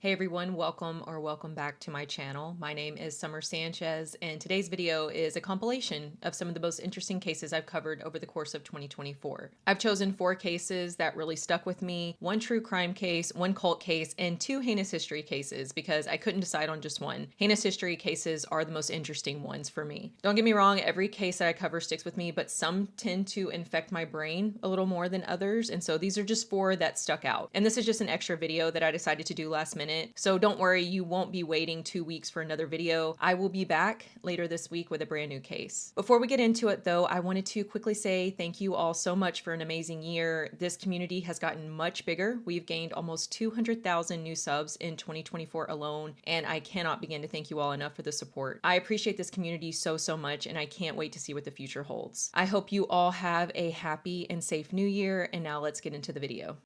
Hey everyone, welcome back to my channel. My name is Summer Sanchez, and today's video is a compilation of some of the most interesting cases I've covered over the course of 2024. I've chosen 4 cases that really stuck with me, 1 true crime case, 1 cult case, and 2 heinous history cases because I couldn't decide on just one. Heinous history cases are the most interesting ones for me. Don't get me wrong, every case that I cover sticks with me, but some tend to infect my brain a little more than others, and so these are just 4 that stuck out. And this is just an extra video that I decided to do last minute. So don't worry, you won't be waiting 2 weeks for another video. I will be back later this week with a brand new case. Before we get into it though, I wanted to quickly say thank you all so much for an amazing year. This community has gotten much bigger. We've gained almost 200,000 new subs in 2024 alone, and I cannot begin to thank you all enough for the support. I appreciate this community so much, and I can't wait to see what the future holds. I hope you all have a happy and safe new year, and now let's get into the video.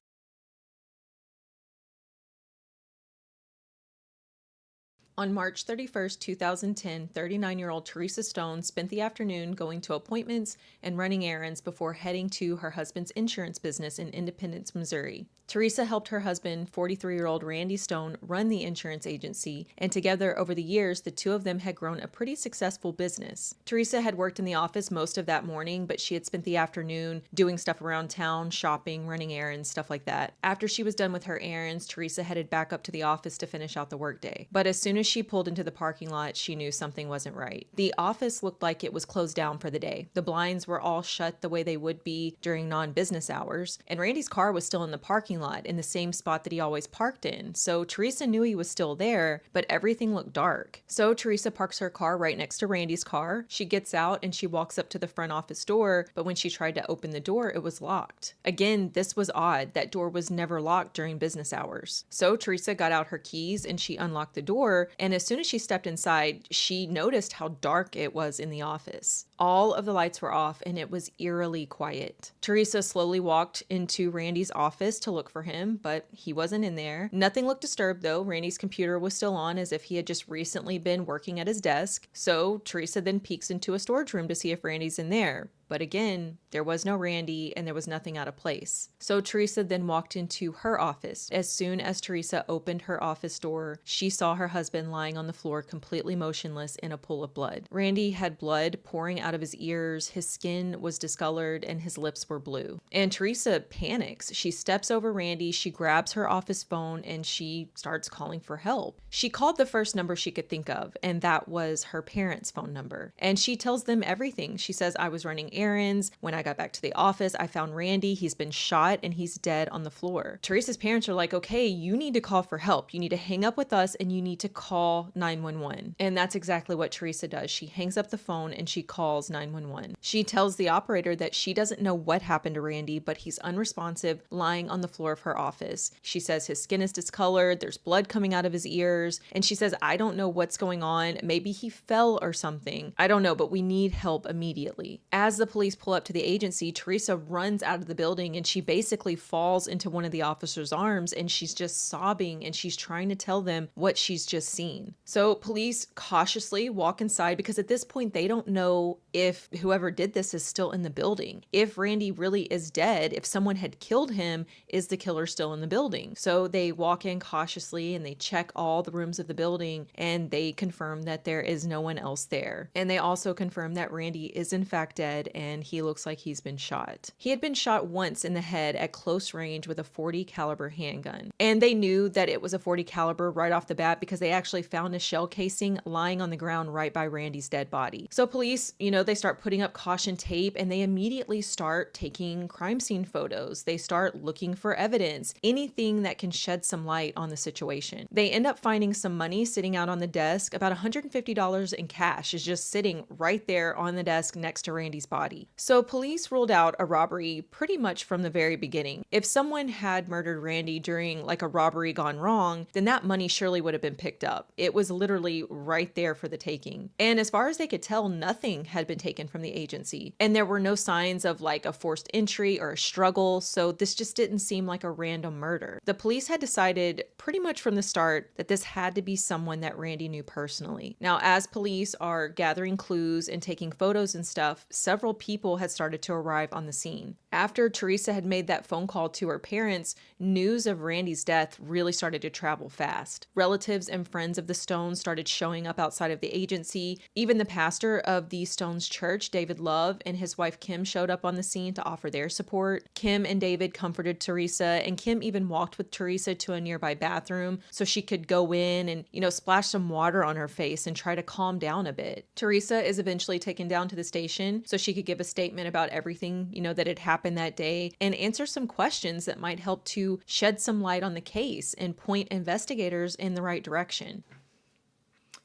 On March 31st, 2010, 39-year-old Teresa Stone spent the afternoon going to appointments and running errands before heading to her husband's insurance business in Independence, Missouri. Teresa helped her husband, 43-year-old Randy Stone, run the insurance agency, and together over the years, the two of them had grown a pretty successful business. Teresa had worked in the office most of that morning, but she had spent the afternoon doing stuff around town, shopping, running errands, stuff like that. After she was done with her errands, Teresa headed back up to the office to finish out the workday. But as soon as she pulled into the parking lot, she knew something wasn't right. The office looked like it was closed down for the day. The blinds were all shut the way they would be during non-business hours, and Randy's car was still in the parking lot in the same spot that he always parked in. So Teresa knew he was still there, but everything looked dark. So Teresa parks her car right next to Randy's car. She gets out and she walks up to the front office door, but when she tried to open the door, it was locked. Again, this was odd. That door was never locked during business hours. So Teresa got out her keys and she unlocked the door, and as soon as she stepped inside, she noticed how dark it was in the office. All of the lights were off and it was eerily quiet. Teresa slowly walked into Randy's office to look for him, but he wasn't in there. Nothing looked disturbed though. Randy's computer was still on as if he had just recently been working at his desk. So Teresa then peeks into a storage room to see if Randy's in there. But again, there was no Randy and there was nothing out of place. So Teresa then walked into her office. As soon as Teresa opened her office door, she saw her husband lying on the floor completely motionless in a pool of blood. Randy had blood pouring out of his ears, his skin was discolored, and his lips were blue. And Teresa panics. She steps over Randy, she grabs her office phone, and she starts calling for help. She called the first number she could think of, and that was her parents' phone number. And she tells them everything. She says, "I was running errands. When I got back to the office, I found Randy. He's been shot and he's dead on the floor." Teresa's parents are like, "Okay, you need to call for help. You need to hang up with us and you need to call 911. And that's exactly what Teresa does. She hangs up the phone and she calls 911. She tells the operator that she doesn't know what happened to Randy, but he's unresponsive, lying on the floor of her office. She says his skin is discolored, there's blood coming out of his ears, and she says, "I don't know what's going on. Maybe he fell or something. I don't know, but we need help immediately." As the police pull up to the agency, Teresa runs out of the building and she basically falls into one of the officers' arms and she's just sobbing and she's trying to tell them what she's just seen. So police cautiously walk inside because at this point they don't know if whoever did this is still in the building. If Randy really is dead, if someone had killed him, is the killer still in the building? So they walk in cautiously and they check all the rooms of the building and they confirm that there is no one else there. And they also confirm that Randy is in fact dead and he looks like he's been shot. He had been shot once in the head at close range with a .40 caliber handgun. And they knew that it was a .40 caliber right off the bat because they actually found a shell casing lying on the ground right by Randy's dead body. So police, they start putting up caution tape and they immediately start taking crime scene photos. They start looking for evidence, anything that can shed some light on the situation. They end up finding some money sitting out on the desk. About $150 in cash is just sitting right there on the desk next to Randy's body. So police ruled out a robbery pretty much from the very beginning. If someone had murdered Randy during like a robbery gone wrong, then that money surely would have been picked up. It was literally right there for the taking. And as far as they could tell, nothing had been taken from the agency. And there were no signs of like a forced entry or a struggle, so this just didn't seem like a random murder. The police had decided pretty much from the start that this had to be someone that Randy knew personally. Now, as police are gathering clues and taking photos and stuff, several people had started to arrive on the scene. After Teresa had made that phone call to her parents, news of Randy's death really started to travel fast. Relatives and friends of the Stones started showing up outside of the agency. Even the pastor of the Stones church, David Love, and his wife Kim showed up on the scene to offer their support. Kim and David comforted Teresa, and Kim even walked with Teresa to a nearby bathroom so she could go in and, splash some water on her face and try to calm down a bit. Teresa is eventually taken down to the station so she could give a statement about everything, that had happened that day and answer some questions that might help to shed some light on the case and point investigators in the right direction.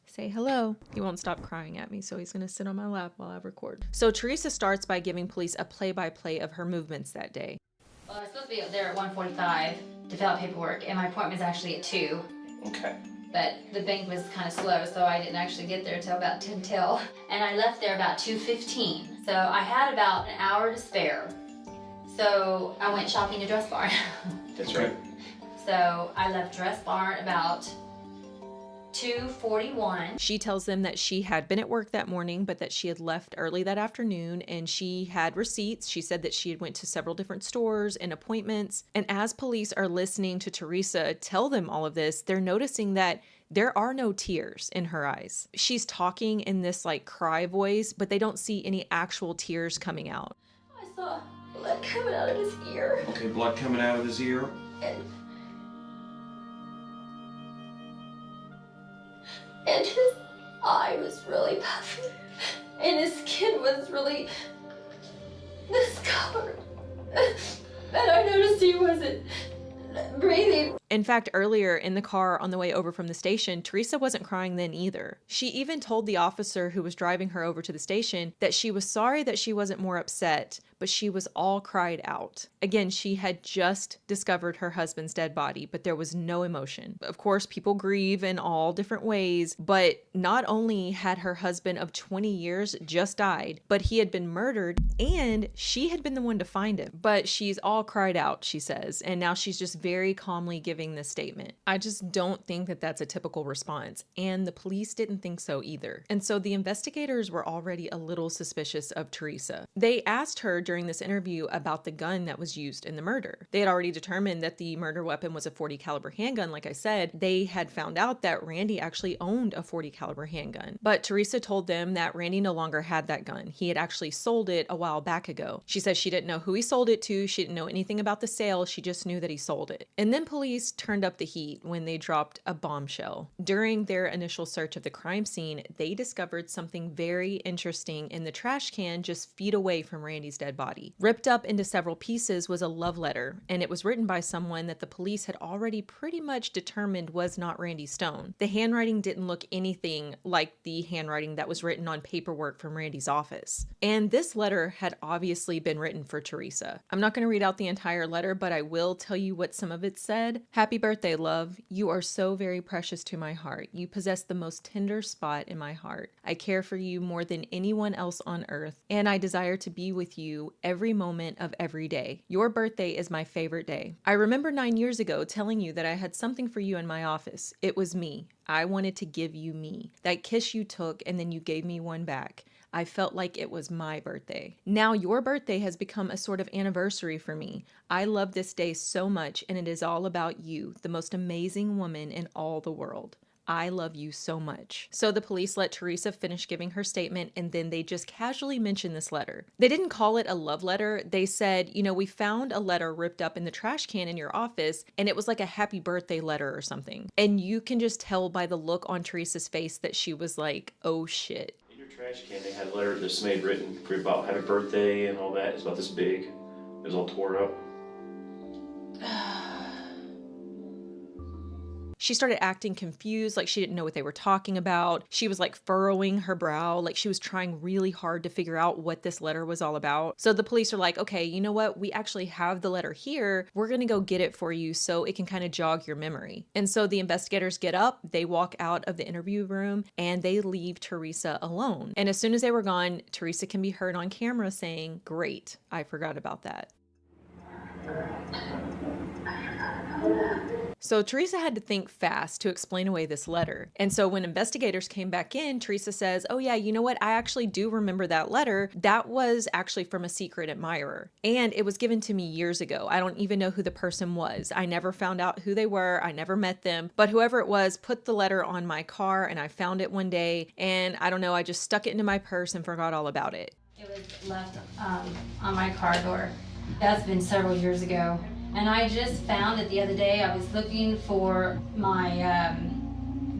Say hello. He won't stop crying at me, so he's going to sit on my lap while I record. So Teresa starts by giving police a play-by-play of her movements that day. Well, I was supposed to be up there at 1:45 to fill out paperwork, and my appointment was actually at 2. Okay. But the bank was kind of slow, so I didn't actually get there until about 10 till. And I left there about 2:15. So I had about an hour to spare. So I went shopping to Dress Barn. That's right. So I left Dress Barn about 2:41. She tells them that she had been at work that morning, but that she had left early that afternoon, and she had receipts. She said that she had went to several different stores and appointments. And as police are listening to Teresa tell them all of this, they're noticing that there are no tears in her eyes. She's talking in this cry voice, but they don't see any actual tears coming out. I saw blood coming out of his ear. Okay, blood coming out of his ear. And his eye was really puffy. And his skin was really discolored. And I noticed he wasn't breathing. In fact, earlier in the car on the way over from the station, Teresa wasn't crying then either. She even told the officer who was driving her over to the station that she was sorry that she wasn't more upset, but she was all cried out. Again, she had just discovered her husband's dead body, but there was no emotion. Of course, people grieve in all different ways, but not only had her husband of 20 years just died, but he had been murdered and she had been the one to find him. But she's all cried out, she says, and now she's just very calmly giving this statement. I just don't think that that's a typical response, and the police didn't think so either. And so the investigators were already a little suspicious of Teresa. They asked her during this interview about the gun that was used in the murder. They had already determined that the murder weapon was a .40 caliber handgun. Like I said, they had found out that Randy actually owned a .40 caliber handgun. But Teresa told them that Randy no longer had that gun. He had actually sold it a while back ago. She says she didn't know who he sold it to. She didn't know anything about the sale. She just knew that he sold it. And then police turned up the heat when they dropped a bombshell. During their initial search of the crime scene, they discovered something very interesting in the trash can just feet away from Randy's dead body. Ripped up into several pieces was a love letter, and it was written by someone that the police had already pretty much determined was not Randy Stone. The handwriting didn't look anything like the handwriting that was written on paperwork from Randy's office. And this letter had obviously been written for Teresa. I'm not going to read out the entire letter, but I will tell you what some of it said. Happy birthday, love. You are so very precious to my heart. You possess the most tender spot in my heart. I care for you more than anyone else on earth, and I desire to be with you every moment of every day. Your birthday is my favorite day. I remember 9 years ago telling you that I had something for you in my office. It was me. I wanted to give you me. That kiss you took and then you gave me one back. I felt like it was my birthday. Now your birthday has become a sort of anniversary for me. I love this day so much, and it is all about you, the most amazing woman in all the world. I love you so much. So the police let Teresa finish giving her statement, and then they just casually mentioned this letter. They didn't call it a love letter. They said, we found a letter ripped up in the trash can in your office, and it was like a happy birthday letter or something. And you can just tell by the look on Teresa's face that she was like, oh shit. In your trash can, they had a letter that somebody had written about happy birthday and all that. It's about this big. It was all tore up. She started acting confused, like she didn't know what they were talking about. She was furrowing her brow, like she was trying really hard to figure out what this letter was all about. So the police are like, okay, you know what? We actually have the letter here. We're going to go get it for you so it can kind of jog your memory. And so the investigators get up, they walk out of the interview room, and they leave Teresa alone. And as soon as they were gone, Teresa can be heard on camera saying, great, I forgot about that. So Teresa had to think fast to explain away this letter. And so when investigators came back in, Teresa says, oh yeah, you know what? I actually do remember that letter. That was actually from a secret admirer. And it was given to me years ago. I don't even know who the person was. I never found out who they were. I never met them. But whoever it was put the letter on my car and I found it one day. And I don't know, I just stuck it into my purse and forgot all about it. It was left on my car door. That's been several years ago. And I just found it the other day. I was looking for my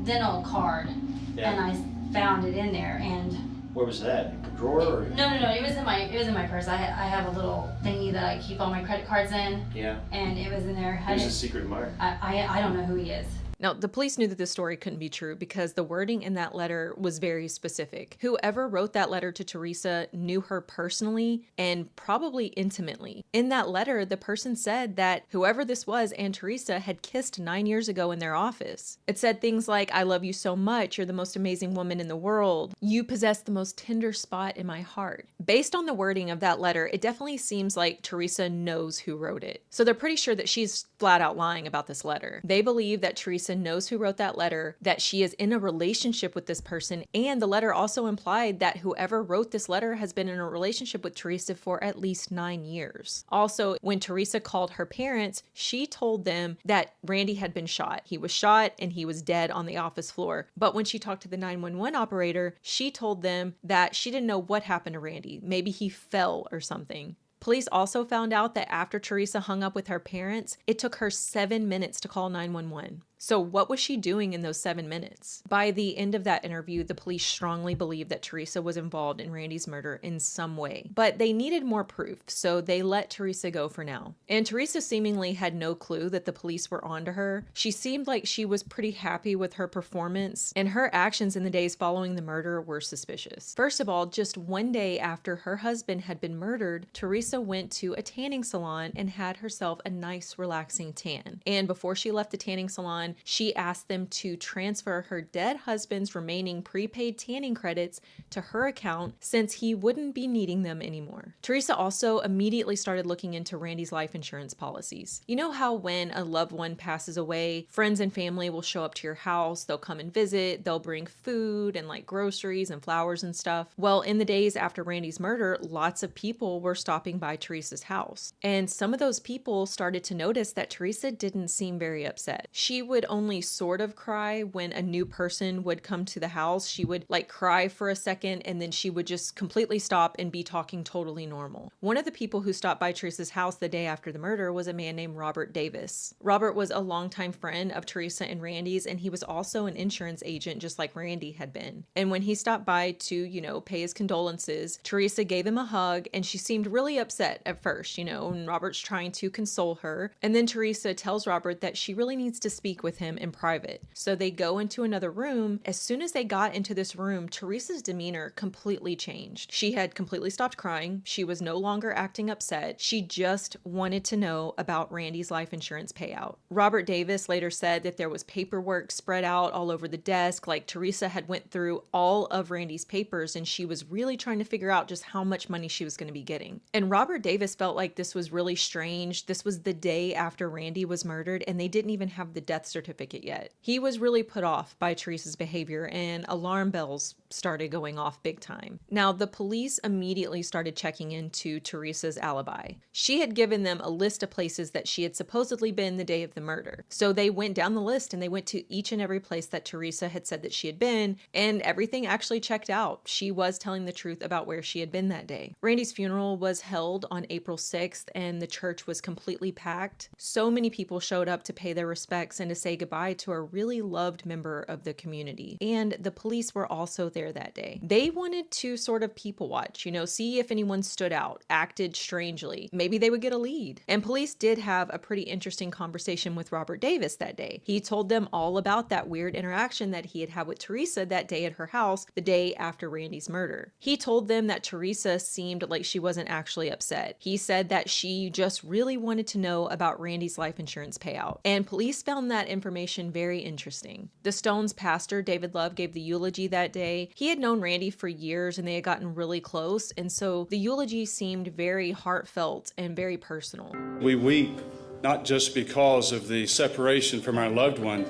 dental card, and I found it in there. And where was that? A drawer? Or? No. It was in my purse. I have a little thingy that I keep all my credit cards in. Yeah. And it was in there. Who's a secret admirer? I don't know who he is. Now, the police knew that this story couldn't be true because the wording in that letter was very specific. Whoever wrote that letter to Teresa knew her personally and probably intimately. In that letter, the person said that whoever this was and Teresa had kissed 9 years ago in their office. It said things like, I love you so much, you're the most amazing woman in the world, you possess the most tender spot in my heart. Based on the wording of that letter, it definitely seems like Teresa knows who wrote it. So they're pretty sure that she's flat out lying about this letter. They believe that Teresa knows who wrote that letter, that she is in a relationship with this person, and the letter also implied that whoever wrote this letter has been in a relationship with Teresa for at least 9 years. Also, when Teresa called her parents, she told them that Randy had been shot. He was shot and he was dead on the office floor. But when she talked to the 911 operator, she told them that she didn't know what happened to Randy. Maybe he fell or something. Police also found out that after Teresa hung up with her parents, it took her 7 minutes to call 911. So what was she doing in those 7 minutes? By the end of that interview, the police strongly believed that Teresa was involved in Randy's murder in some way. But they needed more proof, so they let Teresa go for now. And Teresa seemingly had no clue that the police were onto her. She seemed like she was pretty happy with her performance, and her actions in the days following the murder were suspicious. First of all, just one day after her husband had been murdered, Teresa went to a tanning salon and had herself a nice, relaxing tan. And before she left the tanning salon, she asked them to transfer her dead husband's remaining prepaid tanning credits to her account since he wouldn't be needing them anymore. Teresa also immediately started looking into Randy's life insurance policies. You know how when a loved one passes away, friends and family will show up to your house, they'll come and visit, they'll bring food and like groceries and flowers and stuff. Well, in the days after Randy's murder, lots of people were stopping by Teresa's house. And some of those people started to notice that Teresa didn't seem very upset. She would only sort of cry when a new person would come to the house. She would like cry for a second and then she would just completely stop and be talking totally normal. One of the people who stopped by Teresa's house the day after the murder was a man named Robert Davis. Robert was a longtime friend of Teresa and Randy's, and he was also an insurance agent just like Randy had been. And when he stopped by to, pay his condolences, Teresa gave him a hug and she seemed really upset at first, and Robert's trying to console her. And then Teresa tells Robert that she really needs to speak with him in private. So they go into another room. As soon as they got into this room, Teresa's demeanor completely changed. She had completely stopped crying. She was no longer acting upset. She just wanted to know about Randy's life insurance payout. Robert Davis later said that there was paperwork spread out all over the desk, like Teresa had went through all of Randy's papers and she was really trying to figure out just how much money she was going to be getting. And Robert Davis felt like this was really strange. This was the day after Randy was murdered and they didn't even have the death certificate yet. He was really put off by Teresa's behavior and alarm bells started going off big time. Now, the police immediately started checking into Teresa's alibi. She had given them a list of places that she had supposedly been the day of the murder. So they went down the list and they went to each and every place that Teresa had said that she had been, and everything actually checked out. She was telling the truth about where she had been that day. Randy's funeral was held on April 6th and the church was completely packed. So many people showed up to pay their respects and to say goodbye to a really loved member of the community. And the police were also there that day. They wanted to sort of people watch, see if anyone stood out, acted strangely. Maybe they would get a lead. And police did have a pretty interesting conversation with Robert Davis that day. He told them all about that weird interaction that he had had with Teresa that day at her house, the day after Randy's murder. He told them that Teresa seemed like she wasn't actually upset. He said that she just really wanted to know about Randy's life insurance payout. And police found that information very interesting. The Stones pastor, David Love, gave the eulogy that day. He had known Randy for years and they had gotten really close, and so the eulogy seemed very heartfelt and very personal. We weep not just because of the separation from our loved one,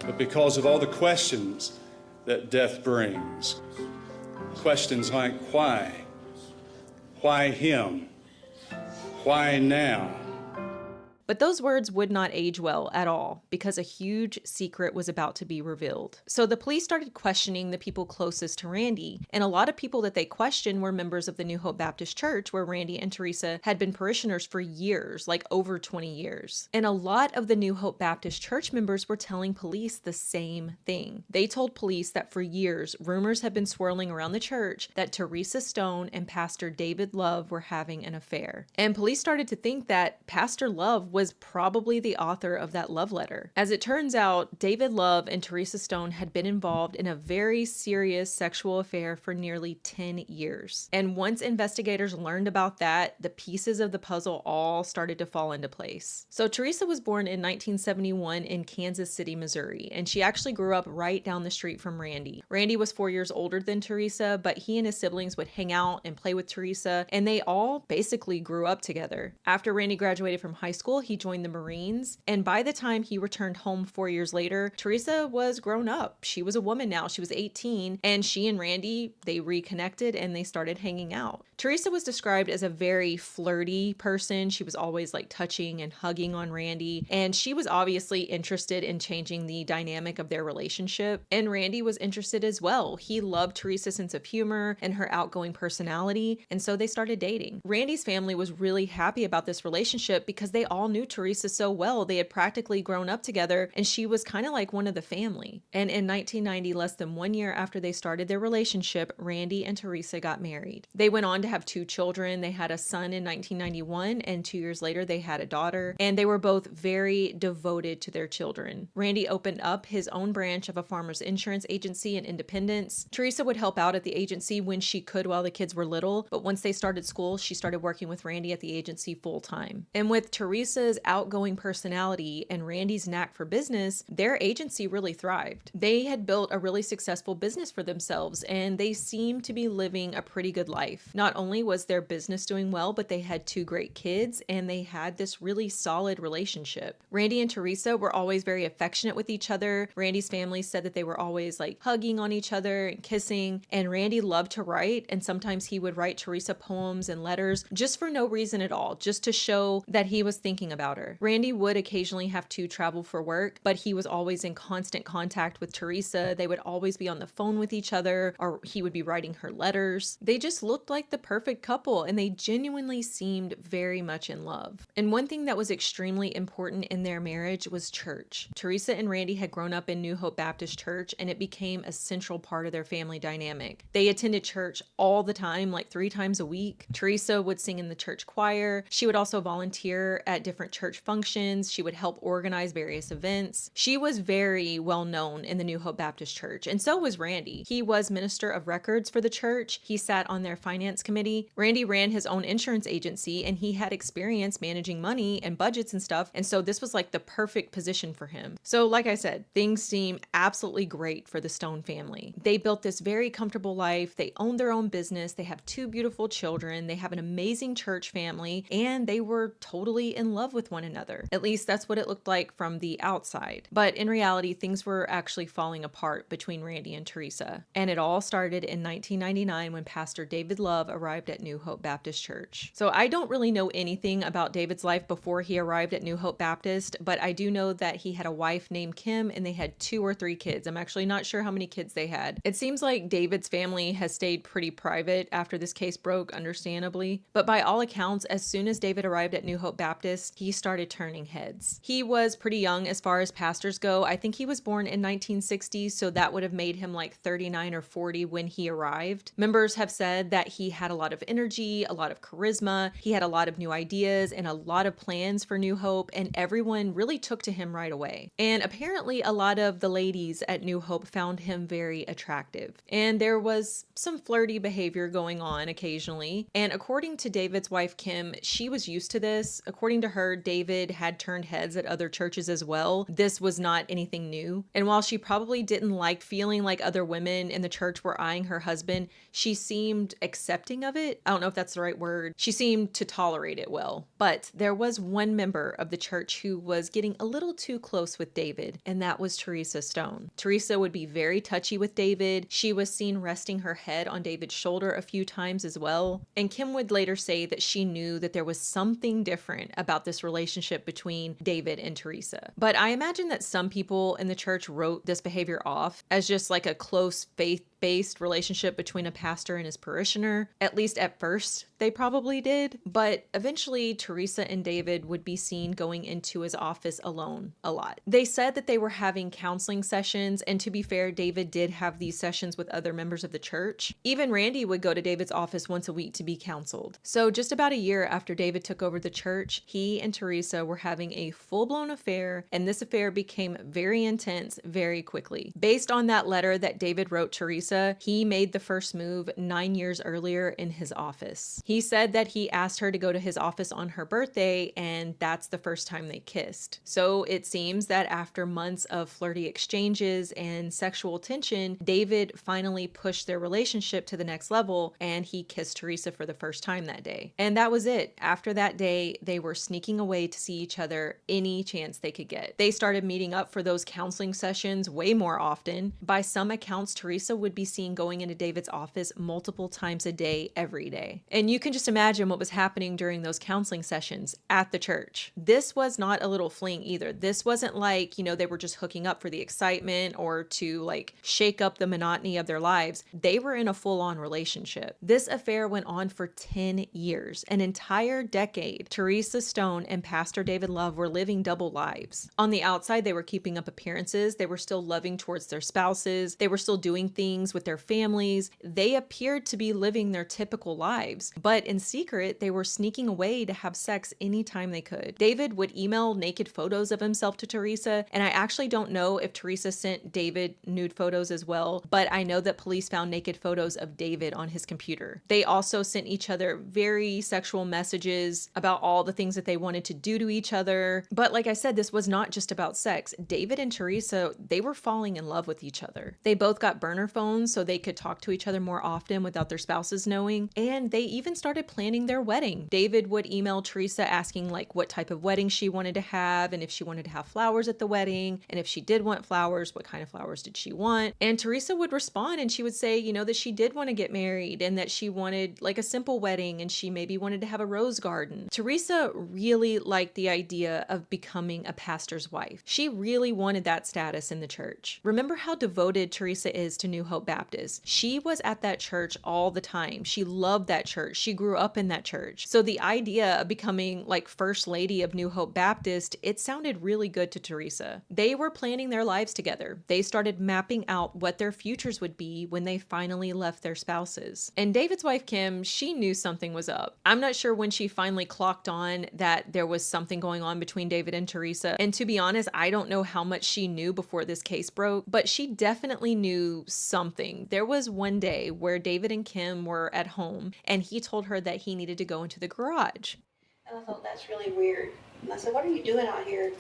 but because of all the questions that death brings. Questions like why? Why him? Why now? But those words would not age well at all because a huge secret was about to be revealed. So the police started questioning the people closest to Randy, and a lot of people that they questioned were members of the New Hope Baptist Church, where Randy and Teresa had been parishioners for years, like over 20 years. And a lot of the New Hope Baptist Church members were telling police the same thing. They told police that for years, rumors had been swirling around the church that Teresa Stone and Pastor David Love were having an affair. And police started to think that Pastor Love was probably the author of that love letter. As it turns out, David Love and Teresa Stone had been involved in a very serious sexual affair for nearly 10 years. And once investigators learned about that, the pieces of the puzzle all started to fall into place. So Teresa was born in 1971 in Kansas City, Missouri, and she actually grew up right down the street from Randy. Randy was 4 years older than Teresa, but he and his siblings would hang out and play with Teresa, and they all basically grew up together. After Randy graduated from high school, he joined the Marines, and by the time he returned home 4 years later, Teresa was grown up. She was a woman now. She was 18, and she and Randy, they reconnected and they started hanging out. Teresa was described as a very flirty person. She was always like touching and hugging on Randy, and she was obviously interested in changing the dynamic of their relationship, and Randy was interested as well. He loved Teresa's sense of humor and her outgoing personality, and so they started dating. Randy's family was really happy about this relationship because they all knew Teresa so well. They had practically grown up together, and she was kind of like one of the family. And in 1990, less than 1 year after they started their relationship, Randy and Teresa got married. They went on to have 2 children. They had a son in 1991, and 2 years later, they had a daughter, and they were both very devoted to their children. Randy opened up his own branch of a farmer's insurance agency in Independence. Teresa would help out at the agency when she could while the kids were little, but once they started school, she started working with Randy at the agency full time. And with Teresa's outgoing personality and Randy's knack for business, their agency really thrived. They had built a really successful business for themselves, and they seemed to be living a pretty good life. Not only was their business doing well, but they had 2 great kids, and they had this really solid relationship. Randy and Teresa were always very affectionate with each other. Randy's family said that they were always like hugging on each other and kissing, and Randy loved to write, and sometimes he would write Teresa poems and letters just for no reason at all, just to show that he was thinking about her. Randy would occasionally have to travel for work, but he was always in constant contact with Teresa. They would always be on the phone with each other, or he would be writing her letters. They just looked like the perfect couple, and they genuinely seemed very much in love. And one thing that was extremely important in their marriage was church. Teresa and Randy had grown up in New Hope Baptist Church, and it became a central part of their family dynamic. They attended church all the time, like 3 times a week. Teresa would sing in the church choir. She would also volunteer at different church functions. She would help organize various events. She was very well known in the New Hope Baptist Church, and so was Randy. He was minister of records for the church. He sat on their finance committee. Randy ran his own insurance agency, and he had experience managing money and budgets and stuff, and so this was like the perfect position for him. So like I said, things seem absolutely great for the Stone family. They built this very comfortable life. They owned their own business. They have 2 beautiful children. They have an amazing church family, and they were totally in love with one another. At least that's what it looked like from the outside. But in reality, things were actually falling apart between Randy and Teresa. And it all started in 1999 when Pastor David Love arrived at New Hope Baptist Church. So I don't really know anything about David's life before he arrived at New Hope Baptist, but I do know that he had a wife named Kim, and they had 2 or 3 kids. I'm actually not sure how many kids they had. It seems like David's family has stayed pretty private after this case broke, understandably. But by all accounts, as soon as David arrived at New Hope Baptist, he started turning heads. He was pretty young as far as pastors go. I think he was born in 1960, so that would have made him like 39 or 40 when he arrived. Members have said that he had a lot of energy, a lot of charisma. He had a lot of new ideas and a lot of plans for New Hope, and everyone really took to him right away. And apparently a lot of the ladies at New Hope found him very attractive. And there was some flirty behavior going on occasionally. And according to David's wife, Kim, she was used to this. According to her, heard David had turned heads at other churches as well. This was not anything new. And while she probably didn't like feeling like other women in the church were eyeing her husband, she seemed accepting of it. I don't know if that's the right word. She seemed to tolerate it well. But there was one member of the church who was getting a little too close with David, and that was Teresa Stone. Teresa would be very touchy with David. She was seen resting her head on David's shoulder a few times as well. And Kim would later say that she knew that there was something different about this relationship between David and Teresa. But I imagine that some people in the church wrote this behavior off as just like a close faith-based relationship between a pastor and his parishioner. At least at first, they probably did. But eventually, Teresa and David would be seen going into his office alone a lot. They said that they were having counseling sessions, and to be fair, David did have these sessions with other members of the church. Even Randy would go to David's office once a week to be counseled. So just about a year after David took over the church, he and Teresa were having a full-blown affair, and this affair became very intense very quickly. Based on that letter that David wrote Teresa, he made the first move 9 years earlier in his office. He said that he asked her to go to his office on her birthday, and that's the first time they kissed. So it seems that after months of flirty exchanges and sexual tension, David finally pushed their relationship to the next level, and he kissed Teresa for the first time that day. And that was it. After that day, they were sneaking away to see each other any chance they could get. They started meeting up for those counseling sessions way more often. By some accounts, Teresa would be seen going into David's office multiple times a day, every day. And you can just imagine what was happening during those counseling sessions at the church. This was not a little fling either. This wasn't like, they were just hooking up for the excitement or to like shake up the monotony of their lives. They were in a full-on relationship. This affair went on for 10 years, an entire decade. Teresa Stone and Pastor David Love were living double lives. On the outside, they were keeping up appearances. They were still loving towards their spouses. They were still doing things with their families. They appeared to be living their typical lives, but in secret, they were sneaking away to have sex anytime they could. David would email naked photos of himself to Teresa, and I actually don't know if Teresa sent David nude photos as well, but I know that police found naked photos of David on his computer. They also sent each other very sexual messages about all the things that they wanted to do to each other. But like I said, this was not just about sex. David and Teresa, they were falling in love with each other. They both got burner phones so they could talk to each other more often without their spouses knowing, and they even started planning their wedding. David would email Teresa asking like what type of wedding she wanted to have, and if she wanted to have flowers at the wedding, and if she did want flowers, what kind of flowers did she want? And Teresa would respond and she would say, that she did want to get married and that she wanted like a simple wedding and she maybe wanted to have a rose garden. Teresa really liked the idea of becoming a pastor's wife. She really wanted that status in the church. Remember how devoted Teresa is to New Hope Baptist. She was at that church all the time. She loved that church. She grew up in that church. So the idea of becoming like First Lady of New Hope Baptist, it sounded really good to Teresa. They were planning their lives together. They started mapping out what their futures would be when they finally left their spouses. And David's wife, Kim, she knew something was up. I'm not sure when she finally clocked on that there was something going on between David and Teresa. And to be honest, I don't know how much she knew before this case broke, but she definitely knew something. There was one day where David and Kim were at home and he told her that he needed to go into the garage. And I thought, that's really weird. And I said, what are you doing out here?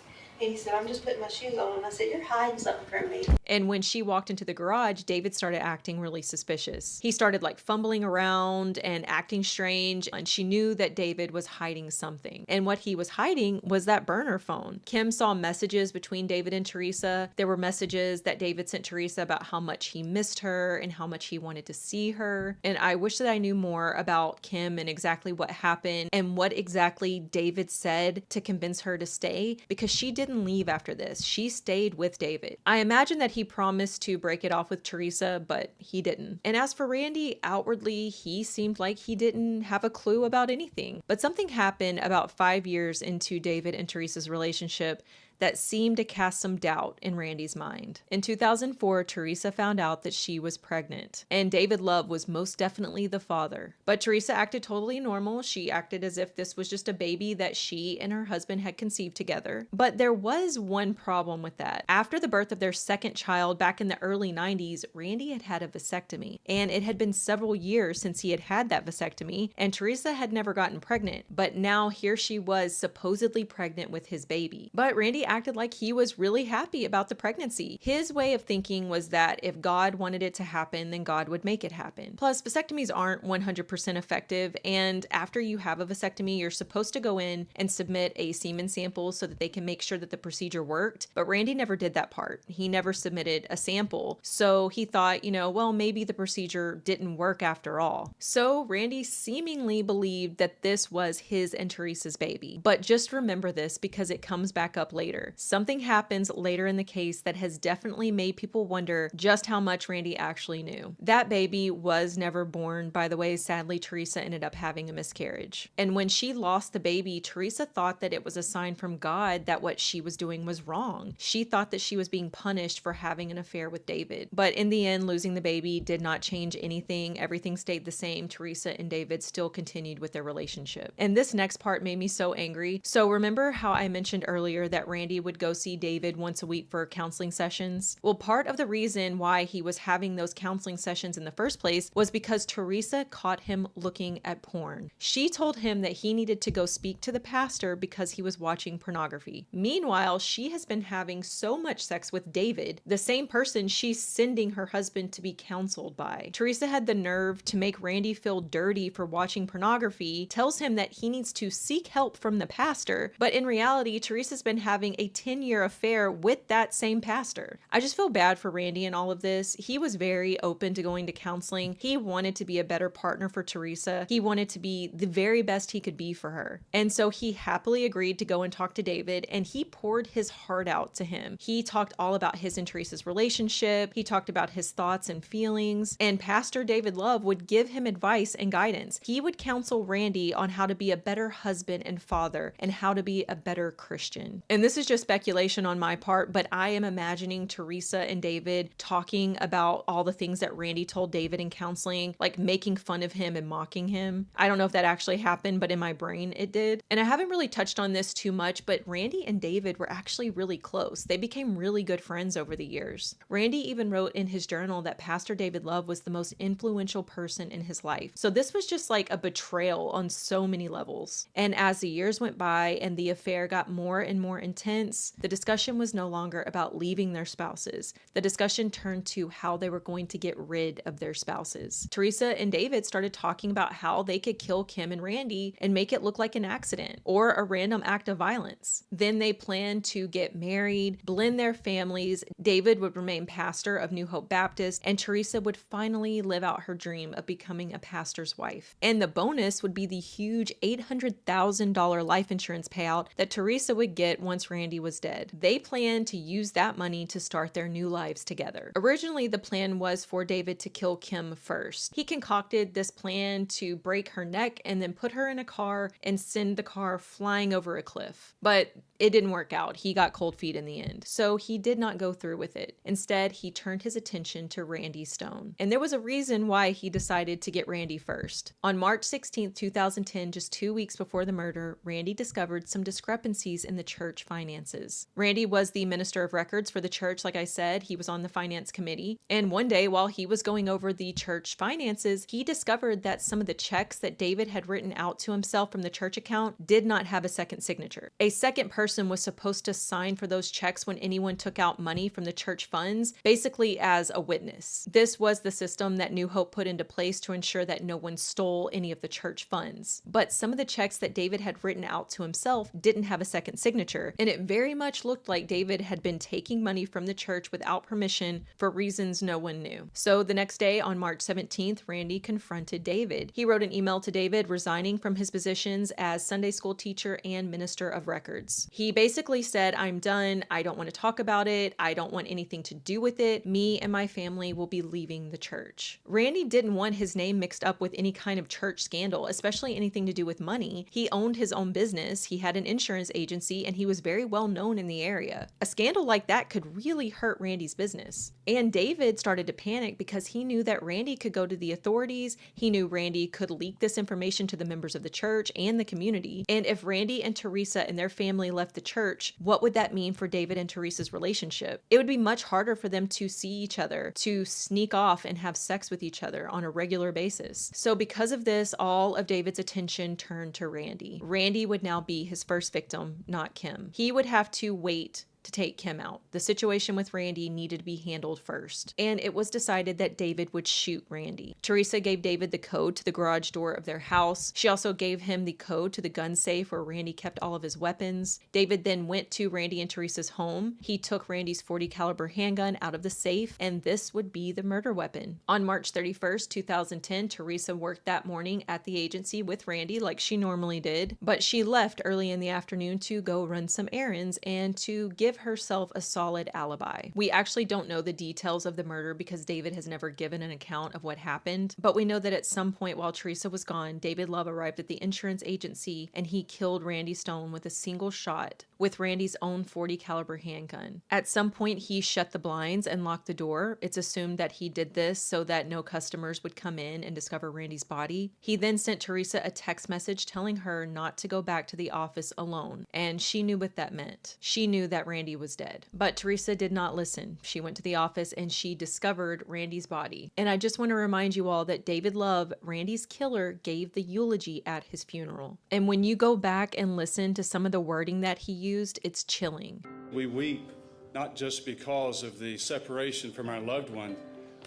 And he said, I'm just putting my shoes on. And I said, you're hiding something from me. And when she walked into the garage, David started acting really suspicious. He started like fumbling around and acting strange, and she knew that David was hiding something. And what he was hiding was that burner phone. Kim saw messages between David and Teresa. There were messages that David sent Teresa about how much he missed her and how much he wanted to see her. And I wish that I knew more about Kim and exactly what happened and what exactly David said to convince her to stay, because she didn't leave after this. She stayed with David. I imagine that he promised to break it off with Teresa, but he didn't. And as for Randy, outwardly, he seemed like he didn't have a clue about anything. But something happened about 5 years into David and Teresa's relationship that seemed to cast some doubt in Randy's mind. In 2004, Teresa found out that she was pregnant, and David Love was most definitely the father. But Teresa acted totally normal. She acted as if this was just a baby that she and her husband had conceived together. But there was one problem with that. After the birth of their second child back in the early 90s, Randy had had a vasectomy, and it had been several years since he had had that vasectomy, and Teresa had never gotten pregnant. But now here she was supposedly pregnant with his baby. But Randy acted like he was really happy about the pregnancy. His way of thinking was that if God wanted it to happen, then God would make it happen. Plus, vasectomies aren't 100% effective, and after you have a vasectomy, you're supposed to go in and submit a semen sample so that they can make sure that the procedure worked. But Randy never did that part. He never submitted a sample. So he thought, well, maybe the procedure didn't work after all. So Randy seemingly believed that this was his and Teresa's baby. But just remember this because it comes back up later. Something happens later in the case that has definitely made people wonder just how much Randy actually knew. That baby was never born, by the way. Sadly, Teresa ended up having a miscarriage. And when she lost the baby, Teresa thought that it was a sign from God that what she was doing was wrong. She thought that she was being punished for having an affair with David. But in the end, losing the baby did not change anything. Everything stayed the same. Teresa and David still continued with their relationship. And this next part made me so angry. So remember how I mentioned earlier that Randy would go see David once a week for counseling sessions? Well, part of the reason why he was having those counseling sessions in the first place was because Teresa caught him looking at porn. She told him that he needed to go speak to the pastor because he was watching pornography. Meanwhile, she has been having so much sex with David, the same person she's sending her husband to be counseled by. Teresa had the nerve to make Randy feel dirty for watching pornography, tells him that he needs to seek help from the pastor, but in reality, Teresa's been having a 10-year affair with that same pastor. I just feel bad for Randy in all of this. He was very open to going to counseling. He wanted to be a better partner for Teresa. He wanted to be the very best he could be for her. And so he happily agreed to go and talk to David, and he poured his heart out to him. He talked all about his and Teresa's relationship. He talked about his thoughts and feelings, and Pastor David Love would give him advice and guidance. He would counsel Randy on how to be a better husband and father and how to be a better Christian. And this is just speculation on my part, but I am imagining Teresa and David talking about all the things that Randy told David in counseling, like making fun of him and mocking him. I don't know if that actually happened, but in my brain it did. And I haven't really touched on this too much, but Randy and David were actually really close. They became really good friends over the years. Randy even wrote in his journal that Pastor David Love was the most influential person in his life. So this was just like a betrayal on so many levels. And as the years went by and the affair got more and more intense, the discussion was no longer about leaving their spouses. The discussion turned to how they were going to get rid of their spouses. Teresa and David started talking about how they could kill Kim and Randy and make it look like an accident or a random act of violence. Then they planned to get married, blend their families. David would remain pastor of New Hope Baptist, and Teresa would finally live out her dream of becoming a pastor's wife. And the bonus would be the huge $800,000 life insurance payout that Teresa would get once Randy was dead. They planned to use that money to start their new lives together. Originally, the plan was for David to kill Kim first. He concocted this plan to break her neck and then put her in a car and send the car flying over a cliff. But it didn't work out. He got cold feet in the end. So he did not go through with it. Instead, he turned his attention to Randy Stone. And there was a reason why he decided to get Randy first. On March 16, 2010, just 2 weeks before the murder, Randy discovered some discrepancies in the church finances. Randy was the minister of records for the church, like I said. He was on the finance committee. And one day, while he was going over the church finances, he discovered that some of the checks that David had written out to himself from the church account did not have a second signature. A second person was supposed to sign for those checks when anyone took out money from the church funds, basically as a witness. This was the system that New Hope put into place to ensure that no one stole any of the church funds. But some of the checks that David had written out to himself didn't have a second signature, and it very much looked like David had been taking money from the church without permission for reasons no one knew. So the next day, on March 17th, Randy confronted David. He wrote an email to David resigning from his positions as Sunday school teacher and minister of records. He basically said, "I'm done. I don't want to talk about it. I don't want anything to do with it. Me and my family will be leaving the church." Randy didn't want his name mixed up with any kind of church scandal, especially anything to do with money. He owned his own business. He had an insurance agency, and he was very well known in the area. A scandal like that could really hurt Randy's business. And David started to panic because he knew that Randy could go to the authorities. He knew Randy could leak this information to the members of the church and the community. And if Randy and Teresa and their family left the church, what would that mean for David and Teresa's relationship? It would be much harder for them to see each other, to sneak off and have sex with each other on a regular basis. So because of this, all of David's attention turned to Randy. Randy would now be his first victim, not Kim. He would have to wait to take Kim out. The situation with Randy needed to be handled first, and it was decided that David would shoot Randy. Teresa gave David the code to the garage door of their house. She also gave him the code to the gun safe where Randy kept all of his weapons. David then went to Randy and Teresa's home. He took Randy's .40 caliber handgun out of the safe, and this would be the murder weapon. On March 31st, 2010, Teresa worked that morning at the agency with Randy like she normally did, but she left early in the afternoon to go run some errands and to give herself a solid alibi. We actually don't know the details of the murder because David has never given an account of what happened, but we know that at some point while Teresa was gone, David Love arrived at the insurance agency and he killed Randy Stone with a single shot with Randy's own .40 caliber handgun. At some point, he shut the blinds and locked the door. It's assumed that he did this so that no customers would come in and discover Randy's body. He then sent Teresa a text message telling her not to go back to the office alone, and she knew what that meant. She knew that Randy was dead. But Teresa did not listen. She went to the office and she discovered Randy's body. And I just want to remind you all that David Love, Randy's killer, gave the eulogy at his funeral. And when you go back and listen to some of the wording that he used, it's chilling. We weep not just because of the separation from our loved one,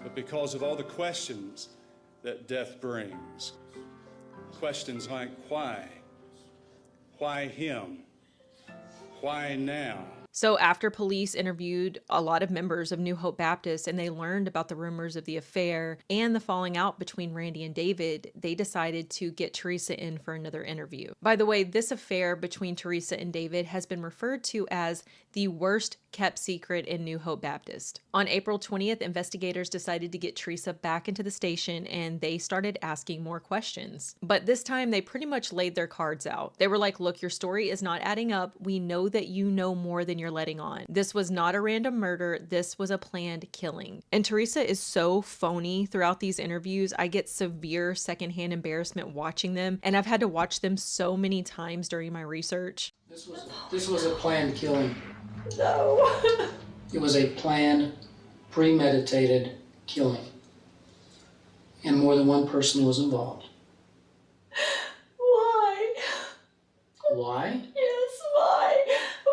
but because of all the questions that death brings. Questions like why? Why him? Why now? So after police interviewed a lot of members of New Hope Baptist and they learned about the rumors of the affair and the falling out between Randy and David, they decided to get Teresa in for another interview. By the way, this affair between Teresa and David has been referred to as the worst kept secret in New Hope Baptist. On April 20th, investigators decided to get Teresa back into the station and they started asking more questions. But this time they pretty much laid their cards out. They were like, look, your story is not adding up. We know that you know more than you're letting on. This was not a random murder. This was a planned killing. And Teresa is so phony throughout these interviews. I get severe secondhand embarrassment watching them, and I've had to watch them so many times during my research. This was a planned killing. No. It was a planned, premeditated killing. And more than one person was involved. Why? Why? Yes, why?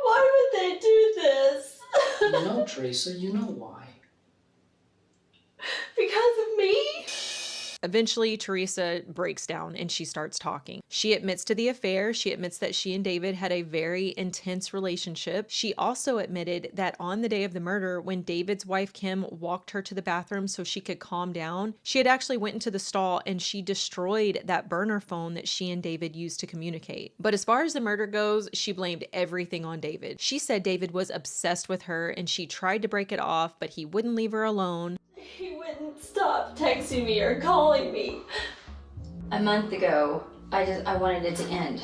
Why would they do this? You know, Teresa, you know why. Because of me? Eventually, Teresa breaks down and she starts talking. She admits to the affair. She admits that she and David had a very intense relationship. She also admitted that on the day of the murder, when David's wife Kim walked her to the bathroom so she could calm down, she had actually went into the stall and she destroyed that burner phone that she and David used to communicate. But as far as the murder goes, she blamed everything on David. She said David was obsessed with her and she tried to break it off, but he wouldn't leave her alone. He wouldn't stop texting me or calling me. A month ago, I wanted it to end.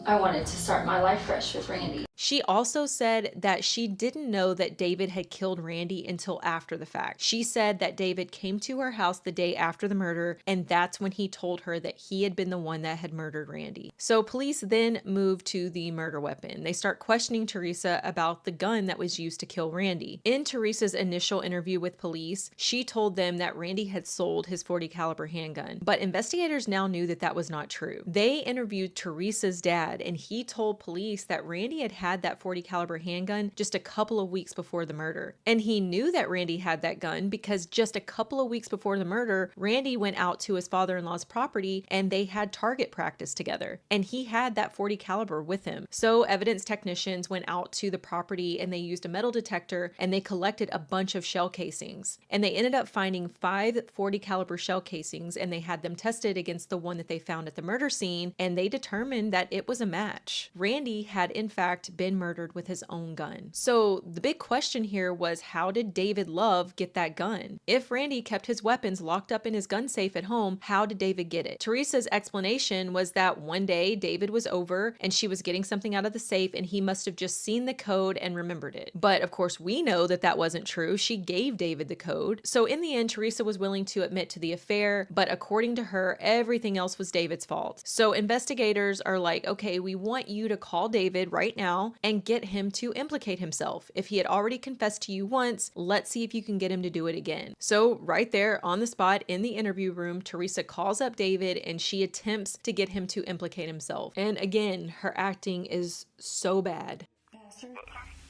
I wanted to start my life fresh with Randy. She also said that she didn't know that David had killed Randy until after the fact. She said that David came to her house the day after the murder, and that's when he told her that he had been the one that had murdered Randy. So police then moved to the murder weapon. They start questioning Teresa about the gun that was used to kill Randy. In Teresa's initial interview with police, she told them that Randy had sold his .40 caliber handgun, but investigators now knew that that was not true. They interviewed Teresa's dad, and he told police that Randy had that .40 caliber handgun just a couple of weeks before the murder. And he knew that Randy had that gun because just a couple of weeks before the murder, Randy went out to his father-in-law's property and they had target practice together. And he had that .40 caliber with him. So evidence technicians went out to the property and they used a metal detector and they collected a bunch of shell casings. And they ended up finding 5 .40 caliber shell casings and they had them tested against the one that they found at the murder scene, and they determined that it was a match. Randy had in fact been murdered with his own gun. So the big question here was, how did David Love get that gun? If Randy kept his weapons locked up in his gun safe at home, how did David get it? Teresa's explanation was that one day David was over and she was getting something out of the safe and he must have just seen the code and remembered it. But of course we know that that wasn't true. She gave David the code. So in the end, Teresa was willing to admit to the affair, but according to her, everything else was David's fault. So investigators are like, okay, we want you to call David right now and get him to implicate himself. If he had already confessed to you once, let's see if you can get him to do it again. So right there on the spot in the interview room, Teresa calls up David and she attempts to get him to implicate himself. And again, her acting is so bad. Pastor,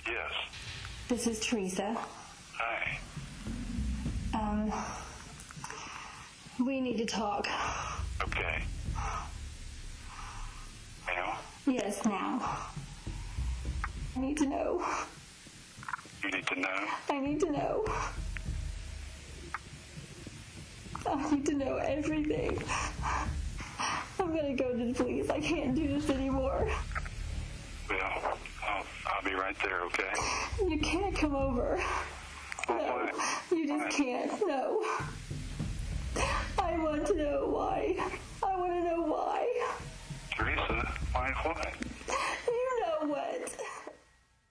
Yes. this is Teresa. Hi. We need to talk. Okay. Now? Yes, now. I need to know. You need to know? I need to know. I need to know everything. I'm gonna go to the police. I can't do this anymore. Well, I'll be right there, okay? You can't come over. Well, No, why? you just can't. No. I want to know why. I want to know why. Teresa, why what? You know what?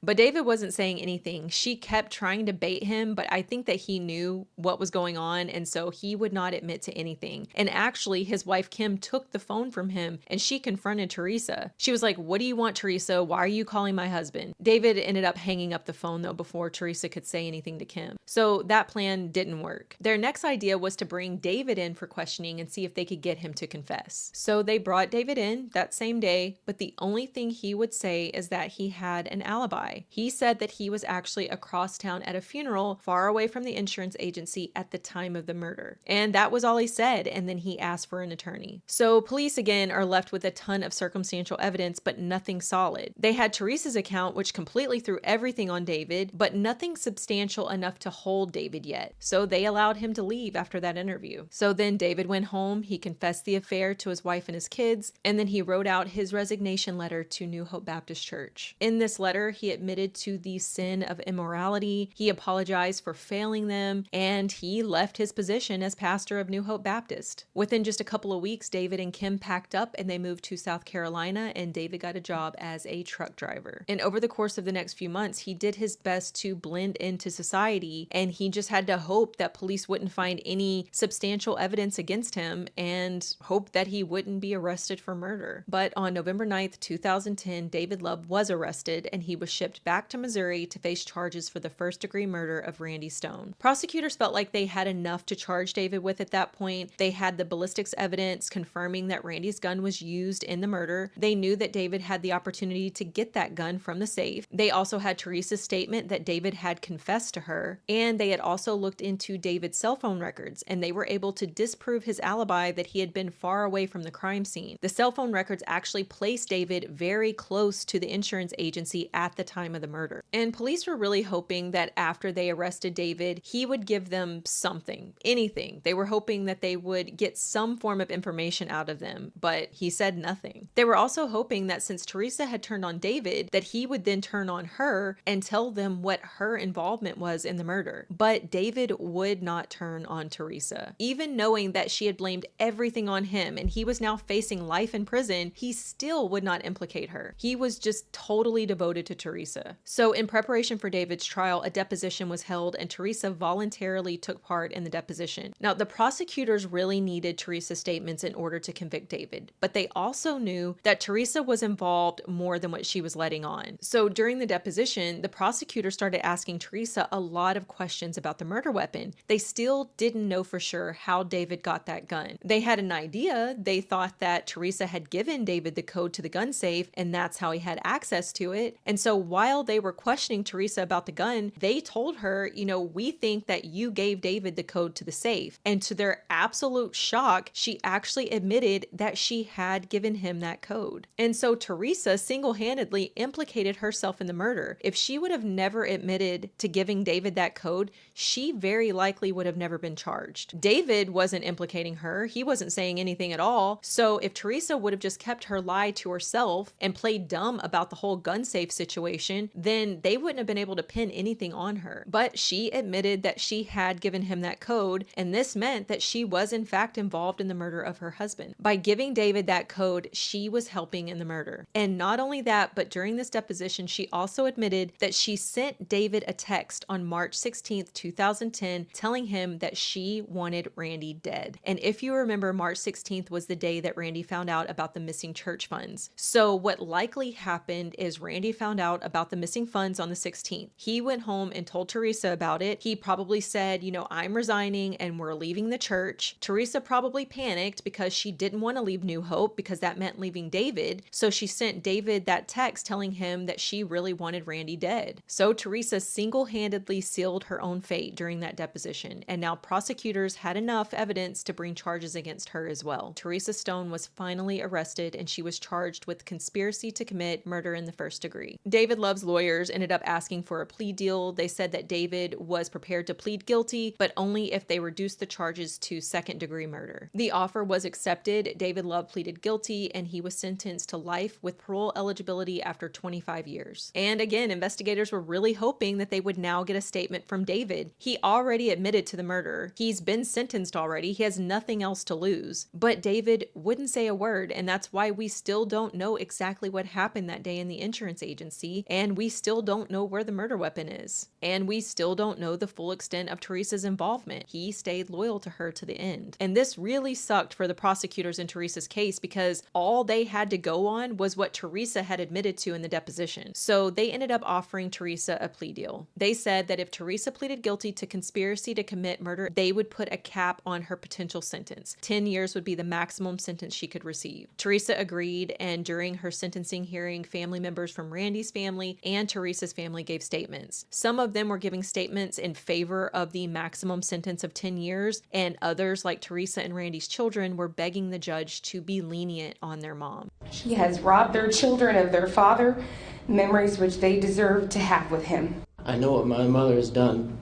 But David wasn't saying anything. She kept trying to bait him, but I think that he knew what was going on, and so he would not admit to anything. And actually, his wife Kim took the phone from him, and she confronted Teresa. She was like, "What do you want, Teresa? Why are you calling my husband?" David ended up hanging up the phone, though, before Teresa could say anything to Kim. So that plan didn't work. Their next idea was to bring David in for questioning and see if they could get him to confess. So they brought David in that same day, but the only thing he would say is that he had an alibi. He said that he was actually across town at a funeral far away from the insurance agency at the time of the murder. And that was all he said, and then he asked for an attorney. So police again are left with a ton of circumstantial evidence, but nothing solid. They had Teresa's account, which completely threw everything on David, but nothing substantial enough to hold David yet. So they allowed him to leave after that interview. So then David went home, he confessed the affair to his wife and his kids, and then he wrote out his resignation letter to New Hope Baptist Church. In this letter, he admitted to the sin of immorality, he apologized for failing them, and he left his position as pastor of New Hope Baptist. Within just a couple of weeks, David and Kim packed up and they moved to South Carolina, and David got a job as a truck driver. And over the course of the next few months, he did his best to blend into society, and he just had to hope that police wouldn't find any substantial evidence against him and hope that he wouldn't be arrested for murder. But on November 9th, 2010, David Love was arrested, and he was shipped back to Missouri to face charges for the first-degree murder of Randy Stone. Prosecutors felt like they had enough to charge David with at that point. They had the ballistics evidence confirming that Randy's gun was used in the murder. They knew that David had the opportunity to get that gun from the safe. They also had Teresa's statement that David had confessed to her, and they had also looked into David's cell phone records, and they were able to disprove his alibi that he had been far away from the crime scene. The cell phone records actually placed David very close to the insurance agency at the time of the murder. And police were really hoping that after they arrested David, he would give them something, anything. They were hoping that they would get some form of information out of them, but he said nothing. They were also hoping that since Teresa had turned on David, that he would then turn on her and tell them what her involvement was in the murder. But David would not turn on Teresa. Even knowing that she had blamed everything on him and he was now facing life in prison, he still would not implicate her. He was just totally devoted to Teresa. So in preparation for David's trial, a deposition was held and Teresa voluntarily took part in the deposition. Now, the prosecutors really needed Teresa's statements in order to convict David, but they also knew that Teresa was involved more than what she was letting on. So during the deposition, the prosecutor started asking Teresa a lot of questions about the murder weapon. They still didn't know for sure how David got that gun. They had an idea. They thought that Teresa had given David the code to the gun safe, and that's how he had access to it. And so while they were questioning Teresa about the gun, they told her, we think that you gave David the code to the safe. And to their absolute shock, she actually admitted that she had given him that code. And so Teresa single-handedly implicated herself in the murder. If she would have never admitted to giving David that code, she very likely would have never been charged. David wasn't implicating her. He wasn't saying anything at all. So if Teresa would have just kept her lie to herself and played dumb about the whole gun safe situation, then they wouldn't have been able to pin anything on her. But she admitted that she had given him that code, and this meant that she was in fact involved in the murder of her husband. By giving David that code, she was helping in the murder. And not only that, but during this deposition, she also admitted that she sent David a text on March 16th, 2010, telling him that she wanted Randy dead. And if you remember, March 16th was the day that Randy found out about the missing church funds. So what likely happened is Randy found out about the missing funds on the 16th. He went home and told Teresa about it. He probably said, you know, I'm resigning and we're leaving the church. Teresa probably panicked because she didn't want to leave New Hope because that meant leaving David. So she sent David that text telling him that she really wanted Randy dead. So Teresa single-handedly sealed her own fate during that deposition, and now prosecutors had enough evidence to bring charges against her as well. Teresa Stone was finally arrested and she was charged with conspiracy to commit murder in the first degree. David Love's lawyers ended up asking for a plea deal. They said that David was prepared to plead guilty, but only if they reduced the charges to second-degree murder. The offer was accepted. David Love pleaded guilty and he was sentenced to life with parole eligibility after 25 years. And again, investigators were really hoping that they would now get a statement from David. He already admitted to the murder. He's been sentenced already. He has nothing else to lose. But David wouldn't say a word, and that's why we still don't know exactly what happened that day in the insurance agency, and we still don't know where the murder weapon is. And we still don't know the full extent of Teresa's involvement. He stayed loyal to her to the end. And this really sucked for the prosecutors in Teresa's case because all they had to go on was what Teresa had admitted to in the deposition. So they ended up offering Teresa a plea deal. They said that if Teresa pleaded guilty to conspiracy to commit murder, they would put a cap on her potential sentence. 10 years would be the maximum sentence she could receive. Teresa agreed, and during her sentencing hearing, family members from Randy's family and Teresa's family gave statements. Some of them were giving statements in favor of the maximum sentence of 10 years, and others, like Teresa and Randy's children, were begging the judge to be lenient on their mom. She has robbed their children of their father, memories which they deserve to have with him. I know what my mother has done,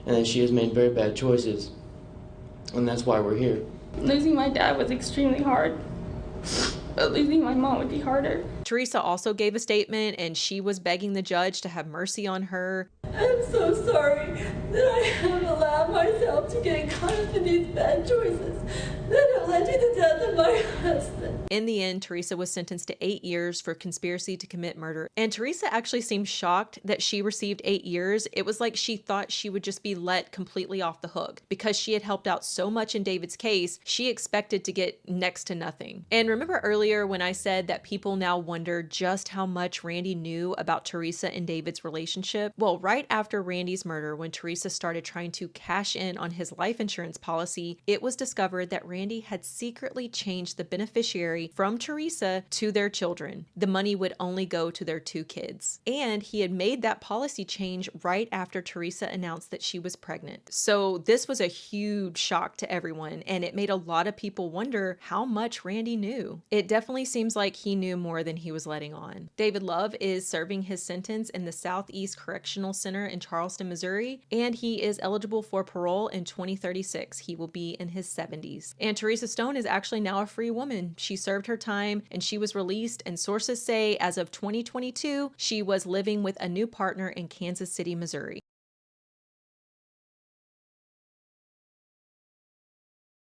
and that she has made very bad choices, and that's why we're here. Losing my dad was extremely hard, but losing my mom would be harder. Teresa also gave a statement, and she was begging the judge to have mercy on her. I'm so sorry that I have allowed myself to get caught up in these bad choices that have led to the death of my husband. In the end, Teresa was sentenced to 8 years for conspiracy to commit murder. And Teresa actually seemed shocked that she received 8 years. It was like she thought she would just be let completely off the hook. Because she had helped out so much in David's case, she expected to get next to nothing. And remember earlier when I said that people now wonder just how much Randy knew about Teresa and David's relationship? Well, right after Randy's murder, when Teresa started trying to cash in on his life insurance policy, it was discovered that Randy had secretly changed the beneficiary from Teresa to their children. The money would only go to their 2 kids. And he had made that policy change right after Teresa announced that she was pregnant. So this was a huge shock to everyone, and it made a lot of people wonder how much Randy knew. It definitely seems like he knew more than he was letting on. David Love is serving his sentence in the Southeast Correctional Center in Charleston, Missouri, and he is eligible for parole in 2036. He will be in his 70s. And Teresa Stone is actually now a free woman. She served her time and she was released, and sources say as of 2022, she was living with a new partner in Kansas City, Missouri.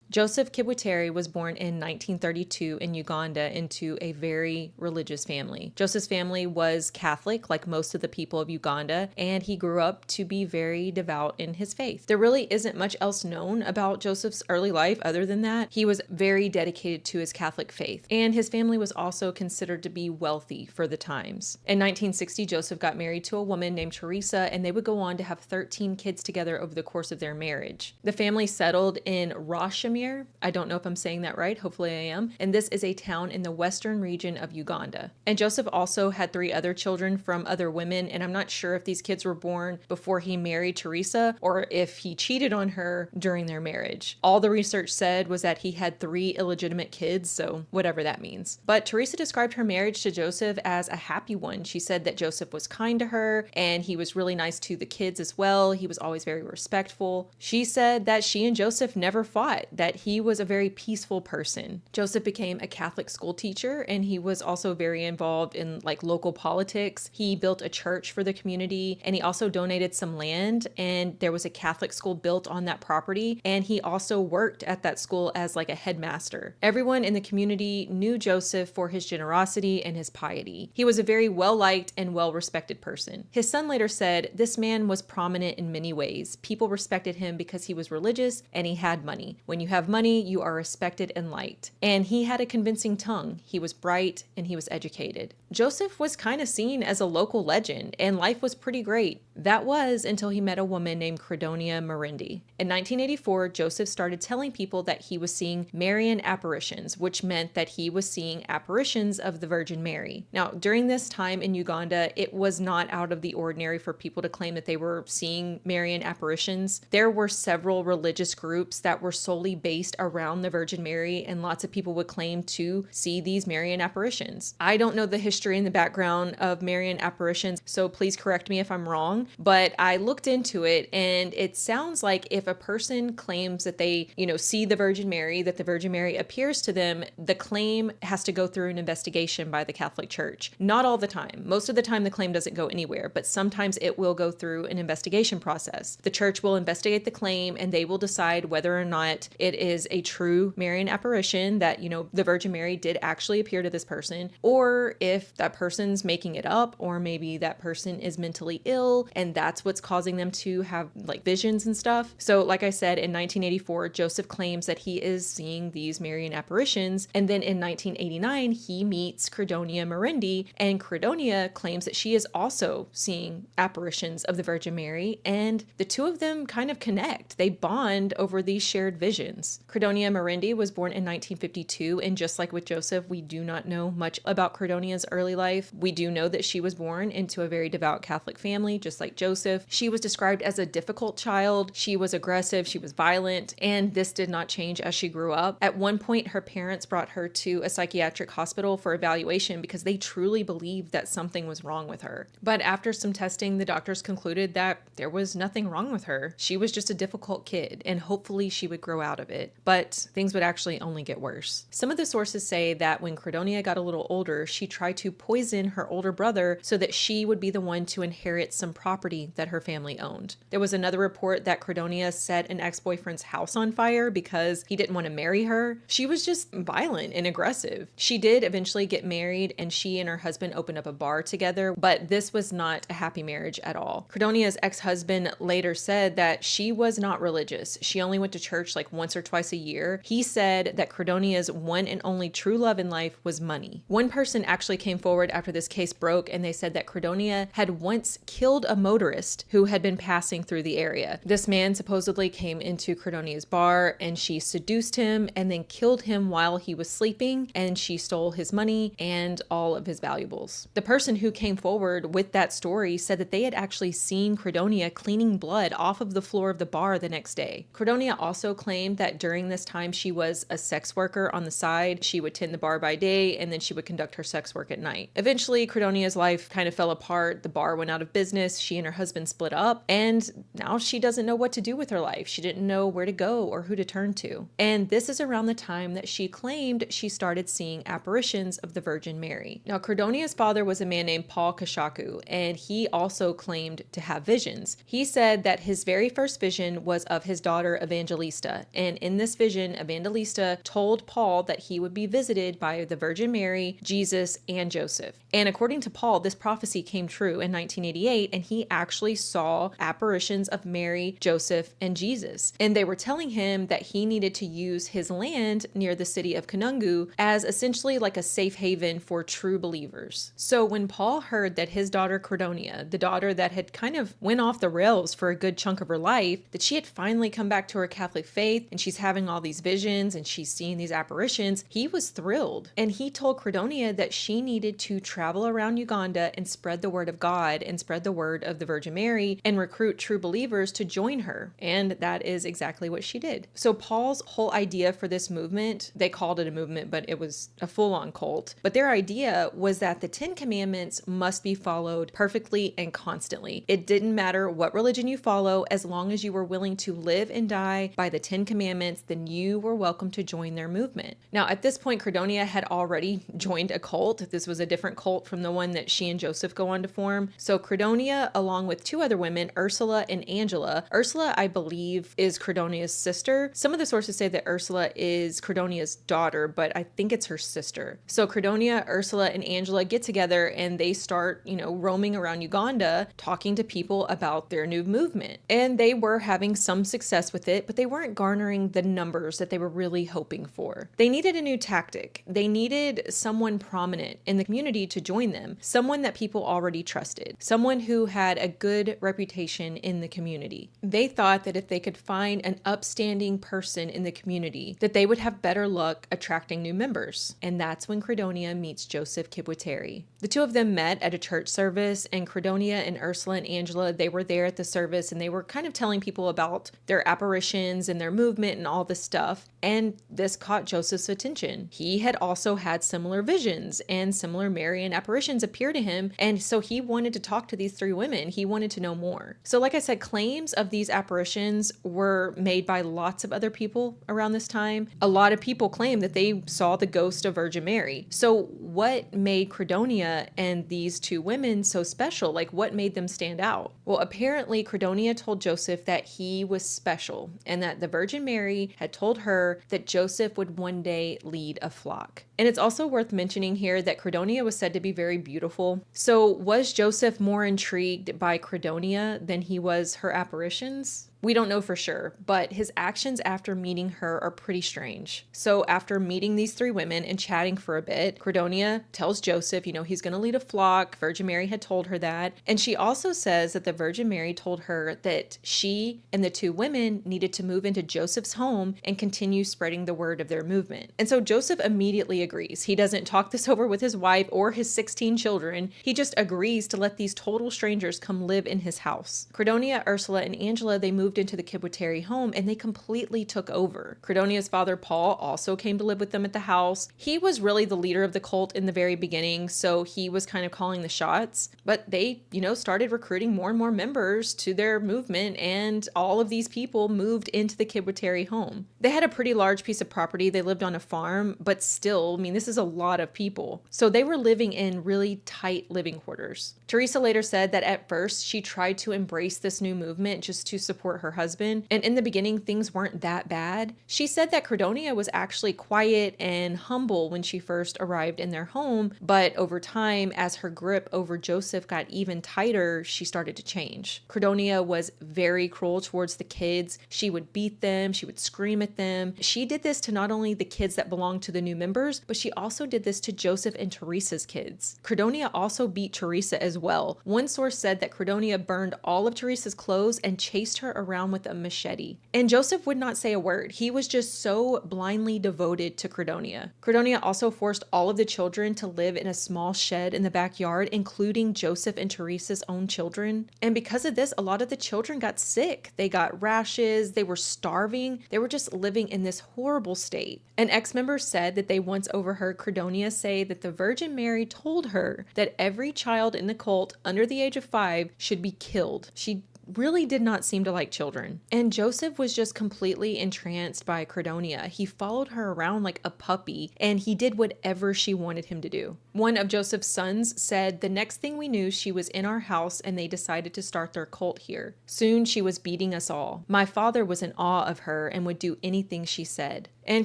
Joseph Kibwetere was born in 1932 in Uganda into a very religious family. Joseph's family was Catholic, like most of the people of Uganda, and he grew up to be very devout in his faith. There really isn't much else known about Joseph's early life other than that. He was very dedicated to his Catholic faith, and his family was also considered to be wealthy for the times. In 1960, Joseph got married to a woman named Teresa, and they would go on to have 13 kids together over the course of their marriage. The family settled in Rashomere Kanungu. I don't know if I'm saying that right. Hopefully I am. And this is a town in the western region of Uganda. And Joseph also had 3 other children from other women, and I'm not sure if these kids were born before he married Teresa or if he cheated on her during their marriage. All the research said was that he had 3 illegitimate kids, so whatever that means. But Teresa described her marriage to Joseph as a happy one. She said that Joseph was kind to her and he was really nice to the kids as well. He was always very respectful. She said that she and Joseph never fought, that he was a very peaceful person. Joseph became a Catholic school teacher and he was also very involved in like local politics. He built a church for the community and he also donated some land, and there was a Catholic school built on that property, and he also worked at that school as like a headmaster. Everyone in the community knew Joseph for his generosity and his piety. He was a very well-liked and well-respected person. His son later said, "This man was prominent in many ways. People respected him because he was religious and he had money. When you have money, you are respected and liked." And he had a convincing tongue. He was bright and he was educated. Joseph was kind of seen as a local legend, and life was pretty great. That was until he met a woman named Credonia Marindi. In 1984, Joseph started telling people that he was seeing Marian apparitions, which meant that he was seeing apparitions of the Virgin Mary. Now, during this time in Uganda, it was not out of the ordinary for people to claim that they were seeing Marian apparitions. There were several religious groups that were solely based around the Virgin Mary, and lots of people would claim to see these Marian apparitions. I don't know the history and the background of Marian apparitions, so please correct me if I'm wrong, but I looked into it, and it sounds like if a person claims that they, see the Virgin Mary, that the Virgin Mary appears to them, the claim has to go through an investigation by the Catholic Church. Not all the time. Most of the time the claim doesn't go anywhere, but sometimes it will go through an investigation process. The church will investigate the claim and they will decide whether or not it is a true Marian apparition, that, the Virgin Mary did actually appear to this person, or if that person's making it up, or maybe that person is mentally ill and that's what's causing them to have like visions and stuff. So like I said, in 1984, Joseph claims that he is seeing these Marian apparitions, and then in 1989 he meets Credonia Marindi, and Credonia claims that she is also seeing apparitions of the Virgin Mary, and the two of them kind of connect. They bond over these shared visions. Credonia Marindi was born in 1952, and just like with Joseph, we do not know much about Credonia's early life. We do know that she was born into a very devout Catholic family, just like Joseph. She was described as a difficult child. She was aggressive, she was violent, and this did not change as she grew up. At one point, her parents brought her to a psychiatric hospital for evaluation because they truly believed that something was wrong with her. But after some testing, the doctors concluded that there was nothing wrong with her. She was just a difficult kid, and hopefully she would grow out of it. But things would actually only get worse. Some of the sources say that when Credonia got a little older, she tried to poison her older brother so that she would be the one to inherit some property that her family owned. There was another report that Credonia set an ex-boyfriend's house on fire because he didn't want to marry her. She was just violent and aggressive. She did eventually get married, and she and her husband opened up a bar together, but this was not a happy marriage at all. Credonia's ex-husband later said that she was not religious. She only went to church like once or twice a year. He said that Credonia's one and only true love in life was money. One person actually came forward after this case broke, and they said that Credonia had once killed a motorist who had been passing through the area. This man supposedly came into Credonia's bar, and she seduced him and then killed him while he was sleeping, and she stole his money and all of his valuables. The person who came forward with that story said that they had actually seen Credonia cleaning blood off of the floor of the bar the next day. Credonia also claimed that during this time she was a sex worker on the side. She would tend the bar by day and then she would conduct her sex work at night. Eventually, Credonia's life kind of fell apart. The bar went out of business. She and her husband split up, and now she doesn't know what to do with her life. She didn't know where to go or who to turn to. And this is around the time that she claimed she started seeing apparitions of the Virgin Mary. Now, Credonia's father was a man named Paul Kashaku, and he also claimed to have visions. He said that his very first vision was of his daughter Evangelista, and in this vision, Evangelista told Paul that he would be visited by the Virgin Mary, Jesus, and Joseph. And according to Paul, this prophecy came true in 1988, and he he actually saw apparitions of Mary, Joseph, and Jesus. And they were telling him that he needed to use his land near the city of Kanungu as essentially like a safe haven for true believers. So when Paul heard that his daughter Credonia, the daughter that had kind of went off the rails for a good chunk of her life, that she had finally come back to her Catholic faith and she's having all these visions and she's seeing these apparitions, he was thrilled. And he told Credonia that she needed to travel around Uganda and spread the word of God and spread the word of the Virgin Mary and recruit true believers to join her. And that is exactly what she did. So Paul's whole idea for this movement, they called it a movement, but it was a full-on cult. But their idea was that the 10 Commandments must be followed perfectly and constantly. It didn't matter what religion you follow, as long as you were willing to live and die by the 10 Commandments, then you were welcome to join their movement. Now, at this point, Credonia had already joined a cult. This was a different cult from the one that she and Joseph go on to form. So Credonia, along with two other women, Ursula and Angela. Ursula, I believe, is Credonia's sister. Some of the sources say that Ursula is Credonia's daughter, but I think it's her sister. So Credonia, Ursula, and Angela get together and they start, roaming around Uganda, talking to people about their new movement. And they were having some success with it, but they weren't garnering the numbers that they were really hoping for. They needed a new tactic. They needed someone prominent in the community to join them, someone that people already trusted, someone who had a good reputation in the community. They thought that if they could find an upstanding person in the community, that they would have better luck attracting new members. And that's when Credonia meets Joseph Kibweteri. The two of them met at a church service, and Credonia and Ursula and Angela, they were there at the service and they were kind of telling people about their apparitions and their movement and all this stuff. And this caught Joseph's attention. He had also had similar visions and similar Marian apparitions appear to him. And so he wanted to talk to these three women. He wanted to know more. So like I said, claims of these apparitions were made by lots of other people around this time. A lot of people claim that they saw the ghost of Virgin Mary. So what made Credonia and these two women so special? Like, what made them stand out? Well, apparently Credonia told Joseph that he was special and that the Virgin Mary had told her that Joseph would one day lead a flock. And it's also worth mentioning here that Credonia was said to be very beautiful. So was Joseph more intrigued by Credonia than he was her apparitions? We don't know for sure, but his actions after meeting her are pretty strange. So after meeting these three women and chatting for a bit, Credonia tells Joseph, he's going to lead a flock. Virgin Mary had told her that. And she also says that the Virgin Mary told her that she and the two women needed to move into Joseph's home and continue spreading the word of their movement. And so Joseph immediately agrees. He doesn't talk this over with his wife or his 16 children. He just agrees to let these total strangers come live in his house. Credonia, Ursula, and Angela, they moved into the Kibweteri home and they completely took over. Credonia's father, Paul, also came to live with them at the house. He was really the leader of the cult in the very beginning, so he was kind of calling the shots. But they, started recruiting more and more members to their movement, and all of these people moved into the Kibweteri home. They had a pretty large piece of property. They lived on a farm, but still, this is a lot of people. So they were living in really tight living quarters. Teresa later said that at first she tried to embrace this new movement just to support her husband, and in the beginning things weren't that bad. She said that Credonia was actually quiet and humble when she first arrived in their home, but over time, as her grip over Joseph got even tighter, she started to change. Credonia was very cruel towards the kids. She would beat them, she would scream at them. She did this to not only the kids that belonged to the new members, but she also did this to Joseph and Teresa's kids. Credonia also beat Teresa as well. One source said that Credonia burned all of Teresa's clothes and chased her around with a machete. And Joseph would not say a word. He was just so blindly devoted to Credonia. Credonia also forced all of the children to live in a small shed in the backyard, including Joseph and Teresa's own children. And because of this, a lot of the children got sick. They got rashes, they were starving, they were just living in this horrible state. An ex-member said that they once overheard Credonia say that the Virgin Mary told her that every child in the cult under the age of 5 should be killed. She really did not seem to like children. And Joseph was just completely entranced by Credonia. He followed her around like a puppy, and he did whatever she wanted him to do. One of Joseph's sons said, "The next thing we knew, she was in our house and they decided to start their cult here. Soon she was beating us all. My father was in awe of her and would do anything she said." And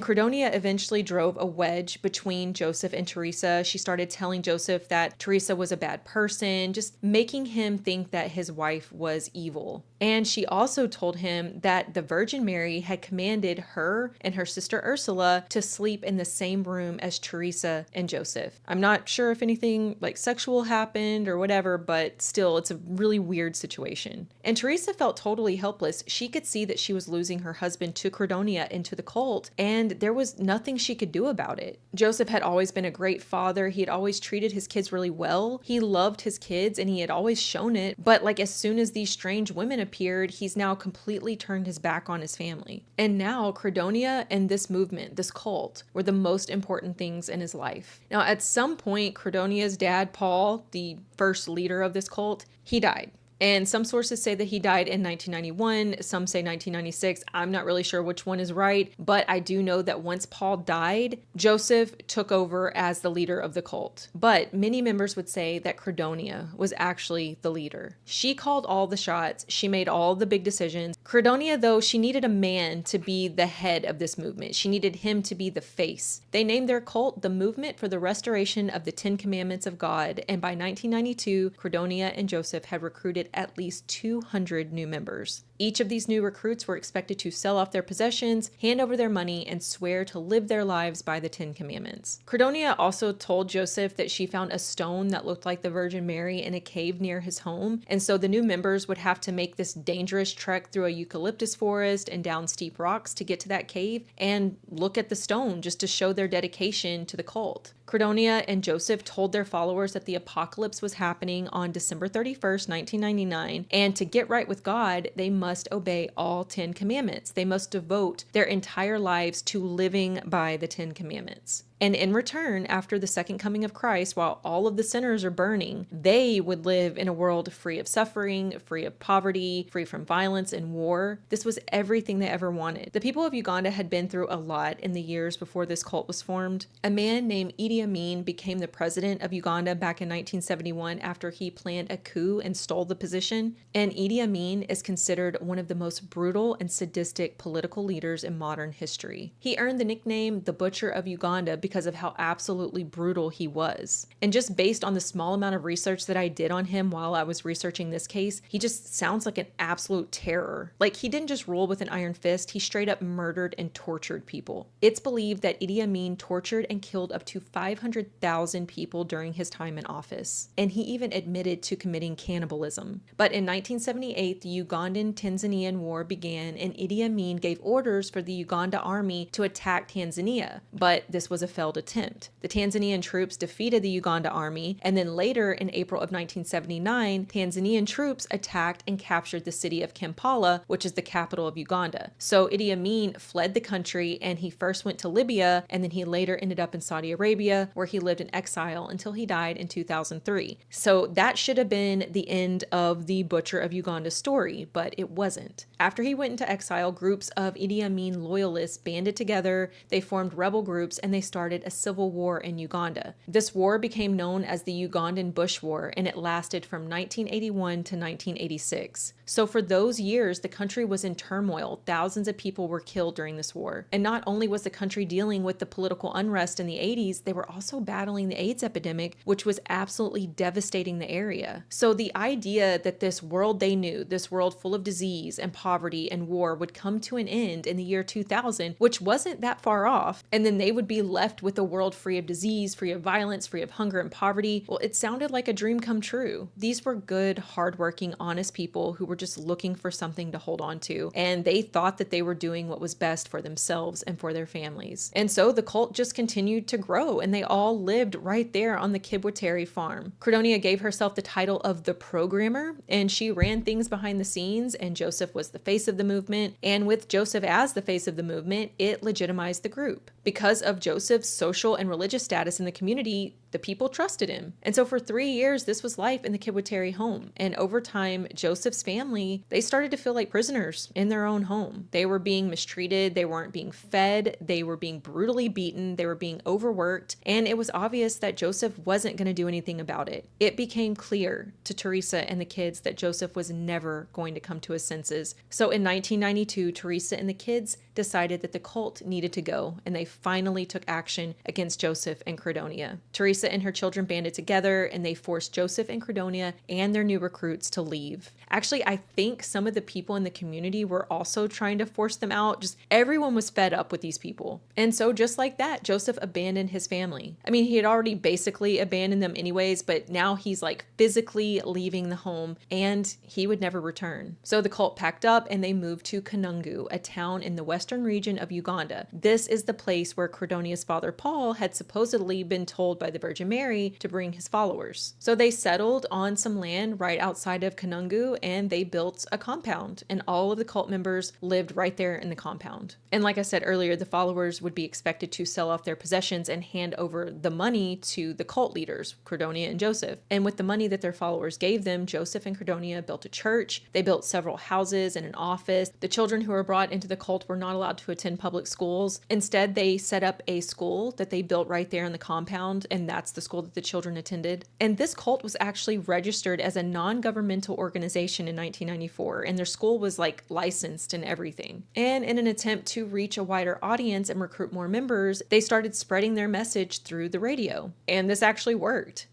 Credonia eventually drove a wedge between Joseph and Teresa. She started telling Joseph that Teresa was a bad person, just making him think that his wife was evil. And she also told him that the Virgin Mary had commanded her and her sister Ursula to sleep in the same room as Teresa and Joseph. I'm not sure if anything like sexual happened or whatever, but still, it's a really weird situation. And Teresa felt totally helpless. She could see that she was losing her husband to Credonia into the cult, and there was nothing she could do about it. Joseph had always been a great father. He had always treated his kids really well. He loved his kids and he had always shown it. But like as soon as these strange women appeared, he's now completely turned his back on his family. And now Credonia and this movement, this cult, were the most important things in his life. Now at some point, Credonia's dad, Paul, the first leader of this cult, he died. And some sources say that he died in 1991. Some say 1996. I'm not really sure which one is right, but I do know that once Paul died, Joseph took over as the leader of the cult. But many members would say that Credonia was actually the leader. She called all the shots. She made all the big decisions. Credonia, though, she needed a man to be the head of this movement. She needed him to be the face. They named their cult the Movement for the Restoration of the Ten Commandments of God. And by 1992, Credonia and Joseph had recruited at least 200 new members. Each of these new recruits were expected to sell off their possessions, hand over their money, and swear to live their lives by the Ten Commandments. Credonia also told Joseph that she found a stone that looked like the Virgin Mary in a cave near his home, and so the new members would have to make this dangerous trek through a eucalyptus forest and down steep rocks to get to that cave and look at the stone just to show their dedication to the cult. Credonia and Joseph told their followers that the apocalypse was happening on December 31st, 1999, and to get right with God, they must obey all 10 commandments. They must devote their entire lives to living by the 10 commandments. And in return, after the second coming of Christ, while all of the sinners are burning, they would live in a world free of suffering, free of poverty, free from violence and war. This was everything they ever wanted. The people of Uganda had been through a lot in the years before this cult was formed. A man named Idi Amin became the president of Uganda back in 1971 after he planned a coup and stole the position. And Idi Amin is considered one of the most brutal and sadistic political leaders in modern history. He earned the nickname the Butcher of Uganda because of how absolutely brutal he was. And just based on the small amount of research that I did on him while I was researching this case, he just sounds like an absolute terror. Like, he didn't just rule with an iron fist, he straight up murdered and tortured people. It's believed that Idi Amin tortured and killed up to 500,000 people during his time in office. And he even admitted to committing cannibalism. But in 1978, the Ugandan-Tanzanian War began, and Idi Amin gave orders for the Uganda army to attack Tanzania. But this was a failed attempt. The Tanzanian troops defeated the Uganda army, and then later in April of 1979, Tanzanian troops attacked and captured the city of Kampala, which is the capital of Uganda. So Idi Amin fled the country, and he first went to Libya, and then he later ended up in Saudi Arabia, where he lived in exile until he died in 2003. So that should have been the end of the Butcher of Uganda story, but it wasn't. After he went into exile, groups of Idi Amin loyalists banded together, they formed rebel groups, and they started a civil war in Uganda. This war became known as the Ugandan Bush War, and it lasted from 1981 to 1986. So for those years, the country was in turmoil. Thousands of people were killed during this war. And not only was the country dealing with the political unrest in the 80s, they were also battling the AIDS epidemic, which was absolutely devastating the area. So the idea that this world they knew, this world full of disease and poverty and war, would come to an end in the year 2000, which wasn't that far off, and then they would be left with a world free of disease, free of violence, free of hunger and poverty, well, it sounded like a dream come true. These were good, hardworking, honest people who were just looking for something to hold on to, and they thought that they were doing what was best for themselves and for their families. And so the cult just continued to grow, and they all lived right there on the Kibweteri farm. Credonia gave herself the title of the programmer, and she ran things behind the scenes, and Joseph was the face of the movement, and with Joseph as the face of the movement, it legitimized the group. Because of Joseph's social and religious status in the community, The people trusted him. And so for 3 years, this was life in the Kibweteri home. And over time, Joseph's family, they started to feel like prisoners in their own home. They were being mistreated. They weren't being fed. They were being brutally beaten. They were being overworked. And it was obvious that Joseph wasn't going to do anything about it. It became clear to Teresa and the kids that Joseph was never going to come to his senses. So in 1992, Teresa and the kids decided that the cult needed to go, and they finally took action against Joseph and Credonia. Teresa and her children banded together, and they forced Joseph and Credonia and their new recruits to leave. Actually, I think some of the people in the community were also trying to force them out. Just everyone was fed up with these people. And so just like that, Joseph abandoned his family. I mean, he had already basically abandoned them anyways, but now he's like physically leaving the home, and he would never return. So the cult packed up and they moved to Kanungu, a town in the western region of Uganda. This is the place where Credonia's father Paul had supposedly been told by the Virgin Mary to bring his followers. So they settled on some land right outside of Kanungu, and they built a compound, and all of the cult members lived right there in the compound. And like I said earlier, the followers would be expected to sell off their possessions and hand over the money to the cult leaders, Credonia and Joseph. And with the money that their followers gave them, Joseph and Credonia built a church. They built several houses and an office. The children who were brought into the cult were not allowed to attend public schools. Instead, they set up a school that they built right there in the compound, and that's the school that the children attended. And this cult was actually registered as a non-governmental organization in 1994, and their school was like licensed and everything. And in an attempt to reach a wider audience and recruit more members, they started spreading their message through the radio. And this actually worked.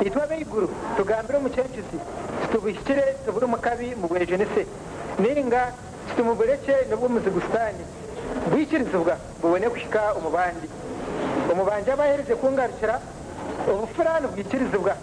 itwa beiguru tugambira umucencuzi tubishire tubure umukabi mu bwejenese ninga tumubuleke nabwo muzigustani bwikirizubwa bubone kushika umubandi umubanje abahereze kungarukira ubufurano bwikirizubwa.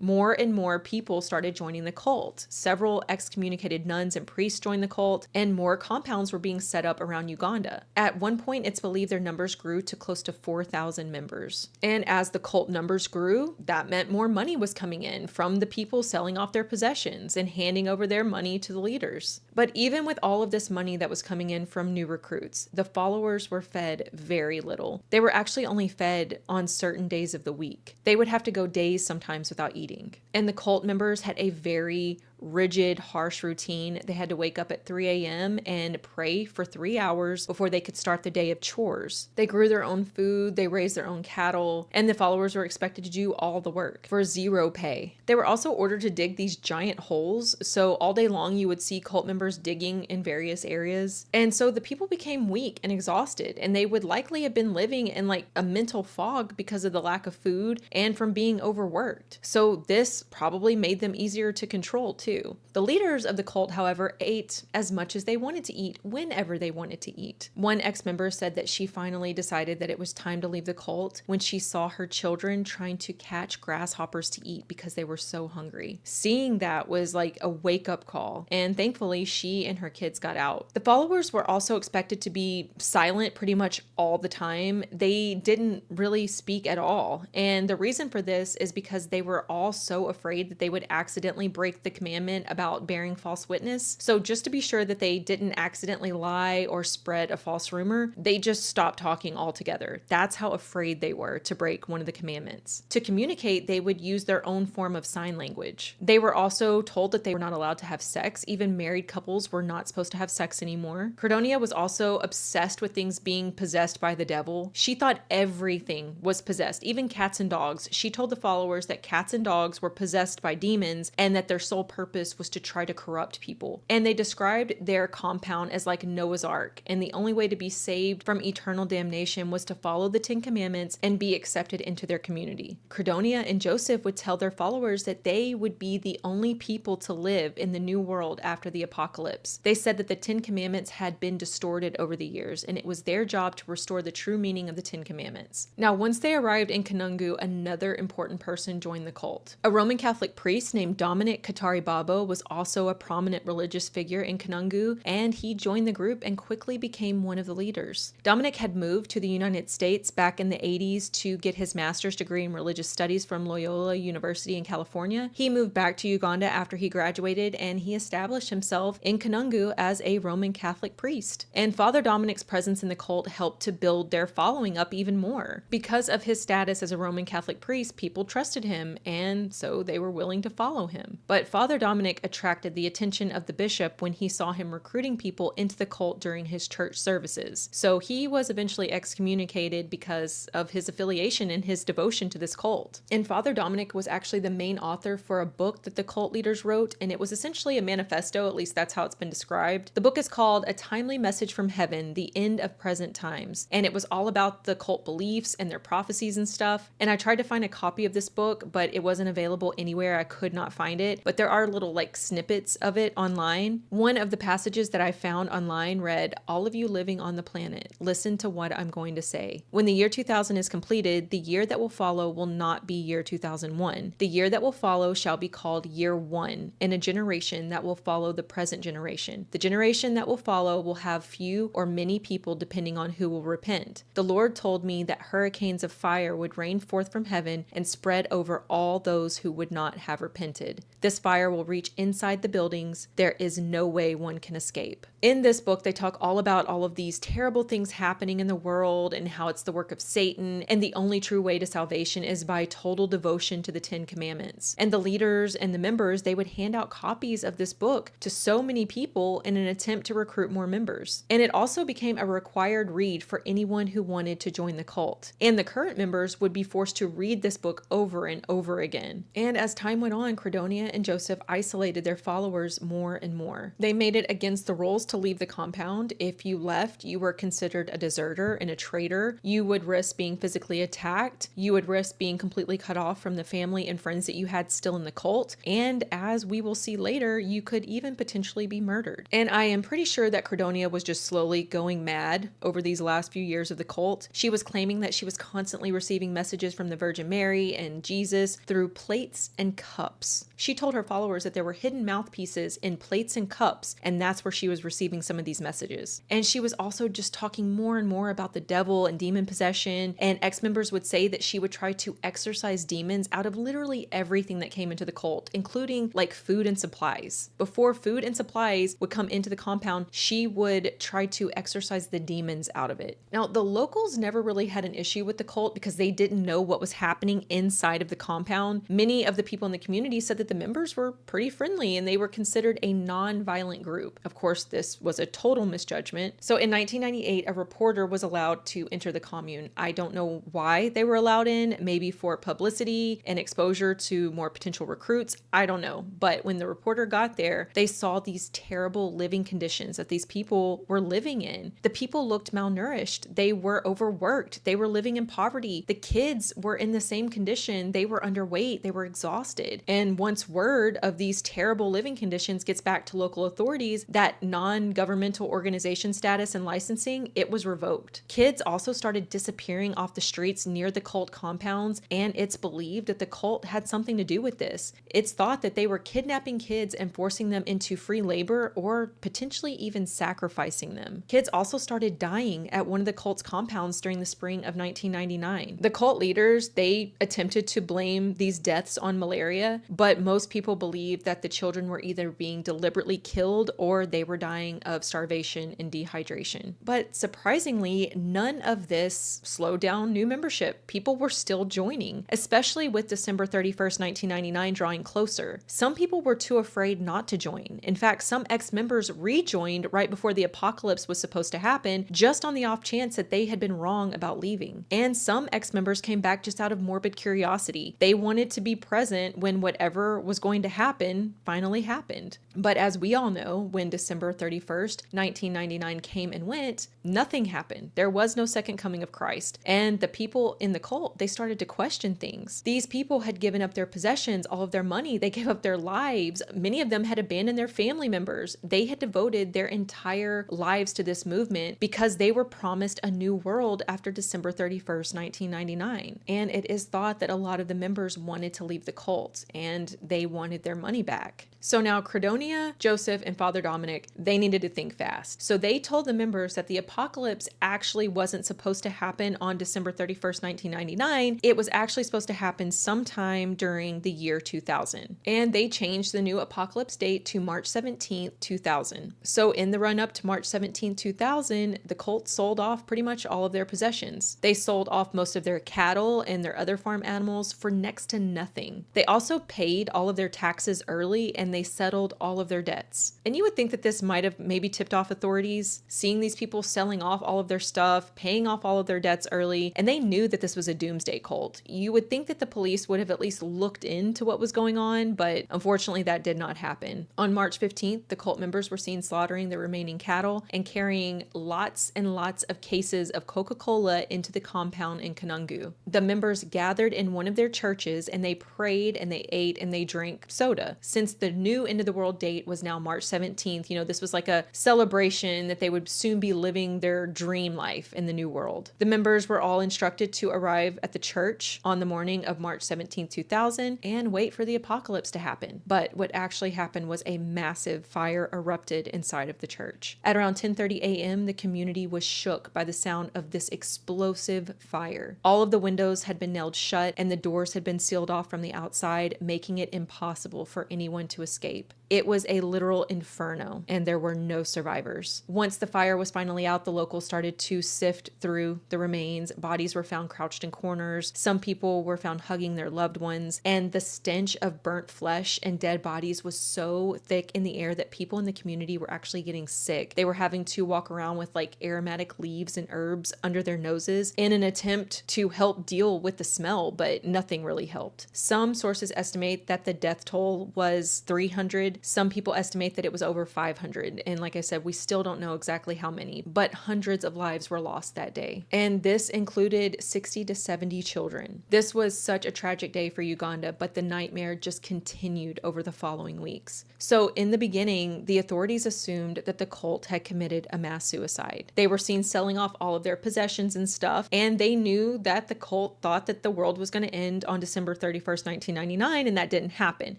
More and more people started joining the cult. Several excommunicated nuns and priests joined the cult, and more compounds were being set up around Uganda. At one point, it's believed their numbers grew to close to 4,000 members. And as the cult numbers grew, that meant more money was coming in from the people selling off their possessions and handing over their money to the leaders. But even with all of this money that was coming in from new recruits, the followers were fed very little. They were actually only fed on certain days of the week. They would have to go days sometimes without eating. And the cult members had a very rigid, harsh routine. They had to wake up at 3 a.m. and pray for 3 hours before they could start the day of chores. They grew their own food, they raised their own cattle, and the followers were expected to do all the work for zero pay. They were also ordered to dig these giant holes, so all day long you would see cult members digging in various areas. And so the people became weak and exhausted, and they would likely have been living in like a mental fog because of the lack of food and from being overworked. So this probably made them easier to control too. The leaders of the cult, however, ate as much as they wanted to eat whenever they wanted to eat. One ex-member said that she finally decided that it was time to leave the cult when she saw her children trying to catch grasshoppers to eat because they were so hungry. Seeing that was like a wake-up call, and thankfully she and her kids got out. The followers were also expected to be silent pretty much all the time. They didn't really speak at all, and the reason for this is because they were all so afraid that they would accidentally break the commandment about bearing false witness. So just to be sure that they didn't accidentally lie or spread a false rumor, they just stopped talking altogether. That's how afraid they were to break one of the commandments. To communicate, they would use their own form of sign language. They were also told that they were not allowed to have sex. Even married couples were not supposed to have sex anymore. Credonia was also obsessed with things being possessed by the devil. She thought everything was possessed, even cats and dogs. She told the followers that cats and dogs were possessed by demons and that their sole purpose was to try to corrupt people. And they described their compound as like Noah's Ark, and the only way to be saved from eternal damnation was to follow the 10 Commandments and be accepted into their community. Credonia and Joseph would tell their followers that they would be the only people to live in the new world after the apocalypse. They said that the 10 Commandments had been distorted over the years, and it was their job to restore the true meaning of the 10 Commandments. Now, once they arrived in Kanungu, another important person joined the cult. A Roman Catholic priest named Dominic Katari Baba Babo was also a prominent religious figure in Kanungu, and he joined the group and quickly became one of the leaders. Dominic had moved to the United States back in the 80s to get his master's degree in religious studies from Loyola University in California. He moved back to Uganda after he graduated, and he established himself in Kanungu as a Roman Catholic priest. And Father Dominic's presence in the cult helped to build their following up even more. Because of his status as a Roman Catholic priest, people trusted him, and so they were willing to follow him. But Father Dominic attracted the attention of the bishop when he saw him recruiting people into the cult during his church services. So he was eventually excommunicated because of his affiliation and his devotion to this cult. And Father Dominic was actually the main author for a book that the cult leaders wrote, and it was essentially a manifesto, at least that's how it's been described. The book is called A Timely Message from Heaven, The End of Present Times, and it was all about the cult beliefs and their prophecies and stuff. And I tried to find a copy of this book, but it wasn't available anywhere. I could not find it, but there are little like snippets of it online. One of the passages that I found online read, "All of you living on the planet, listen to what I'm going to say. When the year 2000 is completed, the year that will follow will not be year 2001. The year that will follow shall be called year 1, in a generation that will follow the present generation. The generation that will follow will have few or many people depending on who will repent. The Lord told me that hurricanes of fire would rain forth from heaven and spread over all those who would not have repented. This fire will reach inside the buildings. There is no way one can escape." In this book, they talk all about all of these terrible things happening in the world and how it's the work of Satan, and the only true way to salvation is by total devotion to the 10 Commandments. And the leaders and the members, they would hand out copies of this book to so many people in an attempt to recruit more members. And it also became a required read for anyone who wanted to join the cult. And the current members would be forced to read this book over and over again. And as time went on, Credonia and Joseph isolated their followers more and more. They made it against the rules to leave the compound. If you left, you were considered a deserter and a traitor. You would risk being physically attacked. You would risk being completely cut off from the family and friends that you had still in the cult. And as we will see later, you could even potentially be murdered. And I am pretty sure that Credonia was just slowly going mad over these last few years of the cult. She was claiming that she was constantly receiving messages from the Virgin Mary and Jesus through plates and cups. She told her followers that there were hidden mouthpieces in plates and cups, and that's where she was receiving some of these messages. And she was also just talking more and more about the devil and demon possession, and ex-members would say that she would try to exorcise demons out of literally everything that came into the cult, including like food and supplies. Before food and supplies would come into the compound, she would try to exorcise the demons out of it. Now, the locals never really had an issue with the cult because they didn't know what was happening inside of the compound. Many of the people in the community said that the members were pretty friendly and they were considered a non-violent group. Of course, this was a total misjudgment. So in 1998, a reporter was allowed to enter the commune. I don't know why they were allowed in, maybe for publicity and exposure to more potential recruits. I don't know. But when the reporter got there, they saw these terrible living conditions that these people were living in. The people looked malnourished. They were overworked. They were living in poverty. The kids were in the same condition. They were underweight. They were exhausted. And once word of these terrible living conditions gets back to local authorities, that non-governmental organization status and licensing, it was revoked. Kids also started disappearing off the streets near the cult compounds, and it's believed that the cult had something to do with this. It's thought that they were kidnapping kids and forcing them into free labor or potentially even sacrificing them. Kids also started dying at one of the cult's compounds during the spring of 1999. The cult leaders, they attempted to blame these deaths on malaria, but most people believe that the children were either being deliberately killed or they were dying of starvation and dehydration. But surprisingly, none of this slowed down new membership. People were still joining, especially with December 31st, 1999 drawing closer. Some people were too afraid not to join. In fact, some ex-members rejoined right before the apocalypse was supposed to happen, just on the off chance that they had been wrong about leaving. And some ex-members came back just out of morbid curiosity. They wanted to be present when whatever was going to happen finally happened. But as we all know, when December 31st, 1999 came and went, nothing happened. There was no second coming of Christ. And the people in the cult, they started to question things. These people had given up their possessions, all of their money. They gave up their lives. Many of them had abandoned their family members. They had devoted their entire lives to this movement because they were promised a new world after December 31st, 1999. And it is thought that a lot of the members wanted to leave the cult and they wanted their money back. So now Credonia, Joseph, and Father Dominic, they needed to think fast. So they told the members that the apocalypse actually wasn't supposed to happen on December 31st, 1999. It was actually supposed to happen sometime during the year 2000. And they changed the new apocalypse date to March 17th, 2000. So in the run up to March 17th, 2000, the cult sold off pretty much all of their possessions. They sold off most of their cattle and their other farm animals for next to nothing. They also paid all of their taxes early, and they settled all of their debts. And you would think that this might have maybe tipped off authorities, seeing these people selling off all of their stuff, paying off all of their debts early, and they knew that this was a doomsday cult. You would think that the police would have at least looked into what was going on, but unfortunately that did not happen. On March 15th, the cult members were seen slaughtering the remaining cattle and carrying lots and lots of cases of Coca-Cola into the compound in Kanungu. The members gathered in one of their churches and they prayed and they ate and they drank soda. Since the new end of the world date was now March 17th, this was like a celebration that they would soon be living their dream life in the new world. The members were all instructed to arrive at the church on the morning of March 17th, 2000 and wait for the apocalypse to happen. But what actually happened was a massive fire erupted inside of the church. At around 10:30 a.m., the community was shook by the sound of this explosive fire. All of the windows had been nailed shut and the doors had been sealed off from the outside, making it impossible for anyone to escape. It was a literal inferno, and there were no survivors. Once the fire was finally out, the locals started to sift through the remains. Bodies were found crouched in corners. Some people were found hugging their loved ones, and the stench of burnt flesh and dead bodies was so thick in the air that people in the community were actually getting sick. They were having to walk around with like aromatic leaves and herbs under their noses in an attempt to help deal with the smell, but nothing really helped. Some sources estimate that the death toll was 300. Some people estimate that it was over 500. And like I said, we still don't know exactly how many, but hundreds of lives were lost that day. And this included 60 to 70 children. This was such a tragic day for Uganda, but the nightmare just continued over the following weeks. So in the beginning, the authorities assumed that the cult had committed a mass suicide. They were seen selling off all of their possessions and stuff, and they knew that the cult thought that the world was going to end on December 31st, 1999, and that didn't happen.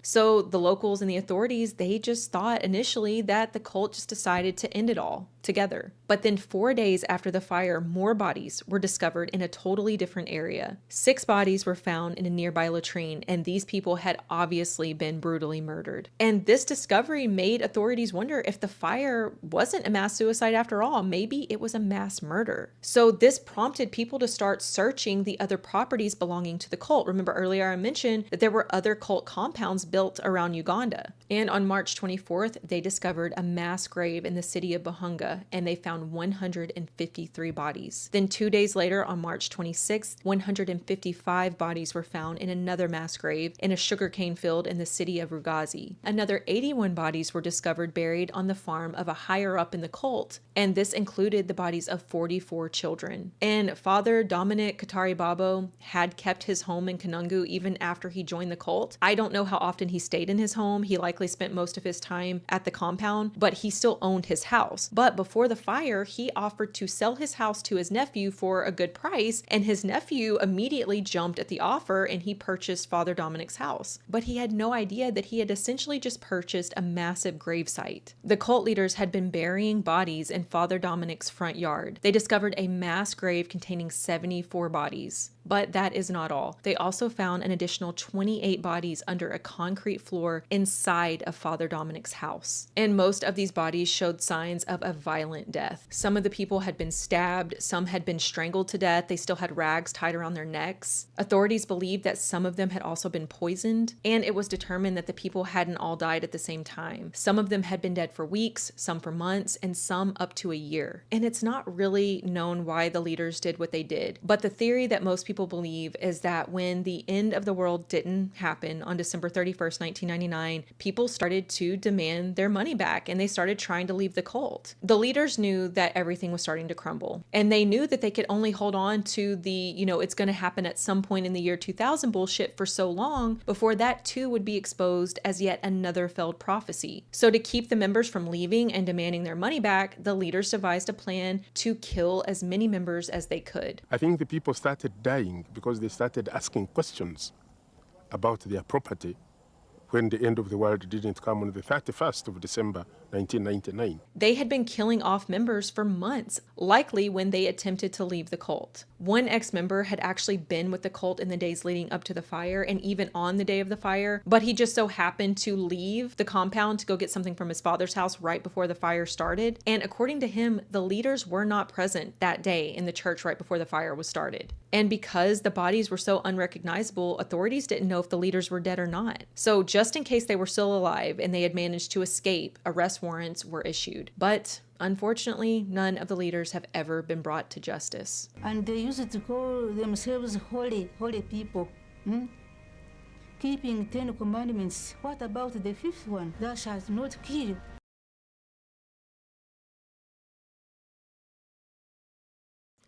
So the locals and the authorities, they just thought initially that the cult just decided to end it all together. But then 4 days after the fire, more bodies were discovered in a totally different area. 6 bodies were found in a nearby latrine, and these people had obviously been brutally murdered. And this discovery made authorities wonder if the fire wasn't a mass suicide after all. Maybe it was a mass murder. So this prompted people to start searching the other properties belonging to the cult. Remember earlier I mentioned that there were other cult compounds built around Uganda. And on March 24th, they discovered a mass grave in the city of Buhunga, and they found 153 bodies. Then 2 days later, on March 26th, 155 bodies were found in another mass grave in a sugarcane field in the city of Rugazi. Another 81 bodies were discovered buried on the farm of a higher up in the cult, and this included the bodies of 44 children. And Father Dominic Kataribabo had kept his home in Kanungu even after he joined the cult. I don't know how often he stayed in his home. He likely spent most of his time at the compound, but he still owned his house. But before the fire, he offered to sell his house to his nephew for a good price, and his nephew immediately jumped at the offer and he purchased Father Dominic's house. But he had no idea that he had essentially just purchased a massive gravesite. The cult leaders had been burying bodies in Father Dominic's front yard. They discovered a mass grave containing 74 bodies. But that is not all. They also found an additional 28 bodies under a concrete floor inside of Father Dominic's house. And most of these bodies showed signs of a violent death. Some of the people had been stabbed, some had been strangled to death, they still had rags tied around their necks. Authorities believed that some of them had also been poisoned, and it was determined that the people hadn't all died at the same time. Some of them had been dead for weeks, some for months, and some up to a year. And it's not really known why the leaders did what they did, but the theory that most people believe is that when the end of the world didn't happen on December 31st, 1999, people started to demand their money back and they started trying to leave the cult. The leaders knew that everything was starting to crumble, and they knew that they could only hold on to the, it's going to happen at some point in the year 2000 bullshit for so long before that too would be exposed as yet another failed prophecy. So to keep the members from leaving and demanding their money back, the leaders devised a plan to kill as many members as they could. I think the people started dying because they started asking questions about their property, when the end of the world didn't come on the 31st of December, 1999. They had been killing off members for months, likely when they attempted to leave the cult. One ex-member had actually been with the cult in the days leading up to the fire and even on the day of the fire, but he just so happened to leave the compound to go get something from his father's house right before the fire started. And according to him, the leaders were not present that day in the church right before the fire was started. And because the bodies were so unrecognizable, authorities didn't know if the leaders were dead or not. So just in case they were still alive and they had managed to escape, arrest warrants were issued. But unfortunately, none of the leaders have ever been brought to justice. And they used to call themselves holy people. Keeping 10 commandments. What about the fifth one? Thou shalt not kill.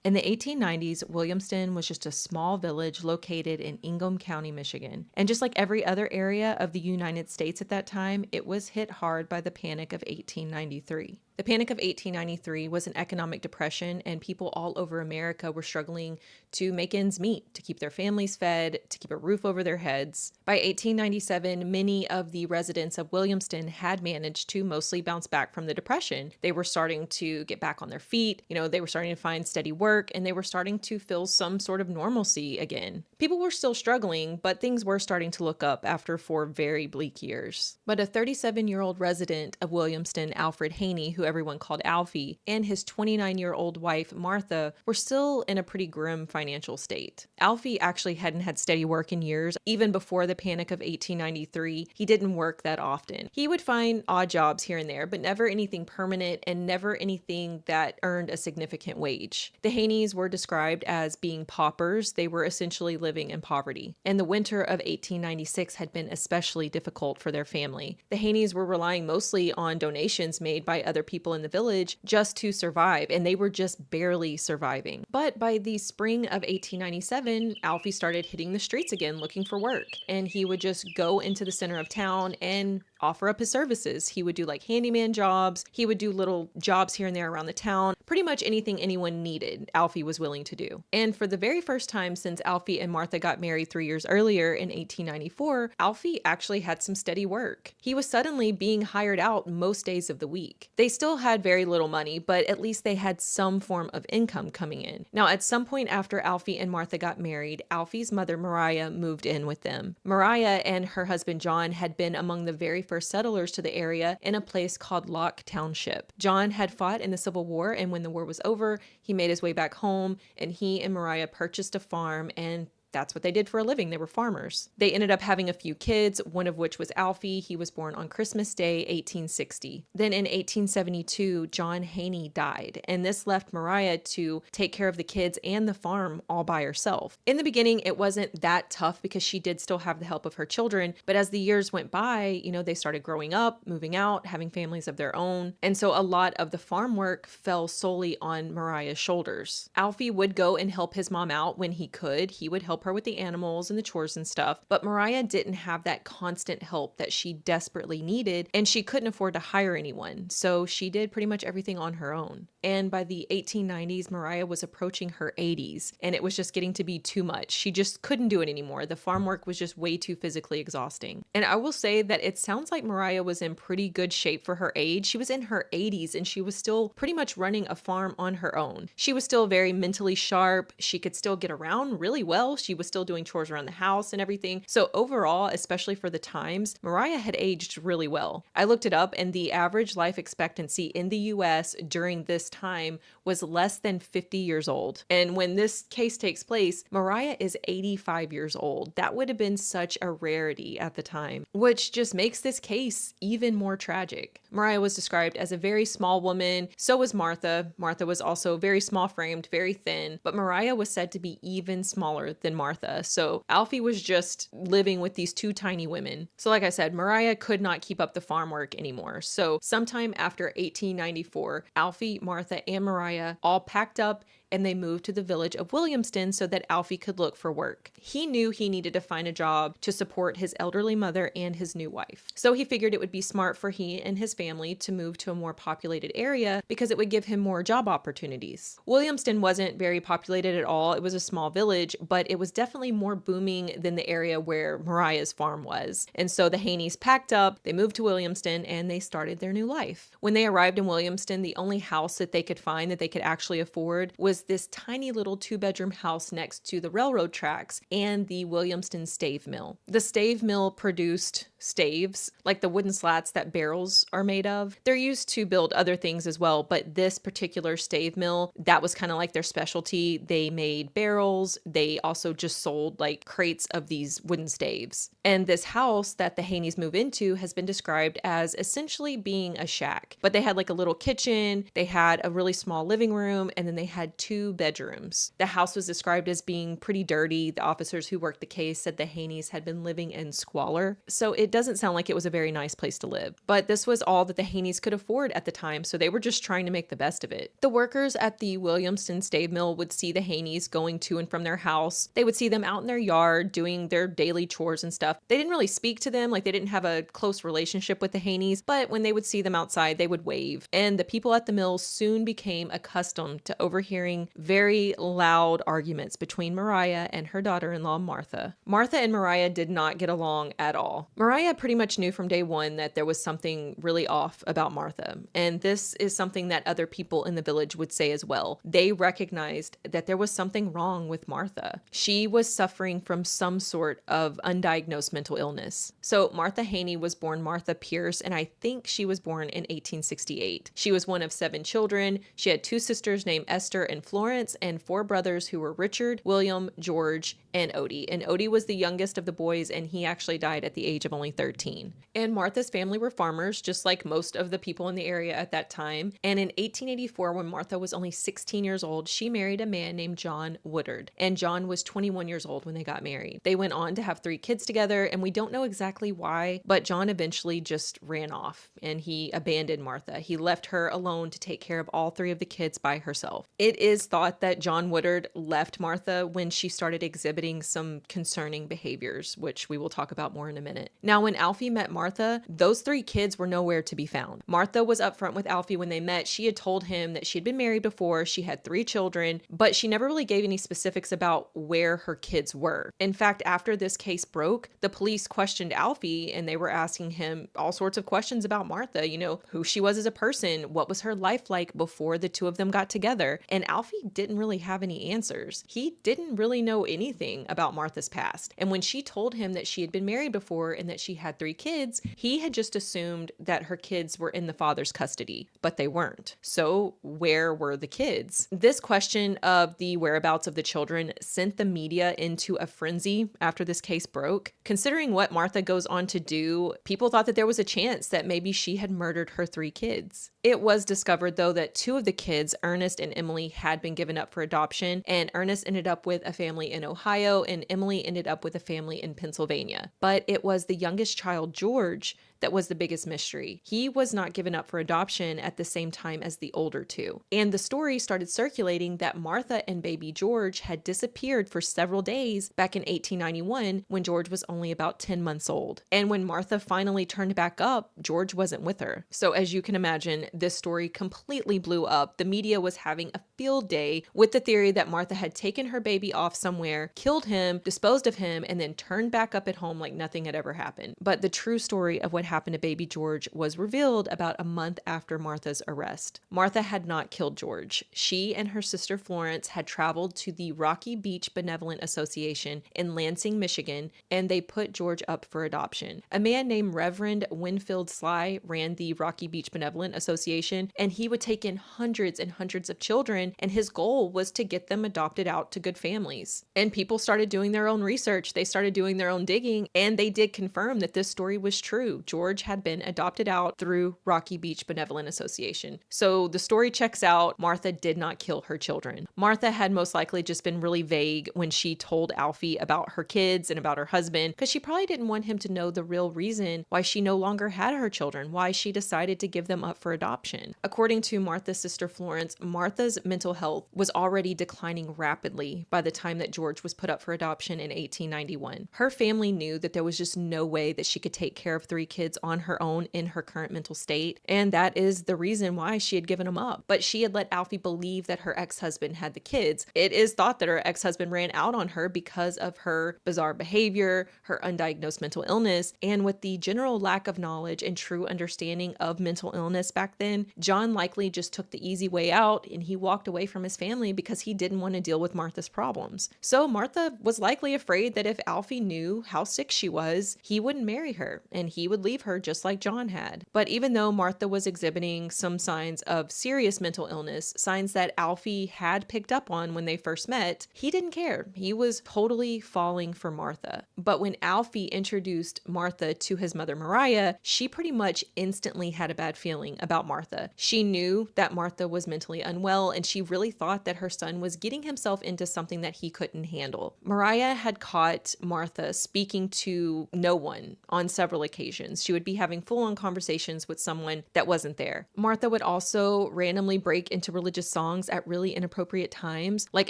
In the 1890s, Williamston was just a small village located in Ingham County, Michigan. And just like every other area of the United States at that time, it was hit hard by the Panic of 1893. The Panic of 1893 was an economic depression, and people all over America were struggling to make ends meet, to keep their families fed, to keep a roof over their heads. By 1897, many of the residents of Williamston had managed to mostly bounce back from the depression. They were starting to get back on their feet, they were starting to find steady work, and they were starting to feel some sort of normalcy again. People were still struggling, but things were starting to look up after 4 very bleak years. But a 37-year-old resident of Williamston, Alfred Haney, who everyone called Alfie, and his 29-year-old wife, Martha, were still in a pretty grim financial state. Alfie actually hadn't had steady work in years. Even before the Panic of 1893, he didn't work that often. He would find odd jobs here and there, but never anything permanent and never anything that earned a significant wage. The Haneys were described as being paupers. They were essentially living in poverty. And the winter of 1896 had been especially difficult for their family. The Haneys were relying mostly on donations made by other people in the village just to survive, and they were just barely surviving. But by the spring of 1897, Alfie started hitting the streets again looking for work, and he would just go into the center of town and offer up his services. He would do like handyman jobs. He would do little jobs here and there around the town. Pretty much anything anyone needed, Alfie was willing to do. And for the very first time since Alfie and Martha got married 3 years earlier in 1894, Alfie actually had some steady work. He was suddenly being hired out most days of the week. They still had very little money, but at least they had some form of income coming in. Now, at some point after Alfie and Martha got married, Alfie's mother, Mariah, moved in with them. Mariah and her husband, John, had been among the very first settlers to the area in a place called Locke Township. John had fought in the Civil War, and when the war was over, he made his way back home, and he and Mariah purchased a farm, and that's what they did for a living. They were farmers. They ended up having a few kids, one of which was Alfie. He was born on Christmas Day, 1860. Then in 1872, John Haney died, and this left Mariah to take care of the kids and the farm all by herself. In the beginning, it wasn't that tough because she did still have the help of her children, but as the years went by, they started growing up, moving out, having families of their own, and so a lot of the farm work fell solely on Mariah's shoulders. Alfie would go and help his mom out when he could. He would help her with the animals and the chores and stuff, but Mariah didn't have that constant help that she desperately needed, and she couldn't afford to hire anyone, so she did pretty much everything on her own. And by the 1890s, Mariah was approaching her 80s, and it was just getting to be too much. She just couldn't do it anymore. The farm work was just way too physically exhausting. And I will say that it sounds like Mariah was in pretty good shape for her age. She was in her 80s, and she was still pretty much running a farm on her own. She was still very mentally sharp. She could still get around really well. She was still doing chores around the house and everything. So overall, especially for the times, Mariah had aged really well. I looked it up, and the average life expectancy in the US during this time was less than 50 years old. And when this case takes place, Mariah is 85 years old. That would have been such a rarity at the time, which just makes this case even more tragic. Mariah was described as a very small woman. So was Martha. Martha was also very small framed, very thin, but Mariah was said to be even smaller than Martha. So Alfie was just living with these two tiny women. So like I said, Mariah could not keep up the farm work anymore. So sometime after 1894, Alfie, Martha, and Mariah all packed up and they moved to the village of Williamston so that Alfie could look for work. He knew he needed to find a job to support his elderly mother and his new wife. So he figured it would be smart for he and his family to move to a more populated area because it would give him more job opportunities. Williamston wasn't very populated at all. It was a small village, but it was definitely more booming than the area where Mariah's farm was. And so the Haneys packed up, they moved to Williamston, and they started their new life. When they arrived in Williamston, the only house that they could find that they could actually afford was this tiny little 2-bedroom house next to the railroad tracks and the Williamston stave mill. The stave mill produced staves, like the wooden slats that barrels are made of. They're used to build other things as well, but this particular stave mill, that was kind of like their specialty. They made barrels. They also just sold like crates of these wooden staves. And this house that the Haneys move into has been described as essentially being a shack, but they had like a little kitchen, they had a really small living room, and then they had 2 bedrooms. The house was described as being pretty dirty. The officers who worked the case said the Haneys had been living in squalor. So it doesn't sound like it was a very nice place to live. But this was all that the Haneys could afford at the time, so they were just trying to make the best of it. The workers at the Williamston stave mill would see the Haneys going to and from their house. They would see them out in their yard doing their daily chores and stuff. They didn't really speak to them, like they didn't have a close relationship with the Haneys, but when they would see them outside, they would wave. And the people at the mill soon became accustomed to overhearing very loud arguments between Mariah and her daughter-in-law, Martha. Martha and Mariah did not get along at all. Mariah pretty much knew from day one that there was something really off about Martha. And this is something that other people in the village would say as well. They recognized that there was something wrong with Martha. She was suffering from some sort of undiagnosed mental illness. So Martha Haney was born Martha Pierce, and I think she was born in 1868. She was one of 7 children. She had 2 sisters named Esther and Florence, and 4 brothers who were Richard, William, George, and Odie. And Odie was the youngest of the boys, and he actually died at the age of only 13. And Martha's family were farmers, just like most of the people in the area at that time. And in 1884, when Martha was only 16 years old, she married a man named John Woodard. And John was 21 years old when they got married. They went on to have 3 kids together, and we don't know exactly why, but John eventually just ran off and he abandoned Martha. He left her alone to take care of all 3 of the kids by herself. It is thought that John Woodard left Martha when she started exhibiting some concerning behaviors, which we will talk about more in a minute. Now, when Alfie met Martha, those 3 kids were nowhere to be found. Martha was upfront with Alfie when they met. She had told him that she had been married before, she had 3 children, but she never really gave any specifics about where her kids were. In fact, after this case broke, the police questioned Alfie and they were asking him all sorts of questions about Martha, you know, who she was as a person, what was her life like before the 2 of them got together, and Alfie didn't really have any answers. He didn't really know anything about Martha's past, and when she told him that she had been married before and that she had 3 kids, he had just assumed that her kids were in the father's custody, but they weren't. So where were the kids? This question of the whereabouts of the children sent the media into a frenzy after this case broke. Considering what Martha goes on to do, people thought that there was a chance that maybe she had murdered her 3 kids. It was discovered, though, that 2 of the kids, Ernest and Emily, had been given up for adoption, and Ernest ended up with a family in Ohio, and Emily ended up with a family in Pennsylvania. But it was the youngest child, George, that was the biggest mystery. He was not given up for adoption at the same time as the older 2. And the story started circulating that Martha and baby George had disappeared for several days back in 1891 when George was only about 10 months old. And when Martha finally turned back up, George wasn't with her. So as you can imagine, this story completely blew up. The media was having a field day with the theory that Martha had taken her baby off somewhere, killed him, disposed of him, and then turned back up at home like nothing had ever happened. But the true story of what happened to baby George was revealed about a month after Martha's arrest. Martha had not killed George. She and her sister Florence had traveled to the Rocky Beach Benevolent Association in Lansing, Michigan, and they put George up for adoption. A man named Reverend Winfield Sly ran the Rocky Beach Benevolent Association, and he would take in hundreds and hundreds of children, and his goal was to get them adopted out to good families. And people started doing their own research. They started doing their own digging, and they did confirm that this story was true. George had been adopted out through Rocky Beach Benevolent Association. So the story checks out. Martha did not kill her children. Martha had most likely just been really vague when she told Alfie about her kids and about her husband, because she probably didn't want him to know the real reason why she no longer had her children, why she decided to give them up for adoption. According to Martha's sister Florence, Martha's mental health was already declining rapidly by the time that George was put up for adoption in 1891. Her family knew that there was just no way that she could take care of 3 kids on her own in her current mental state, and that is the reason why she had given them up. But she had let Alfie believe that her ex-husband had the kids. It is thought that her ex-husband ran out on her because of her bizarre behavior, her undiagnosed mental illness, and with the general lack of knowledge and true understanding of mental illness back then, John likely just took the easy way out and he walked away from his family because he didn't want to deal with Martha's problems. So Martha was likely afraid that if Alfie knew how sick she was, he wouldn't marry her and he would leave her just like John had. But even though Martha was exhibiting some signs of serious mental illness, signs that Alfie had picked up on when they first met, he didn't care. He was totally falling for Martha. But when Alfie introduced Martha to his mother Mariah, she pretty much instantly had a bad feeling about Martha. She knew that Martha was mentally unwell and she really thought that her son was getting himself into something that he couldn't handle. Mariah had caught Martha speaking to no one on several occasions. She would be having full-on conversations with someone that wasn't there. Martha would also randomly break into religious songs at really inappropriate times. Like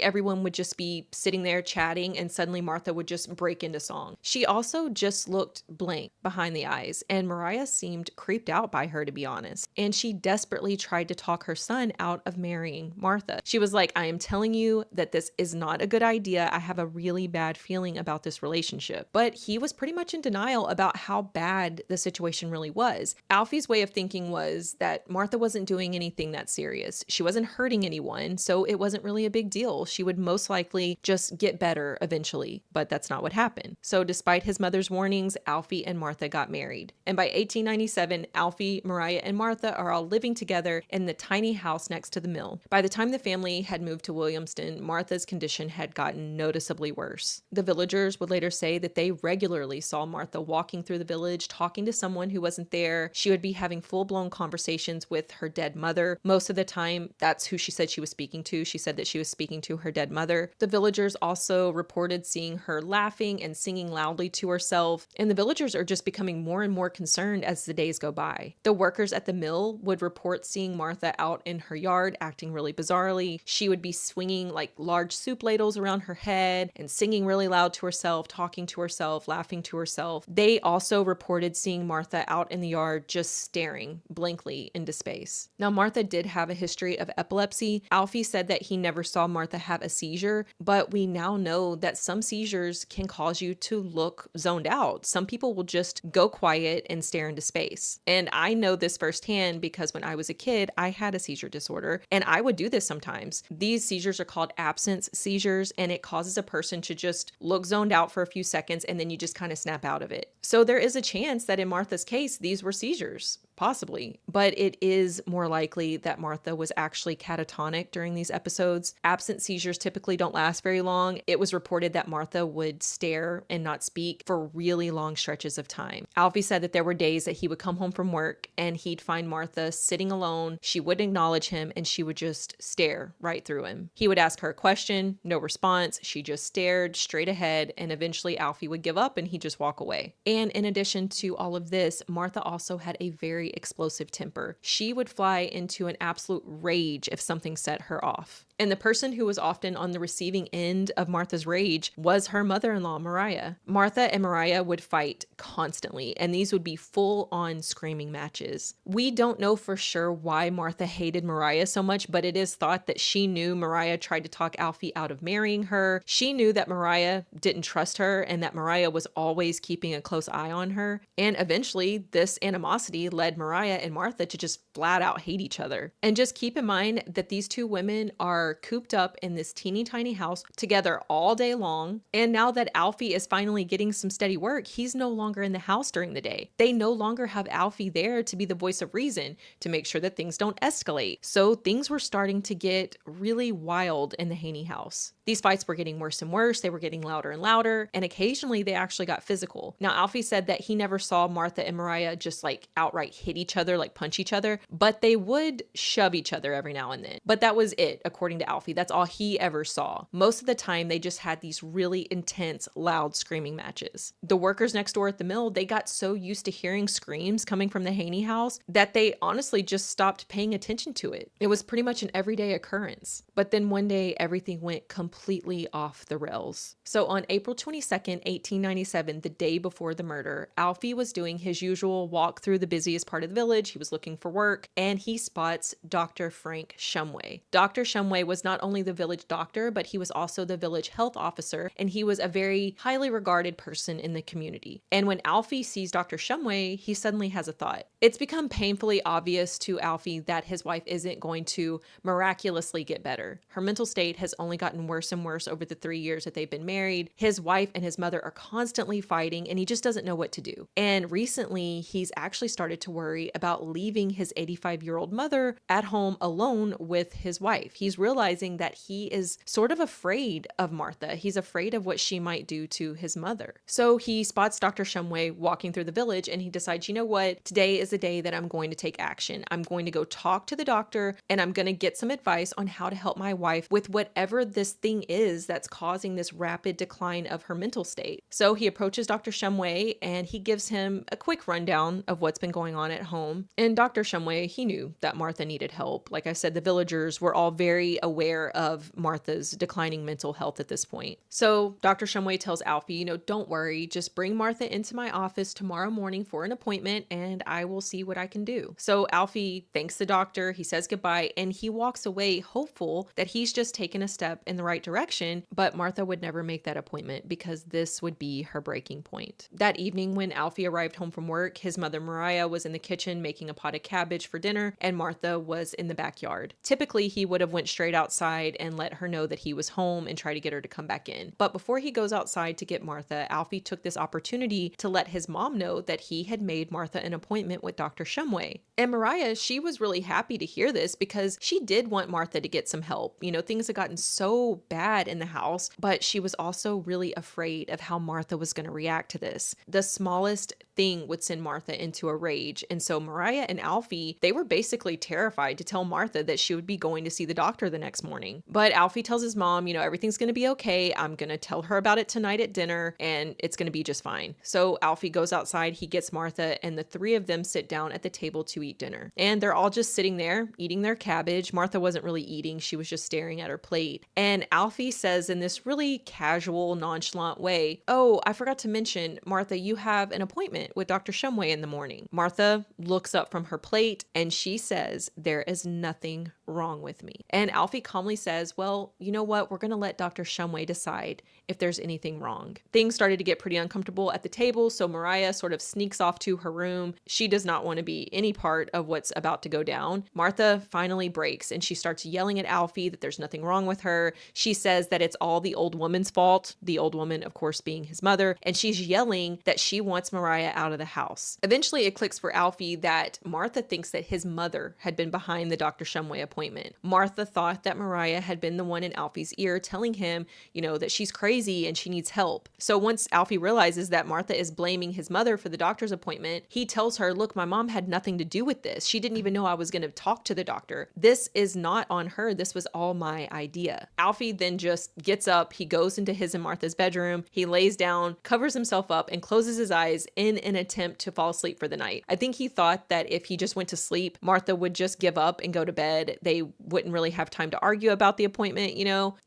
everyone would just be sitting there chatting and suddenly Martha would just break into song. She also just looked blank behind the eyes and Mariah seemed creeped out by her, to be honest. And she desperately tried to talk her son out of marrying Martha. She was like, I am telling you that this is not a good idea. I have a really bad feeling about this relationship. But he was pretty much in denial about how bad the situation really was. Alfie's way of thinking was that Martha wasn't doing anything that serious. She wasn't hurting anyone, so it wasn't really a big deal. She would most likely just get better eventually, but that's not what happened. So despite his mother's warnings, Alfie and Martha got married. And by 1897, Alfie, Mariah, and Martha are all living together in the tiny house next to the mill. By the time the family had moved to Williamston, Martha's condition had gotten noticeably worse. The villagers would later say that they regularly saw Martha walking through the village, talking to someone who wasn't there. She would be having full-blown conversations with her dead mother. Most of the time, that's who she said she was speaking to. She said that she was speaking to her dead mother. The villagers also reported seeing her laughing and singing loudly to herself, and the villagers are just becoming more and more concerned as the days go by. The workers at the mill would report seeing Martha out in her yard acting really bizarrely. She would be swinging like large soup ladles around her head and singing really loud to herself, talking to herself, laughing to herself. They also reported seeing Martha out in the yard just staring blankly into space. Now, Martha did have a history of epilepsy. Alfie said that he never saw Martha have a seizure, but we now know that some seizures can cause you to look zoned out. Some people will just go quiet and stare into space. And I know this firsthand because when I was a kid, I had a seizure disorder and I would do this sometimes. These seizures are called absence seizures and it causes a person to just look zoned out for a few seconds and then you just kind of snap out of it. So there is a chance that in Martha's case, these were seizures. Possibly, but it is more likely that Martha was actually catatonic during these episodes. Absent seizures typically don't last very long. It was reported that Martha would stare and not speak for really long stretches of time. Alfie said that there were days that he would come home from work and he'd find Martha sitting alone. She wouldn't acknowledge him and she would just stare right through him. He would ask her a question, no response. She just stared straight ahead and eventually Alfie would give up and he'd just walk away. And in addition to all of this, Martha also had a very explosive temper. She would fly into an absolute rage if something set her off. And the person who was often on the receiving end of Martha's rage was her mother-in-law, Mariah. Martha and Mariah would fight constantly, and these would be full-on screaming matches. We don't know for sure why Martha hated Mariah so much, but it is thought that she knew Mariah tried to talk Alfie out of marrying her. She knew that Mariah didn't trust her and that Mariah was always keeping a close eye on her. And eventually, this animosity led Mariah and Martha to just flat out hate each other. And just keep in mind that these two women are cooped up in this teeny tiny house together all day long. And now that Alfie is finally getting some steady work, he's no longer in the house during the day. They no longer have Alfie there to be the voice of reason to make sure that things don't escalate. So things were starting to get really wild in the Haney house. These fights were getting worse and worse. They were getting louder and louder, and occasionally they actually got physical. Now, Alfie said that he never saw Martha and Mariah just like outright hit each other, like punch each other, but they would shove each other every now and then. But that was it, according to Alfie. That's all he ever saw. Most of the time, they just had these really intense, loud screaming matches. The workers next door at the mill, they got so used to hearing screams coming from the Haney house that they honestly just stopped paying attention to it. It was pretty much an everyday occurrence. But then one day, everything went completely off the rails. So on April 22nd, 1897, the day before the murder, Alfie was doing his usual walk through the busiest part of the village. He was looking for work, and he spots Dr. Frank Shumway. Dr. Shumway was not only the village doctor, but he was also the village health officer, and he was a very highly regarded person in the community. And when Alfie sees Dr. Shumway, he suddenly has a thought. It's become painfully obvious to Alfie that his wife isn't going to miraculously get better. Her mental state has only gotten worse and worse over the 3 years that they've been married. His wife and his mother are constantly fighting, and he just doesn't know what to do. And recently, he's actually started to worry about leaving his 85-year-old mother at home alone with his wife. He's realizing that he is sort of afraid of Martha. He's afraid of what she might do to his mother. So he spots Dr. Shumway walking through the village, and he decides, you know what? Today is the day that I'm going to take action. I'm going to go talk to the doctor, and I'm going to get some advice on how to help my wife with whatever this thing is that's causing this rapid decline of her mental state. So he approaches Dr. Shumway, and he gives him a quick rundown of what's been going on at home. And Dr. Shumway, he knew that Martha needed help. Like I said, the villagers were all very aware of Martha's declining mental health at this point. So Dr. Shumway tells Alfie, don't worry, just bring Martha into my office tomorrow morning for an appointment, and I will see what I can do. So Alfie thanks the doctor, he says goodbye, and he walks away hopeful that he's just taken a step in the right direction, but Martha would never make that appointment because this would be her breaking point. That evening when Alfie arrived home from work, his mother Mariah was in the kitchen making a pot of cabbage for dinner, and Martha was in the backyard. Typically, he would have went straight outside and let her know that he was home and try to get her to come back in. But before he goes outside to get Martha, Alfie took this opportunity to let his mom know that he had made Martha an appointment with Dr. Shumway. And Mariah, she was really happy to hear this because she did want Martha to get some help. Things had gotten so bad in the house, but she was also really afraid of how Martha was going to react to this. The smallest thing would send Martha into a rage. And so Mariah and Alfie, they were basically terrified to tell Martha that she would be going to see the doctor the next morning. But Alfie tells his mom, everything's going to be okay. I'm going to tell her about it tonight at dinner, and it's going to be just fine. So Alfie goes outside, he gets Martha, and the three of them sit down at the table to eat dinner. And they're all just sitting there eating their cabbage. Martha wasn't really eating. She was just staring at her plate. And Alfie says in this really casual, nonchalant way, "Oh, I forgot to mention, Martha, you have an appointment with Dr. Shumway in the morning." Martha looks up from her plate and she says, "There is nothing wrong with me." And Alfie calmly says, "Well, you know what? We're going to let Dr. Shumway decide if there's anything wrong." Things started to get pretty uncomfortable at the table, so Mariah sort of sneaks off to her room. She does not want to be any part of what's about to go down. Martha finally breaks and she starts yelling at Alfie that there's nothing wrong with her. She says that it's all the old woman's fault, the old woman, of course, being his mother, and she's yelling that she wants Mariah out of the house. Eventually, it clicks for Alfie that Martha thinks that his mother had been behind the Dr. Shumway appointment. Martha thought that Mariah had been the one in Alfie's ear telling him, that she's crazy and she needs help. So once Alfie realizes that Martha is blaming his mother for the doctor's appointment, he tells her, "Look, my mom had nothing to do with this. She didn't even know I was going to talk to the doctor. This is not on her. This was all my idea." Alfie then just gets up. He goes into his and Martha's bedroom. He lays down, covers himself up, and closes his eyes in an attempt to fall asleep for the night. I think he thought that if he just went to sleep, Martha would just give up and go to bed. They wouldn't really have time to argue about the appointment.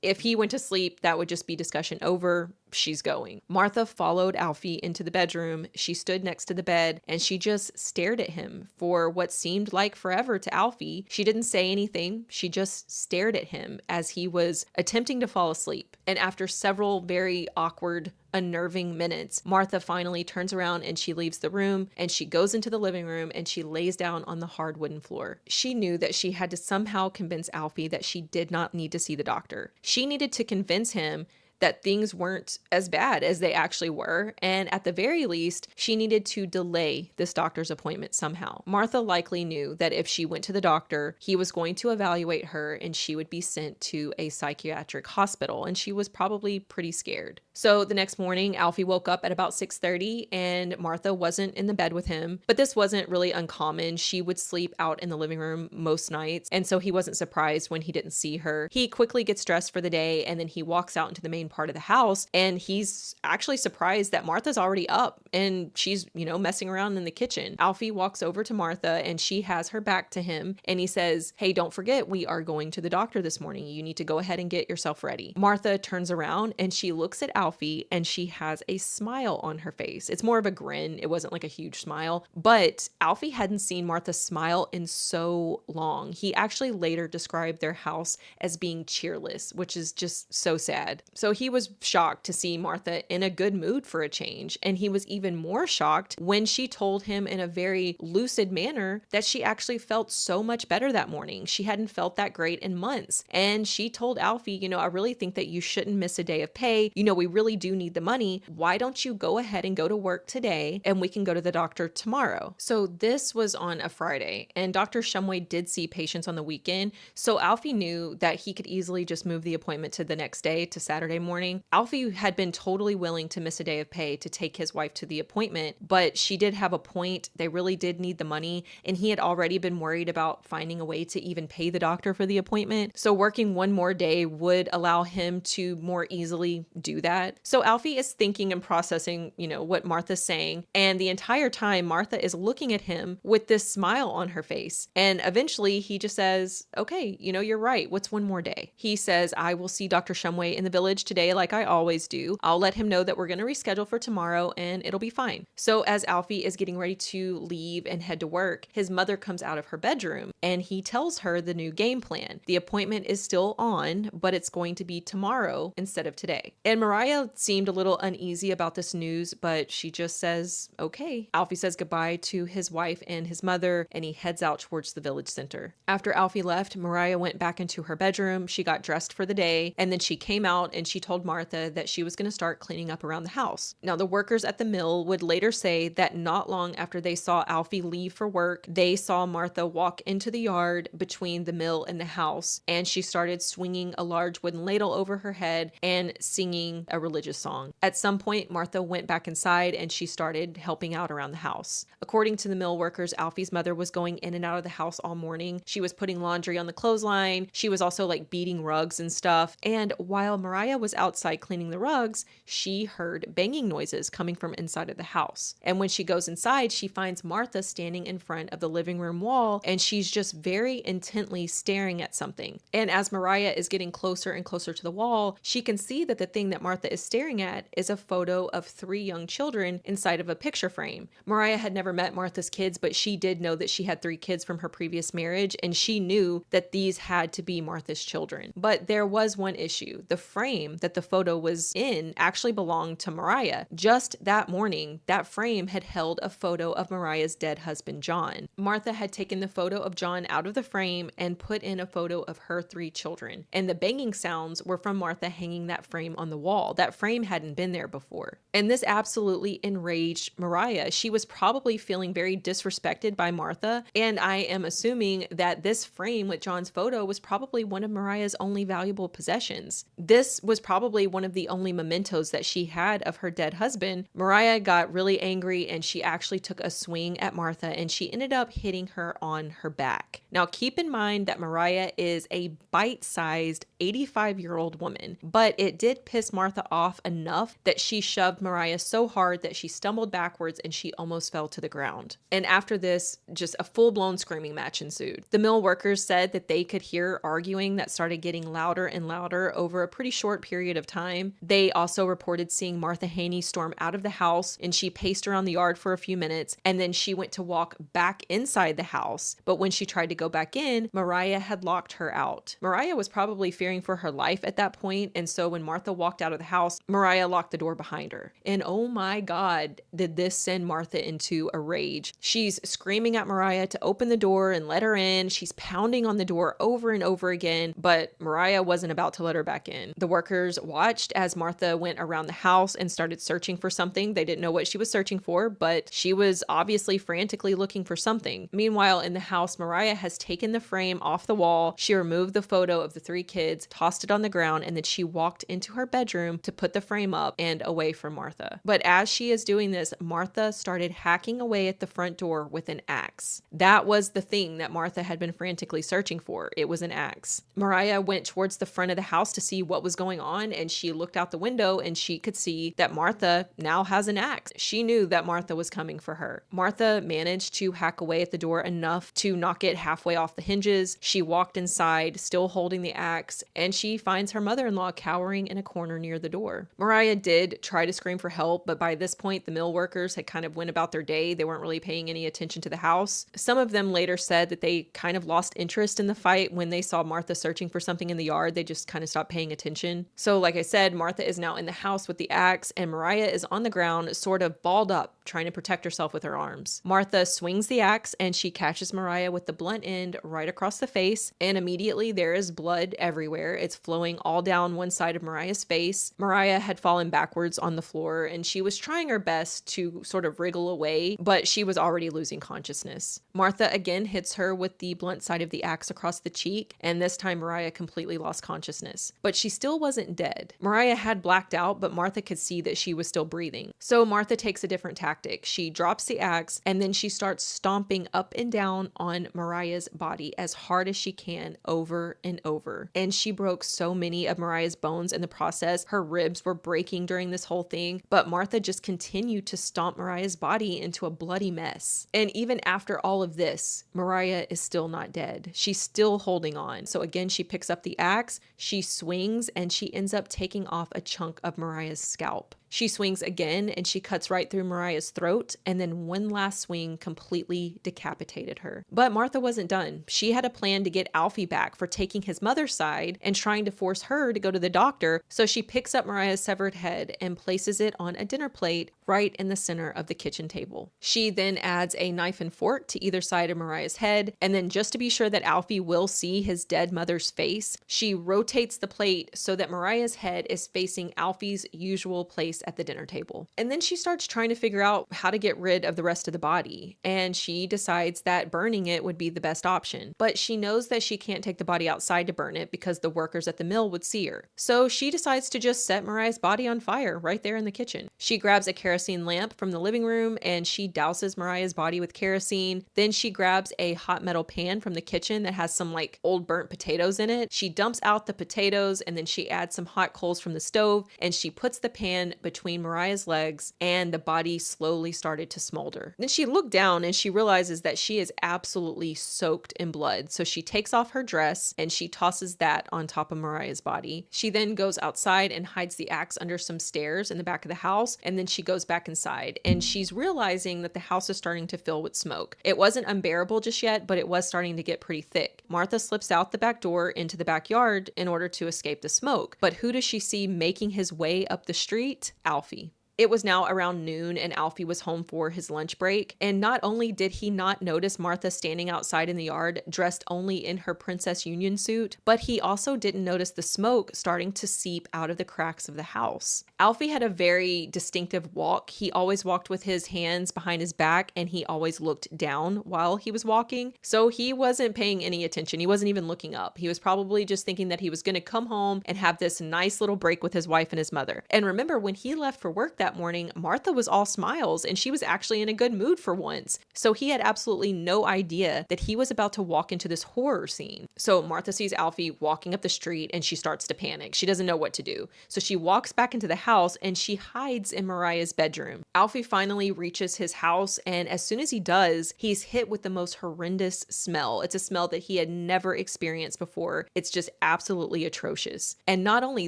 If he went to sleep, that would just be discussion over. She's going. Martha followed Alfie into the bedroom. She stood next to the bed and she just stared at him for what seemed like forever to Alfie. She didn't say anything. She just stared at him as he was attempting to fall asleep. And after several very awkward, unnerving minutes, Martha finally turns around and she leaves the room and she goes into the living room and she lays down on the hard wooden floor. She knew that she had to somehow convince Alfie that she did not need to see the doctor. She needed to convince him that things weren't as bad as they actually were, and at the very least, she needed to delay this doctor's appointment somehow. Martha likely knew that if she went to the doctor, he was going to evaluate her and she would be sent to a psychiatric hospital, and she was probably pretty scared. So the next morning, Alfie woke up at about 6:30 and Martha wasn't in the bed with him, but this wasn't really uncommon. She would sleep out in the living room most nights, and so he wasn't surprised when he didn't see her. He quickly gets dressed for the day and then he walks out into the main part of the house, and he's actually surprised that Martha's already up and she's, messing around in the kitchen. Alfie walks over to Martha and she has her back to him and he says, "Hey, don't forget, we are going to the doctor this morning. You need to go ahead and get yourself ready." Martha turns around and she looks at Alfie and she has a smile on her face. It's more of a grin. It wasn't like a huge smile, but Alfie hadn't seen Martha smile in so long. He actually later described their house as being cheerless, which is just so sad. So he was shocked to see Martha in a good mood for a change, and he was even more shocked when she told him in a very lucid manner that she actually felt so much better that morning. She hadn't felt that great in months, and she told Alfie, "I really think that you shouldn't miss a day of pay. We really do need the money. Why don't you go ahead and go to work today and we can go to the doctor tomorrow?" So this was on a Friday, and Dr. Shumway did see patients on the weekend, so Alfie knew that he could easily just move the appointment to the next day, to Saturday morning. Alfie had been totally willing to miss a day of pay to take his wife to the appointment, but she did have a point. They really did need the money, and he had already been worried about finding a way to even pay the doctor for the appointment. So working one more day would allow him to more easily do that. So Alfie is thinking and processing, what Martha's saying, and the entire time Martha is looking at him with this smile on her face. And eventually he just says, "Okay, you're right. What's one more day?" He says, "I will see Dr. Shumway in the village today like I always do. I'll let him know that we're going to reschedule for tomorrow and it'll be fine." So as Alfie is getting ready to leave and head to work, his mother comes out of her bedroom and he tells her the new game plan. The appointment is still on, but it's going to be tomorrow instead of today. And Mariah seemed a little uneasy about this news, but she just says, "Okay." Alfie says goodbye to his wife and his mother, and he heads out towards the village center. After Alfie left, Mariah went back into her bedroom. She got dressed for the day, and then she came out and she told Martha that she was going to start cleaning up around the house. Now, the workers at the mill would later say that not long after they saw Alfie leave for work, they saw Martha walk into the yard between the mill and the house, and she started swinging a large wooden ladle over her head and singing a religious song. At some point, Martha went back inside and she started helping out around the house. According to the mill workers, Alfie's mother was going in and out of the house all morning. She was putting laundry on the clothesline. She was also beating rugs and stuff. And while Mariah was outside cleaning the rugs, she heard banging noises coming from inside of the house. And when she goes inside, she finds Martha standing in front of the living room wall, and she's just very intently staring at something. And as Mariah is getting closer and closer to the wall, she can see that the thing that Martha is staring at is a photo of 3 young children inside of a picture frame. Mariah had never met Martha's kids, but she did know that she had 3 kids from her previous marriage, and she knew that these had to be Martha's children. But there was one issue. The frame that the photo was in actually belonged to Mariah. Just that morning, that frame had held a photo of Mariah's dead husband, John. Martha had taken the photo of John out of the frame and put in a photo of her 3 children. And the banging sounds were from Martha hanging that frame on the wall. That frame hadn't been there before. And this absolutely enraged Mariah. She was probably feeling very disrespected by Martha, and I am assuming that this frame with John's photo was probably one of Mariah's only valuable possessions. This was probably one of the only mementos that she had of her dead husband. Mariah got really angry and she actually took a swing at Martha, and she ended up hitting her on her back. Now keep in mind that Mariah is a bite-sized 85-year-old woman, but it did piss Martha off enough that she shoved Mariah so hard that she stumbled backwards and she almost fell to the ground. And after this, just a full-blown screaming match ensued. The mill workers said that they could hear arguing that started getting louder and louder over a pretty short period of time. They also reported seeing Martha Haney storm out of the house, and she paced around the yard for a few minutes, and then she went to walk back inside the house. But when she tried to go back in, Mariah had locked her out. Mariah was probably fearing for her life at that point, and so when Martha walked out of the house, house, Mariah locked the door behind her. And oh my God, did this send Martha into a rage. She's screaming at Mariah to open the door and let her in. She's pounding on the door over and over again, but Mariah wasn't about to let her back in. The workers watched as Martha went around the house and started searching for something. They didn't know what she was searching for, but she was obviously frantically looking for something. Meanwhile, in the house, Mariah has taken the frame off the wall. She removed the photo of the 3 kids, tossed it on the ground, and then she walked into her bedroom to put the frame up and away from Martha. But as she is doing this, Martha started hacking away at the front door with an axe. That was the thing that Martha had been frantically searching for. It was an axe. Mariah went towards the front of the house to see what was going on, and she looked out the window and she could see that Martha now has an axe. She knew that Martha was coming for her. Martha managed to hack away at the door enough to knock it halfway off the hinges. She walked inside, still holding the axe, and she finds her mother-in-law cowering in a corner near the door. Mariah did try to scream for help, but by this point, the mill workers had kind of went about their day. They weren't really paying any attention to the house. Some of them later said that they kind of lost interest in the fight when they saw Martha searching for something in the yard. They just kind of stopped paying attention. So like I said, Martha is now in the house with the axe, and Mariah is on the ground, sort of balled up, trying to protect herself with her arms. Martha swings the axe and she catches Mariah with the blunt end right across the face, and immediately there is blood everywhere. It's flowing all down one side of Mariah's face. Mariah had fallen backwards on the floor and she was trying her best to sort of wriggle away, but she was already losing consciousness. Martha again hits her with the blunt side of the axe across the cheek, and this time Mariah completely lost consciousness. But she still wasn't dead. Mariah had blacked out, but Martha could see that she was still breathing. So Martha takes a different tactic. She drops the axe and then she starts stomping up and down on Mariah's body as hard as she can over and over. And she broke so many of Mariah's bones in the process. Her ribs were breaking during this whole thing, but Martha just continued to stomp Mariah's body into a bloody mess. And even after all of this, Mariah is still not dead. She's still holding on. So again, she picks up the axe, she swings, and she ends up taking off a chunk of Mariah's scalp. She swings again and she cuts right through Mariah's throat, and then one last swing completely decapitated her. But Martha wasn't done. She had a plan to get Alfie back for taking his mother's side and trying to force her to go to the doctor, so she picks up Mariah's severed head and places it on a dinner plate right in the center of the kitchen table. She then adds a knife and fork to either side of Mariah's head, and then just to be sure that Alfie will see his dead mother's face, she rotates the plate so that Mariah's head is facing Alfie's usual place at the dinner table. And then she starts trying to figure out how to get rid of the rest of the body, and she decides that burning it would be the best option. But she knows that she can't take the body outside to burn it because the workers at the mill would see her. So she decides to just set Mariah's body on fire right there in the kitchen. She grabs a kerosene lamp from the living room and she douses Mariah's body with kerosene. Then she grabs a hot metal pan from the kitchen that has some like old burnt potatoes in it. She dumps out the potatoes and then she adds some hot coals from the stove and she puts the pan between Mariah's legs, and the body slowly started to smolder. Then she looked down and she realizes that she is absolutely soaked in blood. So she takes off her dress and she tosses that on top of Mariah's body. She then goes outside and hides the axe under some stairs in the back of the house, and then she goes back inside and she's realizing that the house is starting to fill with smoke. It wasn't unbearable just yet, but it was starting to get pretty thick. Martha slips out the back door into the backyard in order to escape the smoke. But who does she see making his way up the street? Alfie. It was now around noon and Alfie was home for his lunch break. And not only did he not notice Martha standing outside in the yard dressed only in her Princess Union suit, but he also didn't notice the smoke starting to seep out of the cracks of the house. Alfie had a very distinctive walk. He always walked with his hands behind his back and he always looked down while he was walking. So he wasn't paying any attention. He wasn't even looking up. He was probably just thinking that he was going to come home and have this nice little break with his wife and his mother. And remember, when he left for work that morning, Martha was all smiles and she was actually in a good mood for once. So he had absolutely no idea that he was about to walk into this horror scene. So Martha sees Alfie walking up the street and she starts to panic. She doesn't know what to do. So she walks back into the house and she hides in Mariah's bedroom. Alfie finally reaches his house, and as soon as he does, he's hit with the most horrendous smell. It's a smell that he had never experienced before. It's just absolutely atrocious. And not only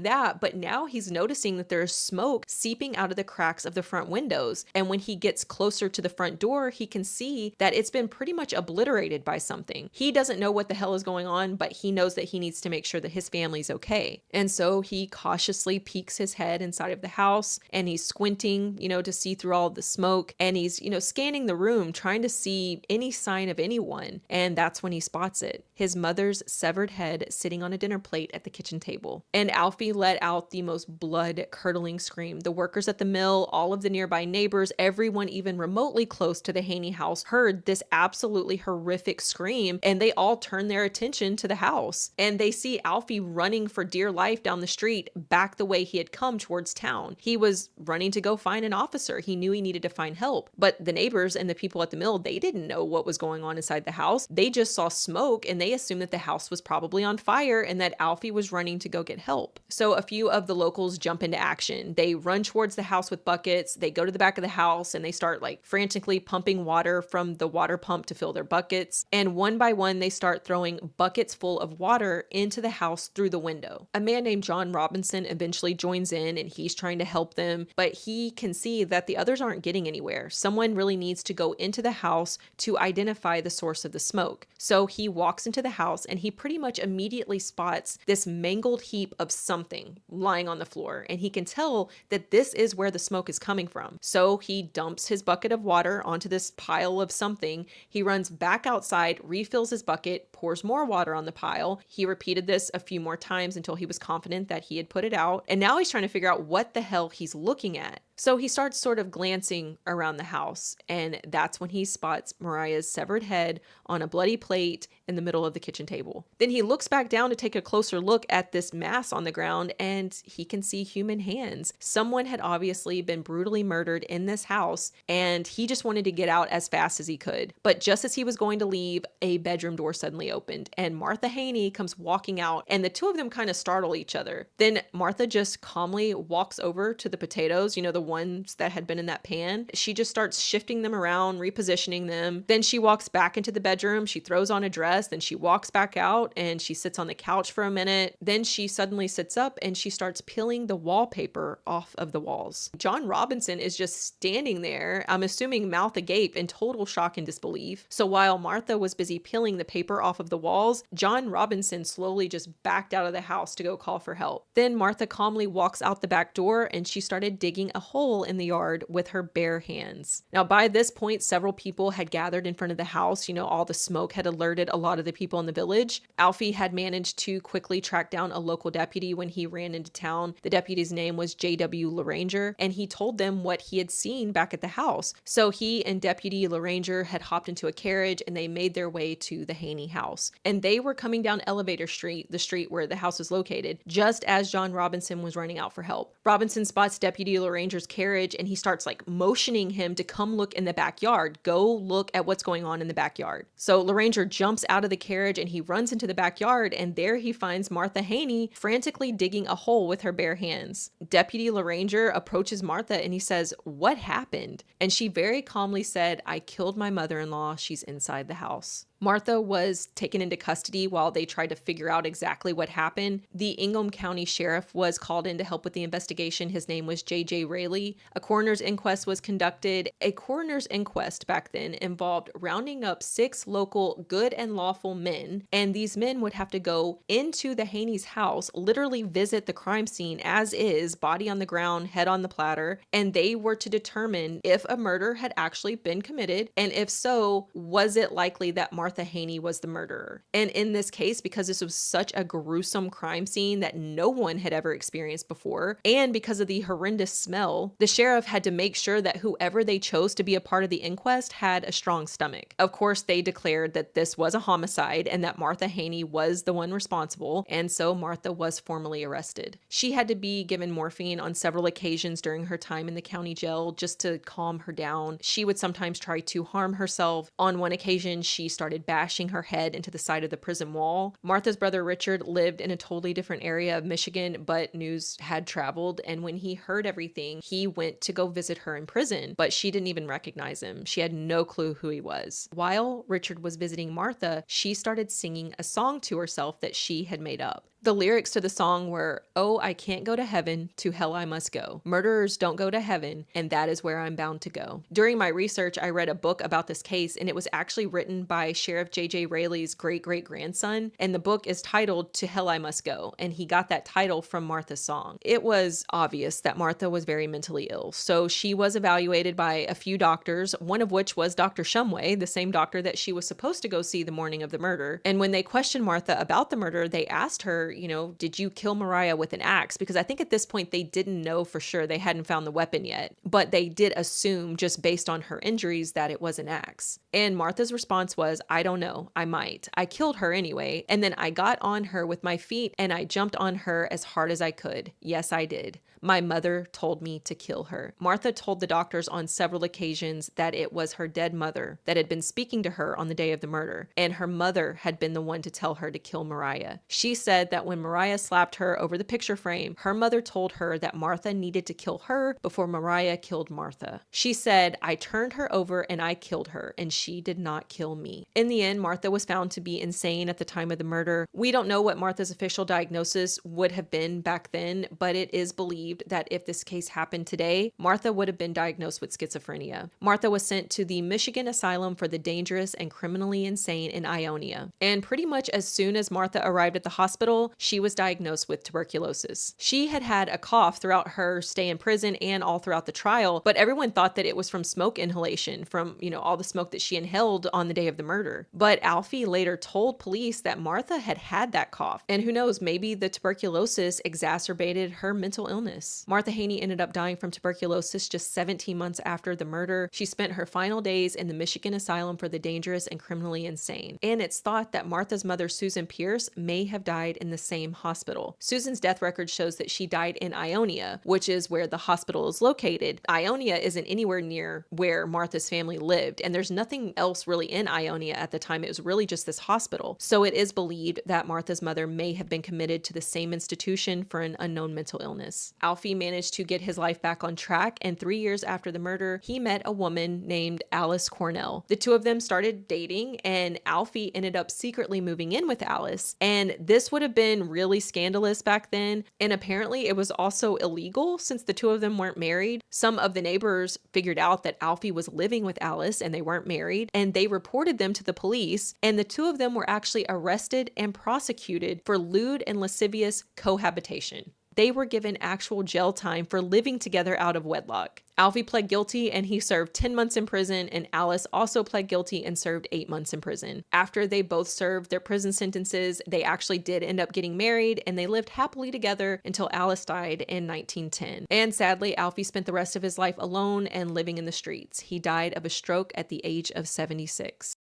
that, but now he's noticing that there's smoke seeping out of the cracks of the front windows. And when he gets closer to the front door, he can see that it's been pretty much obliterated by something. He doesn't know what the hell is going on, but he knows that he needs to make sure that his family's okay. And so he cautiously peeks his head inside of the house, and he's squinting, to see through all of the smoke, and he's, scanning the room, trying to see any sign of anyone. And that's when he spots it. His mother's severed head sitting on a dinner plate at the kitchen table. And Alfie let out the most blood-curdling scream. The workers at the mill, all of the nearby neighbors, everyone even remotely close to the Haney house heard this absolutely horrific scream, and they all turn their attention to the house. And they see Alfie running for dear life down the street back the way he had come towards town. He was running to go find an officer. He knew he needed to find help. But the neighbors and the people at the mill, they didn't know what was going on inside the house. They just saw smoke, and they assumed that the house was probably on fire and that Alfie was running to go get help. So a few of the locals jump into action. They run towards the house with buckets. They go to the back of the house and they start frantically pumping water from the water pump to fill their buckets. And one by one, they start throwing buckets full of water into the house through the window. A man named John Robinson eventually joins in, and he's trying to help them, but he can see that the others aren't getting anywhere. Someone really needs to go into the house to identify the source of the smoke. So he walks into the house and he pretty much immediately spots this mangled heap of something lying on the floor, and he can tell that this is where the smoke is coming from. So he dumps his bucket of water onto this pile of something. He runs back outside, refills his bucket, pours more water on the pile. He repeated this a few more times until he was confident that he had put it out. And now he's trying to figure out what the hell he's looking at. So he starts sort of glancing around the house, and that's when he spots Mariah's severed head on a bloody plate in the middle of the kitchen table. Then he looks back down to take a closer look at this mass on the ground, and he can see human hands. Someone had obviously been brutally murdered in this house, and he just wanted to get out as fast as he could. But just as he was going to leave, a bedroom door suddenly opened, and Martha Haney comes walking out, and the two of them kind of startle each other. Then Martha just calmly walks over to the potatoes, the ones that had been in that pan. She just starts shifting them around, repositioning them. Then she walks back into the bedroom. She throws on a dress. Then she walks back out and she sits on the couch for a minute. Then she suddenly sits up and she starts peeling the wallpaper off of the walls. John Robinson is just standing there, I'm assuming mouth agape, in total shock and disbelief. So while Martha was busy peeling the paper off of the walls, John Robinson slowly just backed out of the house to go call for help. Then Martha calmly walks out the back door and she started digging a hole in the yard with her bare hands. Now, by this point, several people had gathered in front of the house. All the smoke had alerted a lot of the people in the village. Alfie had managed to quickly track down a local deputy when he ran into town. The deputy's name was J.W. LaRanger, and he told them what he had seen back at the house. So he and Deputy LaRanger had hopped into a carriage and they made their way to the Haney house. And they were coming down Elevator Street, the street where the house was located, just as John Robinson was running out for help. Robinson spots Deputy LaRanger's carriage and he starts motioning him to come look in the backyard. Go look at what's going on in the backyard. So LaRanger jumps out of the carriage and he runs into the backyard, and there he finds Martha Haney frantically digging a hole with her bare hands. Deputy LaRanger approaches Martha and he says, "What happened?" And she very calmly said, "I killed my mother-in-law. She's inside the house." Martha was taken into custody while they tried to figure out exactly what happened. The Ingham County Sheriff was called in to help with the investigation. His name was J.J. Raley. A coroner's inquest was conducted. A coroner's inquest back then involved rounding up 6 local good and lawful men, and these men would have to go into the Haney's house, literally visit the crime scene as is, body on the ground, head on the platter, and they were to determine if a murder had actually been committed, and if so, was it likely that Martha Haney was the murderer. And in this case, because this was such a gruesome crime scene that no one had ever experienced before, and because of the horrendous smell, the sheriff had to make sure that whoever they chose to be a part of the inquest had a strong stomach. Of course, they declared that this was a homicide and that Martha Haney was the one responsible, and so Martha was formally arrested. She had to be given morphine on several occasions during her time in the county jail just to calm her down. She would sometimes try to harm herself. On one occasion, she started bashing her head into the side of the prison wall. Martha's brother Richard lived in a totally different area of Michigan, but news had traveled, and when he heard everything, he went to go visit her in prison, but she didn't even recognize him. She had no clue who he was. While Richard was visiting Martha, she started singing a song to herself that she had made up. The lyrics to the song were, "Oh, I can't go to heaven, to hell I must go. Murderers don't go to heaven, and that is where I'm bound to go." During my research, I read a book about this case, and it was actually written by Sheriff J.J. Raley's great-great-grandson, and the book is titled To Hell I Must Go, and he got that title from Martha's song. It was obvious that Martha was very mentally ill, so she was evaluated by a few doctors, one of which was Dr. Shumway, the same doctor that she was supposed to go see the morning of the murder. And when they questioned Martha about the murder, they asked her, did you kill Mariah with an axe? Because I think at this point they didn't know for sure. They hadn't found the weapon yet, but they did assume just based on her injuries that it was an axe. And Martha's response was, "I don't know. I might. I killed her anyway. And then I got on her with my feet and I jumped on her as hard as I could. Yes, I did. My mother told me to kill her." Martha told the doctors on several occasions that it was her dead mother that had been speaking to her on the day of the murder, and her mother had been the one to tell her to kill Mariah. She said that when Mariah slapped her over the picture frame, her mother told her that Martha needed to kill her before Mariah killed Martha. She said, "I turned her over and I killed her, and she did not kill me." In the end, Martha was found to be insane at the time of the murder. We don't know what Martha's official diagnosis would have been back then, but it is believed that if this case happened today, Martha would have been diagnosed with schizophrenia. Martha was sent to the Michigan Asylum for the Dangerous and Criminally Insane in Ionia. And pretty much as soon as Martha arrived at the hospital, she was diagnosed with tuberculosis. She had had a cough throughout her stay in prison and all throughout the trial, but everyone thought that it was from smoke inhalation, from, all the smoke that she inhaled on the day of the murder. But Alfie later told police that Martha had had that cough. And who knows, maybe the tuberculosis exacerbated her mental illness. Martha Haney ended up dying from tuberculosis just 17 months after the murder. She spent her final days in the Michigan Asylum for the Dangerous and Criminally Insane. And it's thought that Martha's mother, Susan Pierce, may have died in the same hospital. Susan's death record shows that she died in Ionia, which is where the hospital is located. Ionia isn't anywhere near where Martha's family lived, and there's nothing else really in Ionia at the time. It was really just this hospital. So it is believed that Martha's mother may have been committed to the same institution for an unknown mental illness. Alfie managed to get his life back on track, and 3 years after the murder, he met a woman named Alice Cornell. The two of them started dating, and Alfie ended up secretly moving in with Alice, and this would have been really scandalous back then, and apparently it was also illegal since the two of them weren't married. Some of the neighbors figured out that Alfie was living with Alice and they weren't married, and they reported them to the police, and the two of them were actually arrested and prosecuted for lewd and lascivious cohabitation. They were given actual jail time for living together out of wedlock. Alfie pled guilty and he served 10 months in prison, and Alice also pled guilty and served 8 months in prison. After they both served their prison sentences, they actually did end up getting married, and they lived happily together until Alice died in 1910. And sadly, Alfie spent the rest of his life alone and living in the streets. He died of a stroke at the age of 76.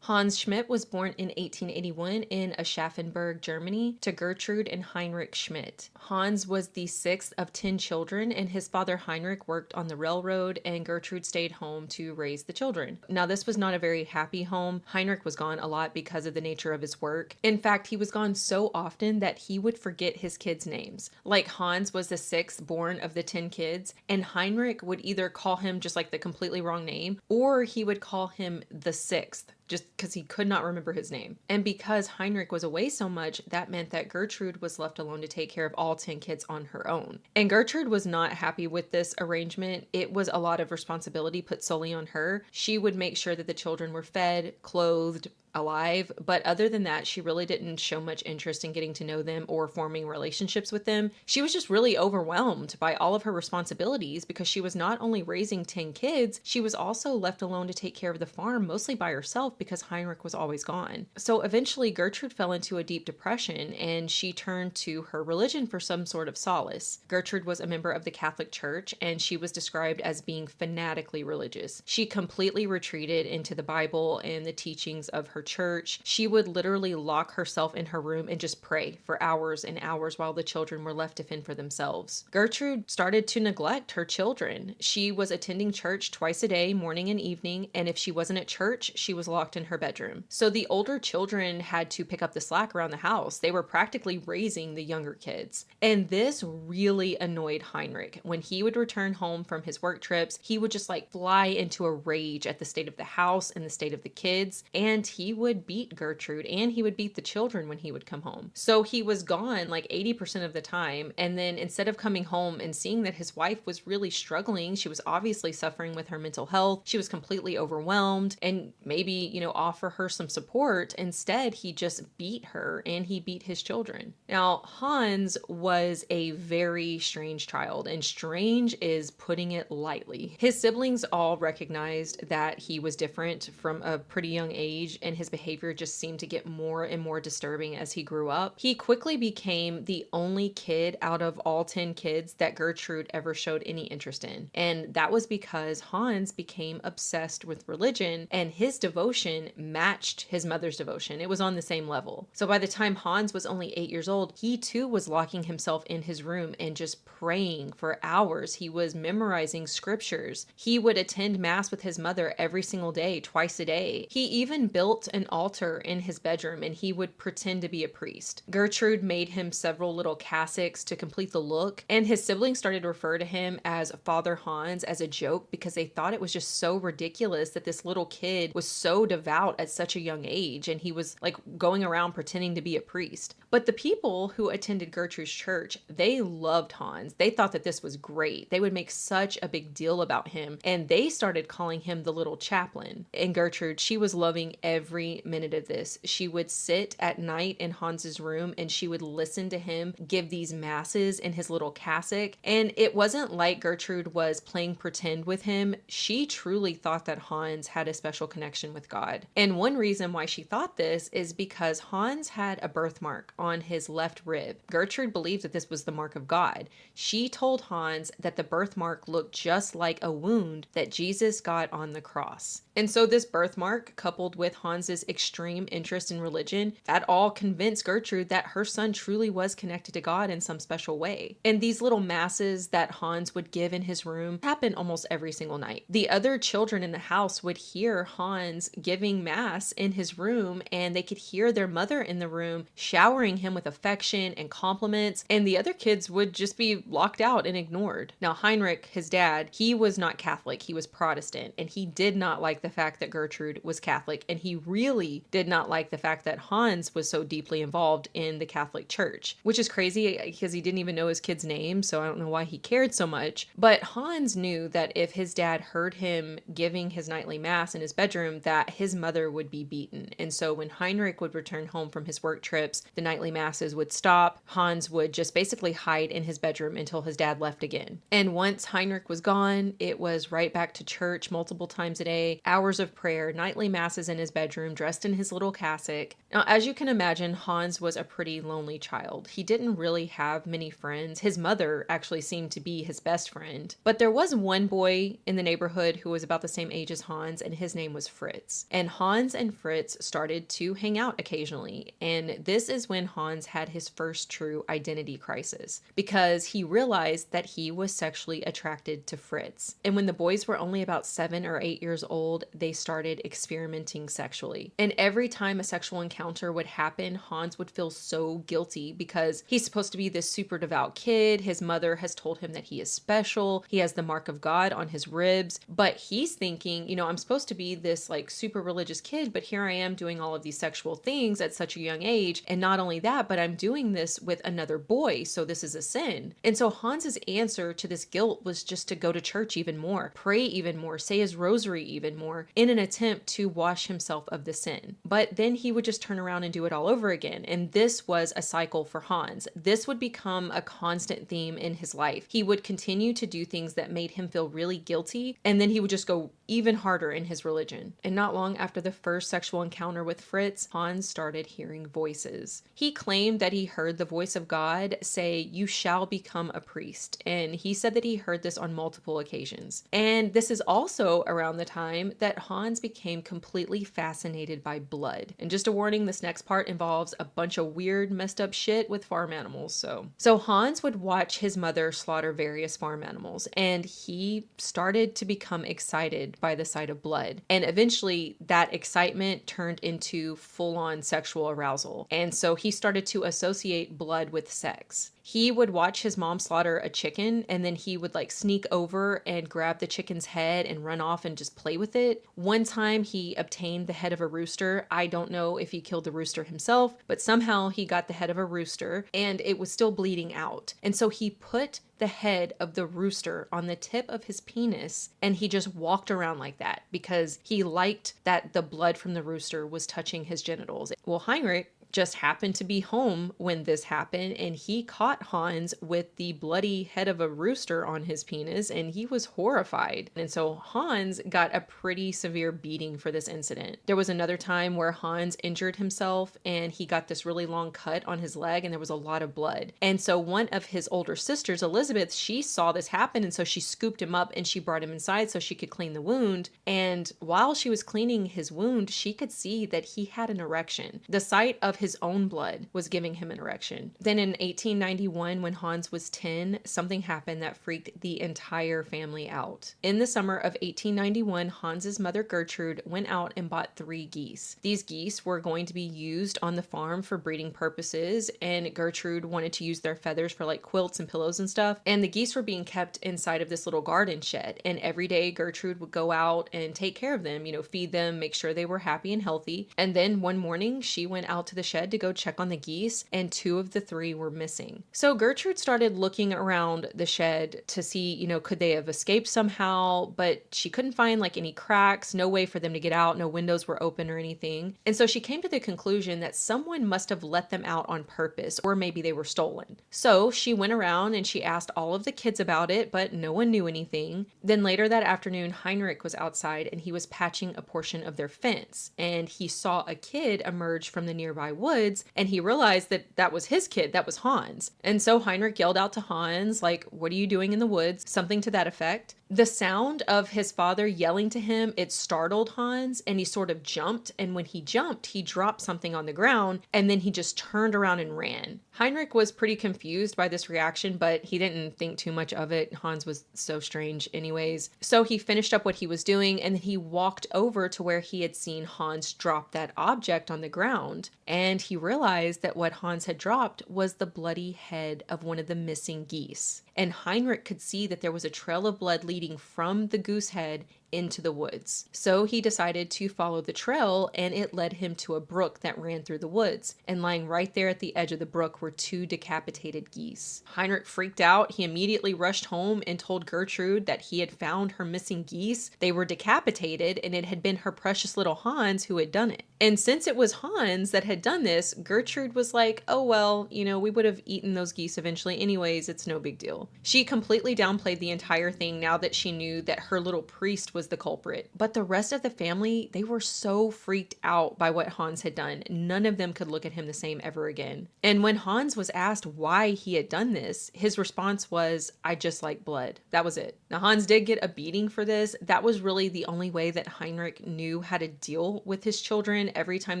Hans Schmidt was born in 1881 in Aschaffenburg, Germany, to Gertrude and Heinrich Schmidt. Hans was the 6th of 10 children, and his father Heinrich worked on the railroad, and Gertrude stayed home to raise the children. Now, this was not a very happy home. Heinrich was gone a lot because of the nature of his work. In fact, he was gone so often that he would forget his kids' names. Like, Hans was the 6th born of the 10 kids, and Heinrich would either call him just like the completely wrong name, or he would call him the 6th. Just because he could not remember his name. And because Heinrich was away so much, that meant that Gertrude was left alone to take care of all 10 kids on her own. And Gertrude was not happy with this arrangement. It was a lot of responsibility put solely on her. She would make sure that the children were fed, clothed, alive, but other than that, she really didn't show much interest in getting to know them or forming relationships with them. She was just really overwhelmed by all of her responsibilities because she was not only raising 10 kids, she was also left alone to take care of the farm, mostly by herself because Heinrich was always gone. So eventually Gertrude fell into a deep depression and she turned to her religion for some sort of solace. Gertrude was a member of the Catholic Church and she was described as being fanatically religious. She completely retreated into the Bible and the teachings of her church, she would literally lock herself in her room and just pray for hours and hours while the children were left to fend for themselves. Gertrude started to neglect her children. She was attending church twice a day, morning and evening, and if she wasn't at church, she was locked in her bedroom. So the older children had to pick up the slack around the house. They were practically raising the younger kids. And this really annoyed Heinrich. When he would return home from his work trips, he would just like fly into a rage at the state of the house and the state of the kids, and he would beat Gertrude and he would beat the children when he would come home. So he was gone like 80% of the time, and then instead of coming home and seeing that his wife was really struggling, she was obviously suffering with her mental health, she was completely overwhelmed, and maybe, offer her some support, instead he just beat her and he beat his children. Now, Hans was a very strange child, and strange is putting it lightly. His siblings all recognized that he was different from a pretty young age, and his behavior just seemed to get more and more disturbing as he grew up. He quickly became the only kid out of all 10 kids that Gertrude ever showed any interest in. And that was because Hans became obsessed with religion, and his devotion matched his mother's devotion. It was on the same level. So by the time Hans was only 8 years old, he too was locking himself in his room and just praying for hours. He was memorizing scriptures. He would attend mass with his mother every single day, twice a day. He even built an altar in his bedroom and he would pretend to be a priest. Gertrude made him several little cassocks to complete the look, and his siblings started to refer to him as Father Hans as a joke because they thought it was just so ridiculous that this little kid was so devout at such a young age and he was like going around pretending to be a priest. But the people who attended Gertrude's church, they loved Hans. They thought that this was great. They would make such a big deal about him, and they started calling him the little chaplain. And Gertrude, she was loving every minute of this. She would sit at night in Hans's room and she would listen to him give these masses in his little cassock. And it wasn't like Gertrude was playing pretend with him. She truly thought that Hans had a special connection with God. And one reason why she thought this is because Hans had a birthmark on his left rib. Gertrude believed that this was the mark of God. She told Hans that the birthmark looked just like a wound that Jesus got on the cross. And so this birthmark, coupled with Hans's extreme interest in religion, that all convinced Gertrude that her son truly was connected to God in some special way. And these little masses that Hans would give in his room happened almost every single night. The other children in the house would hear Hans giving mass in his room, and they could hear their mother in the room showering him with affection and compliments, and the other kids would just be locked out and ignored. Now, Heinrich, his dad, he was not Catholic, he was Protestant, and he did not like the fact that Gertrude was Catholic, and he really did not like the fact that Hans was so deeply involved in the Catholic Church, which is crazy because he didn't even know his kid's name, so I don't know why he cared so much. But Hans knew that if his dad heard him giving his nightly mass in his bedroom, that his mother would be beaten. And so when Heinrich would return home from his work trips, the nightly masses would stop. Hans would just basically hide in his bedroom until his dad left again. And once Heinrich was gone, it was right back to church multiple times a day, hours of prayer, nightly masses in his bedroom, dressed in his little cassock. Now, as you can imagine, Hans was a pretty lonely child. He didn't really have many friends. His mother actually seemed to be his best friend. But there was one boy in the neighborhood who was about the same age as Hans, and his name was Fritz. And Hans and Fritz started to hang out occasionally. And this is when Hans had his first true identity crisis, because he realized that he was sexually attracted to Fritz. And when the boys were only about 7 or 8 years old, they started experimenting sexually. And every time a sexual encounter would happen, Hans would feel so guilty because he's supposed to be this super devout kid. His mother has told him that he is special. He has the mark of God on his ribs, but he's thinking, I'm supposed to be this like super religious kid, but here I am doing all of these sexual things at such a young age. And not only that, but I'm doing this with another boy. So this is a sin. And so Hans's answer to this guilt was just to go to church even more, pray even more, say his rosary even more in an attempt to wash himself of the sin. But then he would just turn around and do it all over again. And this was a cycle for Hans. This would become a constant theme in his life. He would continue to do things that made him feel really guilty, and then he would just go even harder in his religion. And not long after the first sexual encounter with Fritz, Hans started hearing voices. He claimed that he heard the voice of God say, "You shall become a priest." And he said that he heard this on multiple occasions. And this is also around the time that Hans became completely fascinated fascinated by blood. And just a warning, this next part involves a bunch of weird, messed up shit with farm animals. So Hans would watch his mother slaughter various farm animals, and he started to become excited by the sight of blood. And eventually that excitement turned into full-on sexual arousal. And so he started to associate blood with sex. He would watch his mom slaughter a chicken, and then he would like sneak over and grab the chicken's head and run off and just play with it. One time he obtained the head of a rooster. I don't know if he killed the rooster himself, but somehow he got the head of a rooster and it was still bleeding out. And so he put the head of the rooster on the tip of his penis and he just walked around like that because he liked that the blood from the rooster was touching his genitals. Well, Heinrich just happened to be home when this happened, and he caught Hans with the bloody head of a rooster on his penis, and he was horrified. And so Hans got a pretty severe beating for this incident. There was another time where Hans injured himself and he got this really long cut on his leg and there was a lot of blood. And so one of his older sisters, Elizabeth, she saw this happen, and so she scooped him up and she brought him inside so she could clean the wound. And while she was cleaning his wound, she could see that he had an erection. The sight of his own blood was giving him an erection. Then in 1891, when Hans was 10, something happened that freaked the entire family out. In the summer of 1891, Hans's mother Gertrude went out and bought 3 geese. These geese were going to be used on the farm for breeding purposes, and Gertrude wanted to use their feathers for like quilts and pillows and stuff. And the geese were being kept inside of this little garden shed, and every day Gertrude would go out and take care of them, feed them, make sure they were happy and healthy. And then one morning she went out to the shed to go check on the geese, and 2 of the 3 were missing. So Gertrude started looking around the shed to see, could they have escaped somehow, but she couldn't find like any cracks, no way for them to get out, no windows were open or anything. And so she came to the conclusion that someone must have let them out on purpose, or maybe they were stolen. So she went around and she asked all of the kids about it, but no one knew anything. Then later that afternoon, Heinrich was outside and he was patching a portion of their fence, and he saw a kid emerge from the nearby woods, and he realized that that was his kid, that was Hans. And so Heinrich yelled out to Hans, like, "What are you doing in the woods?" Something to that effect. The sound of his father yelling to him, it startled Hans, and he sort of jumped, and when he jumped, he dropped something on the ground, and then he just turned around and ran. Heinrich was pretty confused by this reaction, but he didn't think too much of it. Hans was so strange anyways. So he finished up what he was doing, and then he walked over to where he had seen Hans drop that object on the ground, and he realized that what Hans had dropped was the bloody head of one of the missing geese. And Heinrich could see that there was a trail of blood leading from the goose head into the woods. So he decided to follow the trail, and it led him to a brook that ran through the woods. And lying right there at the edge of the brook were 2 decapitated geese. Heinrich freaked out. He immediately rushed home and told Gertrude that he had found her missing geese. They were decapitated, and it had been her precious little Hans who had done it. And since it was Hans that had done this, Gertrude was like, "Oh well, we would have eaten those geese eventually anyways, it's no big deal." She completely downplayed the entire thing now that she knew that her little priest was the culprit. But the rest of the family, they were so freaked out by what Hans had done. None of them could look at him the same ever again. And when Hans was asked why he had done this, his response was, "I just like blood." That was it. Now, Hans did get a beating for this. That was really the only way that Heinrich knew how to deal with his children. Every time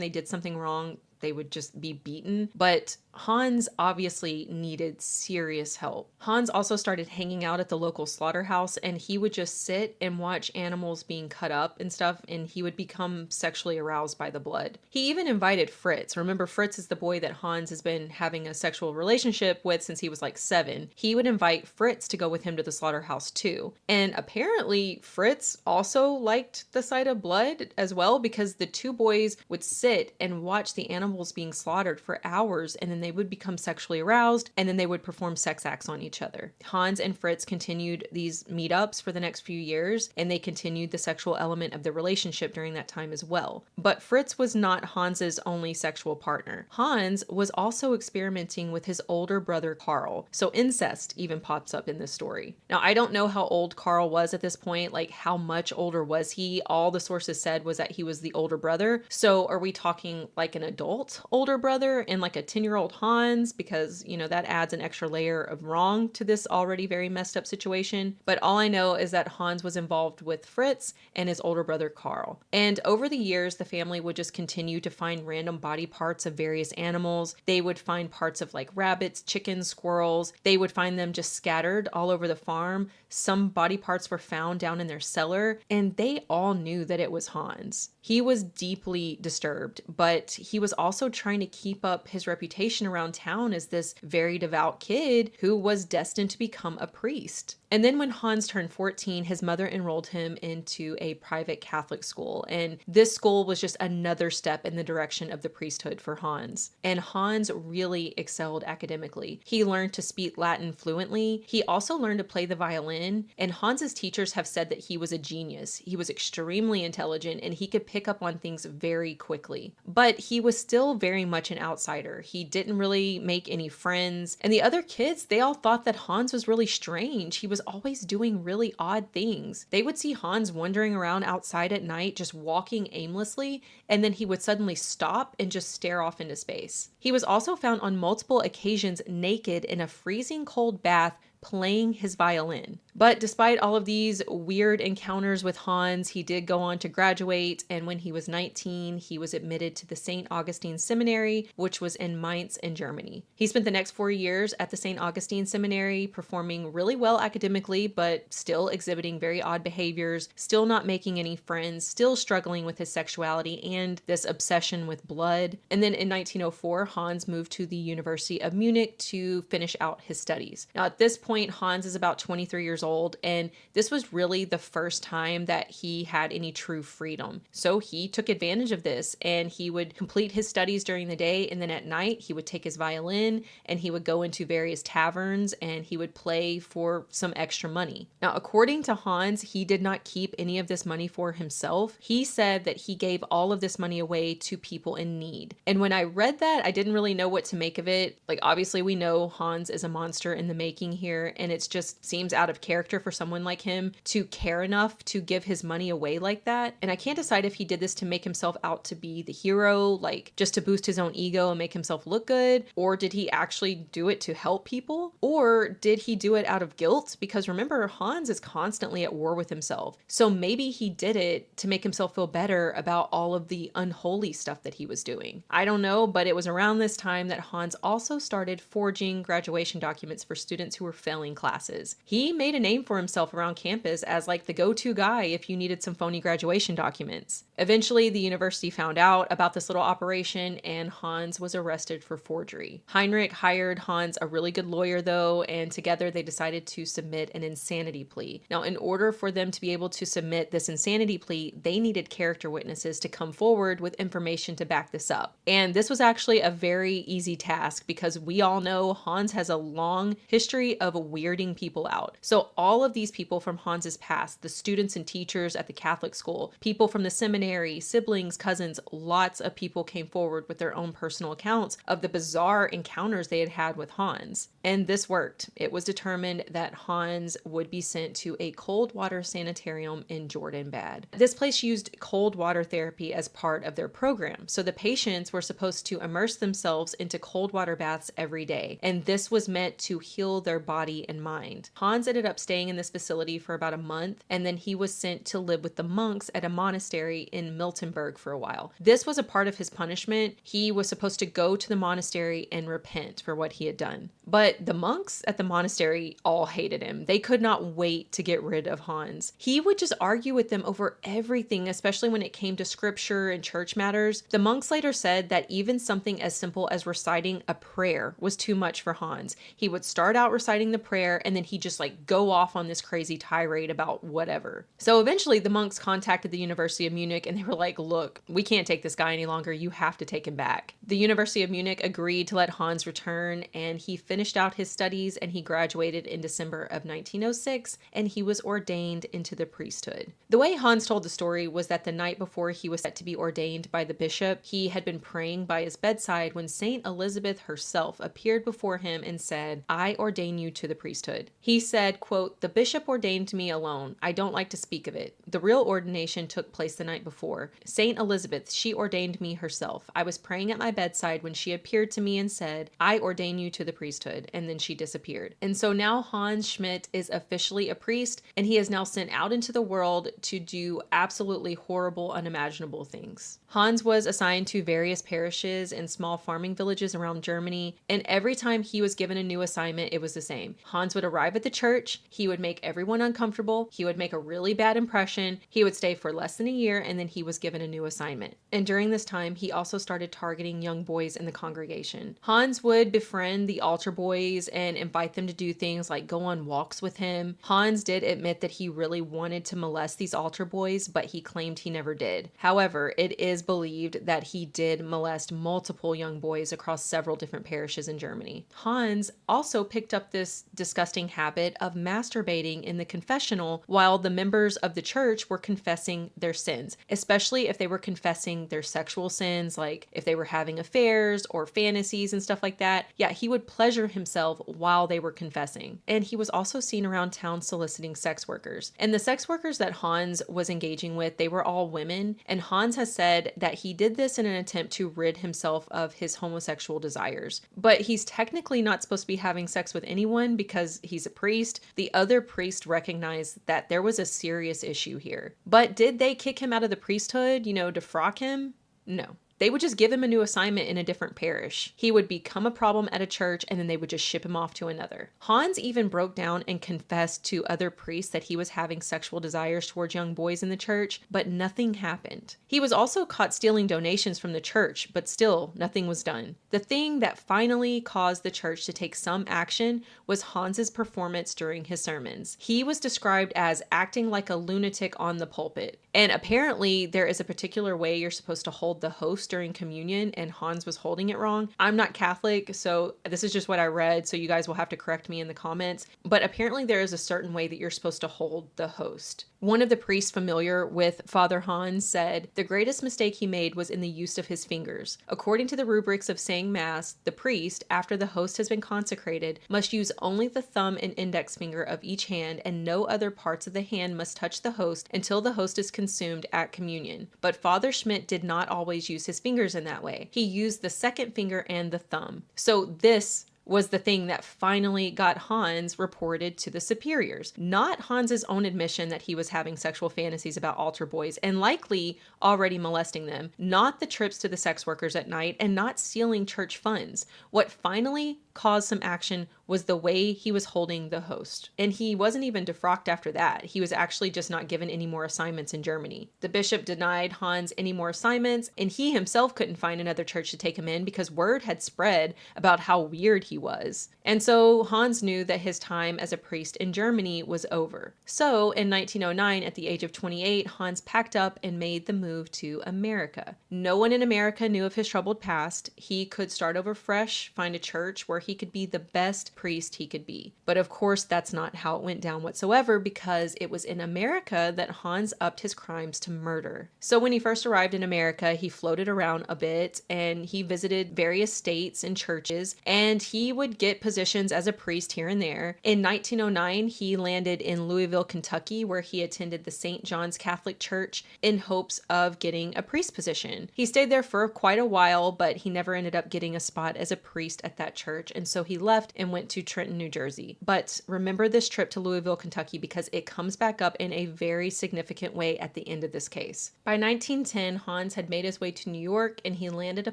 they did something wrong, they would just be beaten. But Hans obviously needed serious help. Hans also started hanging out at the local slaughterhouse, and he would just sit and watch animals being cut up and stuff, and he would become sexually aroused by the blood. He even invited Fritz. Remember, Fritz is the boy that Hans has been having a sexual relationship with since he was like 7. He would invite Fritz to go with him to the slaughterhouse too. And apparently Fritz also liked the sight of blood as well, because the 2 boys would sit and watch the animals being slaughtered for hours, and then they would become sexually aroused, and then they would perform sex acts on each other. Hans and Fritz continued these meetups for the next few years, and they continued the sexual element of the relationship during that time as well. But Fritz was not Hans's only sexual partner. Hans was also experimenting with his older brother Carl, so incest even pops up in this story. Now, I don't know how old Carl was at this point, like how much older was he? All the sources said was that he was the older brother. So are we talking like an adult older brother and like a 10-year-old Hans because, that adds an extra layer of wrong to this already very messed up situation. But all I know is that Hans was involved with Fritz and his older brother Carl. And over the years, the family would just continue to find random body parts of various animals. They would find parts of like rabbits, chickens, squirrels. They would find them just scattered all over the farm. Some body parts were found down in their cellar, and they all knew that it was Hans. He was deeply disturbed, but he was also trying to keep up his reputation around town as this very devout kid who was destined to become a priest. And then when Hans turned 14, his mother enrolled him into a private Catholic school. And this school was just another step in the direction of the priesthood for Hans. And Hans really excelled academically. He learned to speak Latin fluently. He also learned to play the violin. And Hans's teachers have said that he was a genius. He was extremely intelligent and he could pick up on things very quickly. But he was still very much an outsider. He didn't really make any friends. And the other kids, they all thought that Hans was really strange. He was always doing really odd things. They would see Hans wandering around outside at night, just walking aimlessly, and then he would suddenly stop and just stare off into space. He was also found on multiple occasions naked in a freezing cold bath playing his violin. But despite all of these weird encounters with Hans, he did go on to graduate, and when he was 19, he was admitted to the St. Augustine Seminary, which was in Mainz in Germany. He spent the next 4 years at the St. Augustine Seminary, performing really well academically, but still exhibiting very odd behaviors, still not making any friends, still struggling with his sexuality and this obsession with blood. And then in 1904, Hans moved to the University of Munich to finish out his studies. Now at this point, Hans is about 23 years old, and this was really the first time that he had any true freedom. So he took advantage of this, and he would complete his studies during the day, and then at night he would take his violin and he would go into various taverns and he would play for some extra money. Now, according to Hans, he did not keep any of this money for himself. He said that he gave all of this money away to people in need. And when I read that, I didn't really know what to make of it. Like, obviously we know Hans is a monster in the making here, and it just seems out of character for someone like him to care enough to give his money away like that. And I can't decide if he did this to make himself out to be the hero, like just to boost his own ego and make himself look good, or did he actually do it to help people? Or did he do it out of guilt? Because remember, Hans is constantly at war with himself. So maybe he did it to make himself feel better about all of the unholy stuff that he was doing. I don't know, but it was around this time that Hans also started forging graduation documents for students who were failing classes. He made a name for himself around campus as like the go-to guy if you needed some phony graduation documents. Eventually, the university found out about this little operation and Hans was arrested for forgery. Heinrich hired Hans a really good lawyer though, and together they decided to submit an insanity plea. Now, in order for them to be able to submit this insanity plea, they needed character witnesses to come forward with information to back this up. And this was actually a very easy task because we all know Hans has a long history of weirding people out. So all of these people from Hans's past, the students and teachers at the Catholic school, people from the seminary, siblings, cousins, lots of people came forward with their own personal accounts of the bizarre encounters they had had with Hans. And this worked. It was determined that Hans would be sent to a cold water sanitarium in Jordan Bad. This place used cold water therapy as part of their program. So the patients were supposed to immerse themselves into cold water baths every day. And this was meant to heal their body and mind. Hans ended up staying in this facility for about a month, and then he was sent to live with the monks at a monastery in Miltenberg for a while. This was a part of his punishment. He was supposed to go to the monastery and repent for what he had done. But the monks at the monastery all hated him. They could not wait to get rid of Hans. He would just argue with them over everything, especially when it came to scripture and church matters. The monks later said that even something as simple as reciting a prayer was too much for Hans. He would start out reciting the prayer and then he'd just like go off on this crazy tirade about whatever. So eventually the monks contacted the University of Munich and they were like, look, we can't take this guy any longer. You have to take him back. The University of Munich agreed to let Hans return, and he finished out his studies and he graduated in December of 1906, and he was ordained into the priesthood. The way Hans told the story was that the night before he was set to be ordained by the bishop, he had been praying by his bedside when Saint Elizabeth herself appeared before him and said, "I ordain you to to the priesthood. He said, quote, "The bishop ordained me alone. I don't like to speak of it. The real ordination took place the night before. Saint Elizabeth, she ordained me herself. I was praying at my bedside when she appeared to me and said, 'I ordain you to the priesthood,' and then she disappeared." And so now Hans Schmidt is officially a priest, and he is now sent out into the world to do absolutely horrible, unimaginable things. Hans was assigned to various parishes and small farming villages around Germany, and every time he was given a new assignment, it was the same. Hans would arrive at the church, he would make everyone uncomfortable, he would make a really bad impression, he would stay for less than a year, and then he was given a new assignment. And during this time, he also started targeting young boys in the congregation. Hans would befriend the altar boys and invite them to do things like go on walks with him. Hans did admit that he really wanted to molest these altar boys, but he claimed he never did. However, it is believed that he did molest multiple young boys across several different parishes in Germany. Hans also picked up this disgusting habit of masturbating in the confessional while the members of the church were confessing their sins, especially if they were confessing their sexual sins, like if they were having affairs or fantasies and stuff like that. Yeah, he would pleasure himself while they were confessing. And he was also seen around town soliciting sex workers. And the sex workers that Hans was engaging with, they were all women. And Hans has said that he did this in an attempt to rid himself of his homosexual desires. But he's technically not supposed to be having sex with anyone because he's a priest. The other priests recognized that there was a serious issue here. But did they kick him out of the priesthood, defrock him? No. They would just give him a new assignment in a different parish. He would become a problem at a church and then they would just ship him off to another. Hans even broke down and confessed to other priests that he was having sexual desires towards young boys in the church, but nothing happened. He was also caught stealing donations from the church, but still nothing was done. The thing that finally caused the church to take some action was Hans's performance during his sermons. He was described as acting like a lunatic on the pulpit. And apparently there is a particular way you're supposed to hold the host during communion, and Hans was holding it wrong. I'm not Catholic, so this is just what I read, so you guys will have to correct me in the comments. But apparently there is a certain way that you're supposed to hold the host. One of the priests familiar with Father Hans said, "The greatest mistake he made was in the use of his fingers. According to the rubrics of saying Mass, the priest, after the host has been consecrated, must use only the thumb and index finger of each hand, and no other parts of the hand must touch the host until the host is consumed at communion. But Father Schmidt did not always use his fingers in that way. He used the second finger and the thumb." So this was the thing that finally got Hans reported to the superiors. Not Hans's own admission that he was having sexual fantasies about altar boys and likely already molesting them. Not the trips to the sex workers at night and not stealing church funds. What finally caused some action was the way he was holding the host. And he wasn't even defrocked after that. He was actually just not given any more assignments in Germany. The bishop denied Hans any more assignments, and he himself couldn't find another church to take him in because word had spread about how weird he was. And so Hans knew that his time as a priest in Germany was over. So in 1909, at the age of 28, Hans packed up and made the move to America. No one in America knew of his troubled past. He could start over fresh, find a church where he could be the best priest he could be. But of course, that's not how it went down whatsoever, because it was in America that Hans upped his crimes to murder. So when he first arrived in America, he floated around a bit and he visited various states and churches, and he would get positions as a priest here and there. In 1909, he landed in Louisville, Kentucky, where he attended the St. John's Catholic Church in hopes of getting a priest position. He stayed there for quite a while, but he never ended up getting a spot as a priest at that church, and so he left and went to Trenton, New Jersey. But remember this trip to Louisville, Kentucky, because it comes back up in a very significant way at the end of this case. By 1910, Hans had made his way to New York and he landed a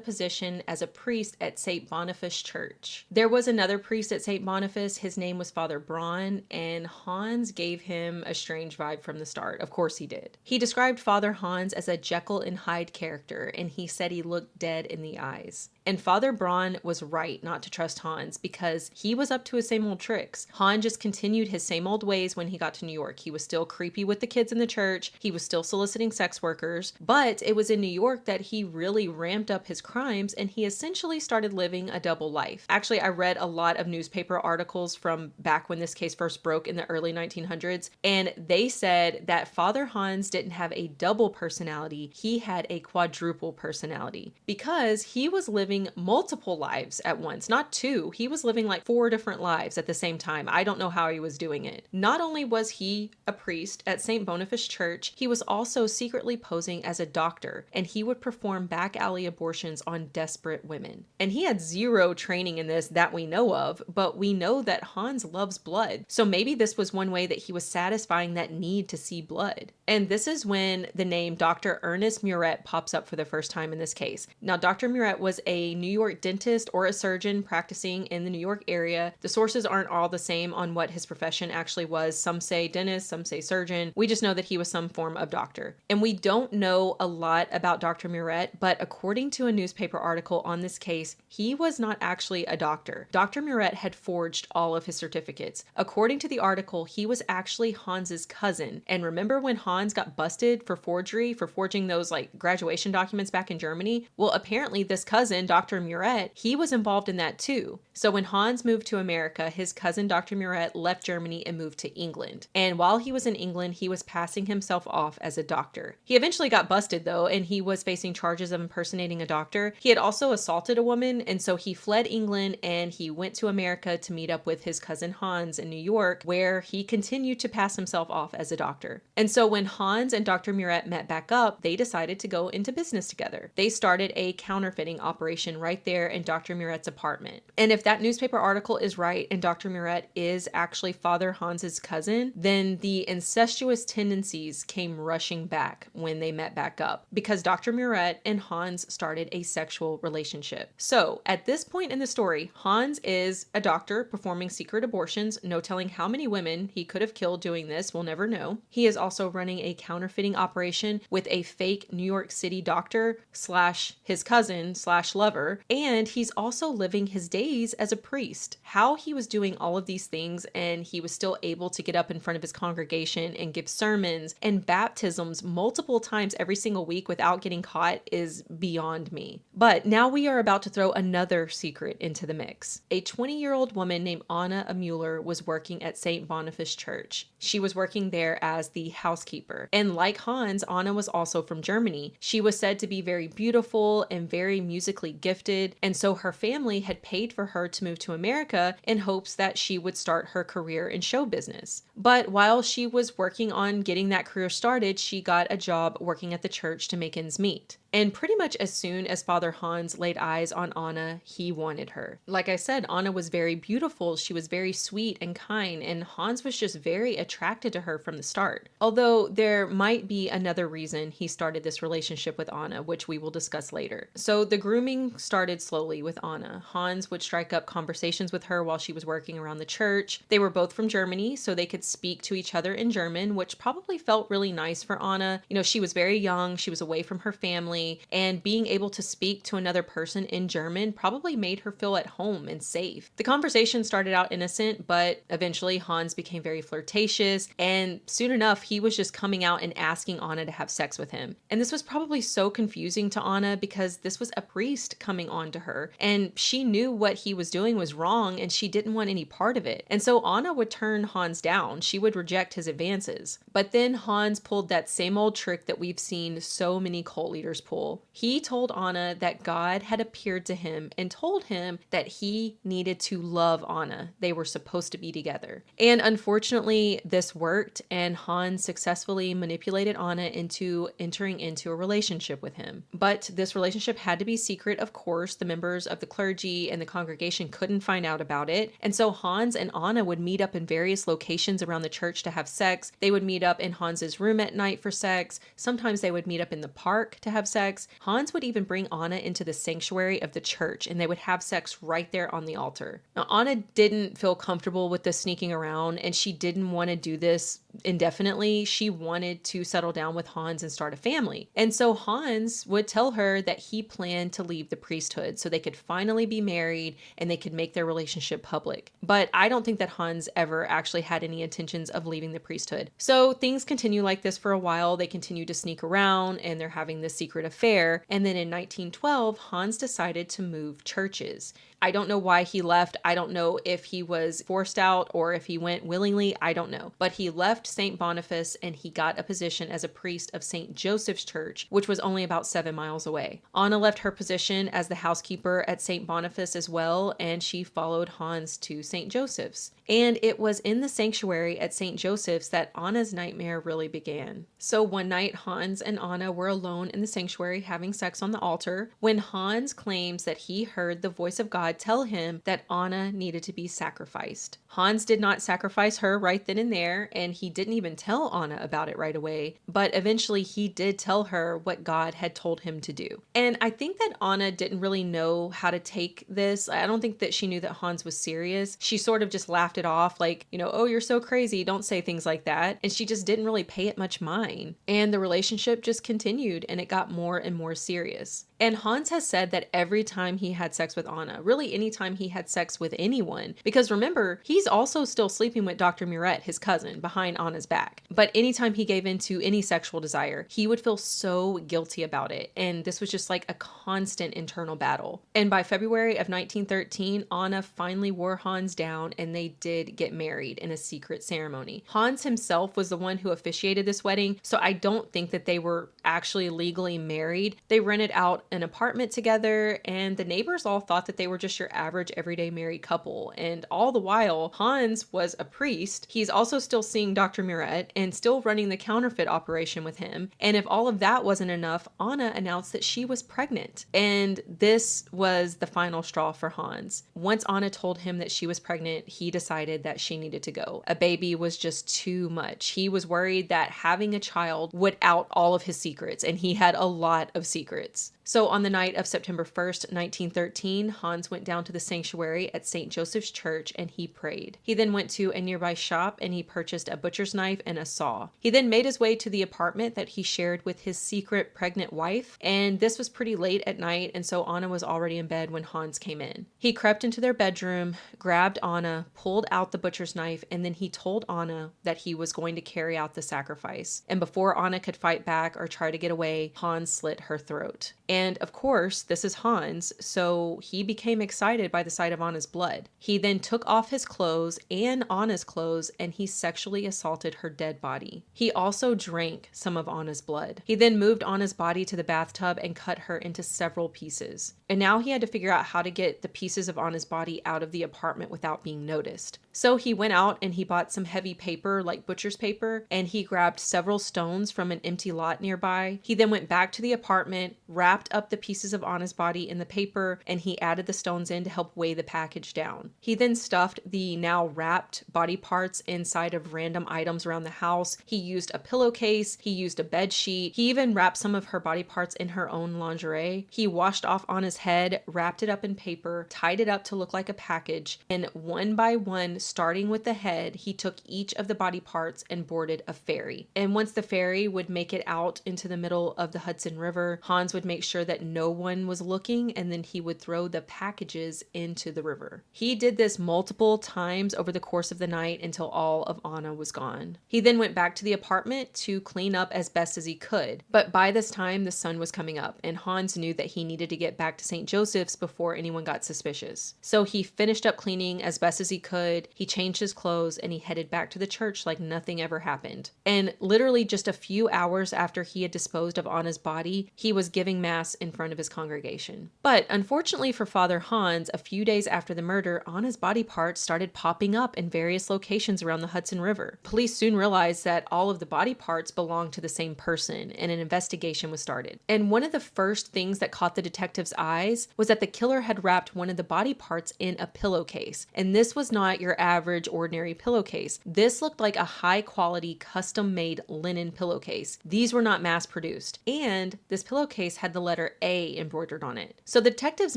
position as a priest at St. Boniface Church. There was another priest at St. Boniface. His name was Father Braun, and Hans gave him a strange vibe from the start. Of course he did. He described Father Hans as a Jekyll and Hyde character, and he said he looked dead in the eyes. And Father Braun was right not to trust Hans because he was up to his same old tricks. Hans just continued his same old ways when he got to New York. He was still creepy with the kids in the church. He was still soliciting sex workers. But it was in New York that he really ramped up his crimes and he essentially started living a double life. Actually, I read a lot of newspaper articles from back when this case first broke in the early 1900s, and they said that Father Hans didn't have a double personality, he had a quadruple personality, because he was living multiple lives at once, not two. He was living like 4 different lives at the same time. I don't know how he was doing it. Not only was he a priest at St. Boniface Church, he was also secretly posing as a doctor, and he would perform back alley abortions on desperate women. And he had zero training in this that we know of, but we know that Hans loves blood. So maybe this was one way that he was satisfying that need to see blood. And this is when the name Dr. Ernest Muret pops up for the first time in this case. Now, Dr. Muret was a New York dentist or a surgeon practicing in the New York area. The sources aren't all the same on what his profession actually was. Some say dentist, some say surgeon. We just know that he was some form of doctor. And we don't know a lot about Dr. Muret, but according to a newspaper article on this case, he was not actually a doctor. Dr. Muret had forged all of his certificates. According to the article, he was actually Hans's cousin. And remember when Hans got busted for forgery, for forging those like graduation documents back in Germany? Well, apparently this cousin, Dr. Muret, he was involved in that too. So when Hans moved to America, his cousin Dr. Muret left Germany and moved to England. And while he was in England, he was passing himself off as a doctor. He eventually got busted though, and he was facing charges of impersonating a doctor. He had also assaulted a woman, and so he fled England and he went to America to meet up with his cousin Hans in New York, where he continued to pass himself off as a doctor. And so when Hans and Dr. Muret met back up, they decided to go into business together. They started a counterfeiting operation right there in Dr. Muret's apartment. And if that newspaper article is right and Dr. Muret is actually Father Hans's cousin, then the incestuous tendencies came rushing back when they met back up, because Dr. Muret and Hans started a sexual relationship. So at this point in the story, Hans is a doctor performing secret abortions, no telling how many women he could have killed doing this, we'll never know. He is also running a counterfeiting operation with a fake New York City doctor slash his cousin slash lover, and he's also living his days as a priest. How he was doing all of these things and he was still able to get up in front of his congregation and give sermons and baptisms multiple times every single week without getting caught is beyond me. But now we are about to throw another secret into the mix. A 20-year-old woman named Anna Mueller was working at St. Boniface Church. She was working there as the housekeeper. And like Hans, Anna was also from Germany. She was said to be very beautiful and very musically gifted, and so her family had paid for her to move to America in hopes that she would start her career in show business. But while she was working on getting that career started, she got a job working at the church to make ends meet. And pretty much as soon as Father Hans laid eyes on Anna, he wanted her. Like I said, Anna was very beautiful, she was very sweet and kind, and Hans was just very attracted to her from the start. Although there might be another reason he started this relationship with Anna, which we will discuss later. So the grooming started slowly with Anna. Hans would strike up conversations with her while she was working around the church. They were both from Germany, so they could speak to each other in German, which probably felt really nice for Anna. You know, she was very young, she was away from her family, and being able to speak to another person in German probably made her feel at home and safe. The conversation started out innocent, but eventually Hans became very flirtatious, and soon enough he was just coming out and asking Anna to have sex with him. And this was probably so confusing to Anna because this was a priest coming on to her, and she knew what he was doing was wrong and she didn't want any part of it. And so Anna would turn Hans down. She would reject his advances. But then Hans pulled that same old trick that we've seen so many cult leaders pull. He told Anna that God had appeared to him and told him that he needed to love Anna. They were supposed to be together. And unfortunately, this worked, and Hans successfully manipulated Anna into entering into a relationship with him. But this relationship had to be secret, of course. The members of the clergy and the congregation couldn't find out about it. And so Hans and Anna would meet up in various locations around the church to have sex. They would meet up in Hans's room at night for sex. Sometimes they would meet up in the park to have sex. Hans would even bring Anna into the sanctuary of the church, and they would have sex right there on the altar. Now, Anna didn't feel comfortable with the sneaking around, and she didn't want to do this indefinitely. She wanted to settle down with Hans and start a family. And so Hans would tell her that he planned to leave the priesthood so they could finally be married and they could make their relationship public. But I don't think that Hans ever actually had any intentions of leaving the priesthood. So things continue like this for a while. They continue to sneak around and they're having this secret affair. And then in 1912, Hans decided to move churches. I don't know why he left. I don't know if he was forced out or if he went willingly. I don't know. But he left St. Boniface and he got a position as a priest of St. Joseph's Church, which was only about 7 miles away. Anna left her position as the housekeeper at St. Boniface as well, and she followed Hans to St. Joseph's. And it was in the sanctuary at St. Joseph's that Anna's nightmare really began. So one night, Hans and Anna were alone in the sanctuary having sex on the altar when Hans claims that he heard the voice of God tell him that Anna needed to be sacrificed. Hans did not sacrifice her right then and there, and he didn't even tell Anna about it right away, but eventually he did tell her what God had told him to do. And I think that Anna didn't really know how to take this. I don't think that she knew that Hans was serious. She sort of just laughed it off like, oh, you're so crazy, don't say things like that. And she just didn't really pay it much mind. And the relationship just continued and it got more and more serious. And Hans has said that every time he had sex with Anna, really anytime he had sex with anyone, because remember, he's also still sleeping with Dr. Muret, his cousin, behind Anna's back. But anytime he gave in to any sexual desire, he would feel so guilty about it. And this was just like a constant internal battle. And by February of 1913, Anna finally wore Hans down and they did get married in a secret ceremony. Hans himself was the one who officiated this wedding, so I don't think that they were actually legally married. They rented out an apartment together and the neighbors all thought that they were just your average everyday married couple. And all the while, Hans was a priest. He's also still seeing Dr. Muret and still running the counterfeit operation with him. And if all of that wasn't enough, Anna announced that she was pregnant. And this was the final straw for Hans. Once Anna told him that she was pregnant, he decided that she needed to go. A baby was just too much. He was worried that having a child would out all of his secrets, and he had a lot of secrets. So on the night of September 1st, 1913, Hans went down to the sanctuary at St. Joseph's Church and he prayed. He then went to a nearby shop and he purchased a butcher's knife and a saw. He then made his way to the apartment that he shared with his secret pregnant wife, and this was pretty late at night, and so Anna was already in bed when Hans came in. He crept into their bedroom, grabbed Anna, pulled out the butcher's knife, and then he told Anna that he was going to carry out the sacrifice. And before Anna could fight back or try to get away, Hans slit her throat. And of course, this is Hans, so he became excited by the sight of Anna's blood. He then took off his clothes and Anna's clothes and he sexually assaulted her dead body. He also drank some of Anna's blood. He then moved Anna's body to the bathtub and cut her into several pieces. And now he had to figure out how to get the pieces of Anna's body out of the apartment without being noticed. So he went out and he bought some heavy paper, like butcher's paper, and he grabbed several stones from an empty lot nearby. He then went back to the apartment, wrapped up the pieces of Anna's body in the paper, and he added the stones in to help weigh the package down. He then stuffed the now wrapped body parts inside of random items around the house. He used a pillowcase, he used a bed sheet, he even wrapped some of her body parts in her own lingerie. He washed off Anna's head, wrapped it up in paper, tied it up to look like a package, and one by one, starting with the head, he took each of the body parts and boarded a ferry. And once the ferry would make it out into the middle of the Hudson River, Hans would make sure that no one was looking, and then he would throw the packages into the river. He did this multiple times over the course of the night until all of Anna was gone. He then went back to the apartment to clean up as best as he could. But by this time, the sun was coming up, and Hans knew that he needed to get back to St. Joseph's before anyone got suspicious. So he finished up cleaning as best as he could, he changed his clothes, and he headed back to the church like nothing ever happened. And literally just a few hours after he had disposed of Anna's body, he was giving mass in front of his congregation. But unfortunately for Father Hans, a few days after the murder, Anna's body parts started popping up in various locations around the Hudson River. Police soon realized that all of the body parts belonged to the same person, and an investigation was started. And one of the first things that caught the detectives' eyes was that the killer had wrapped one of the body parts in a pillowcase. And this was not your average ordinary pillowcase. This looked like a high-quality, custom-made linen pillowcase. These were not mass-produced. And this pillowcase had the letter A embroidered on it. So the detectives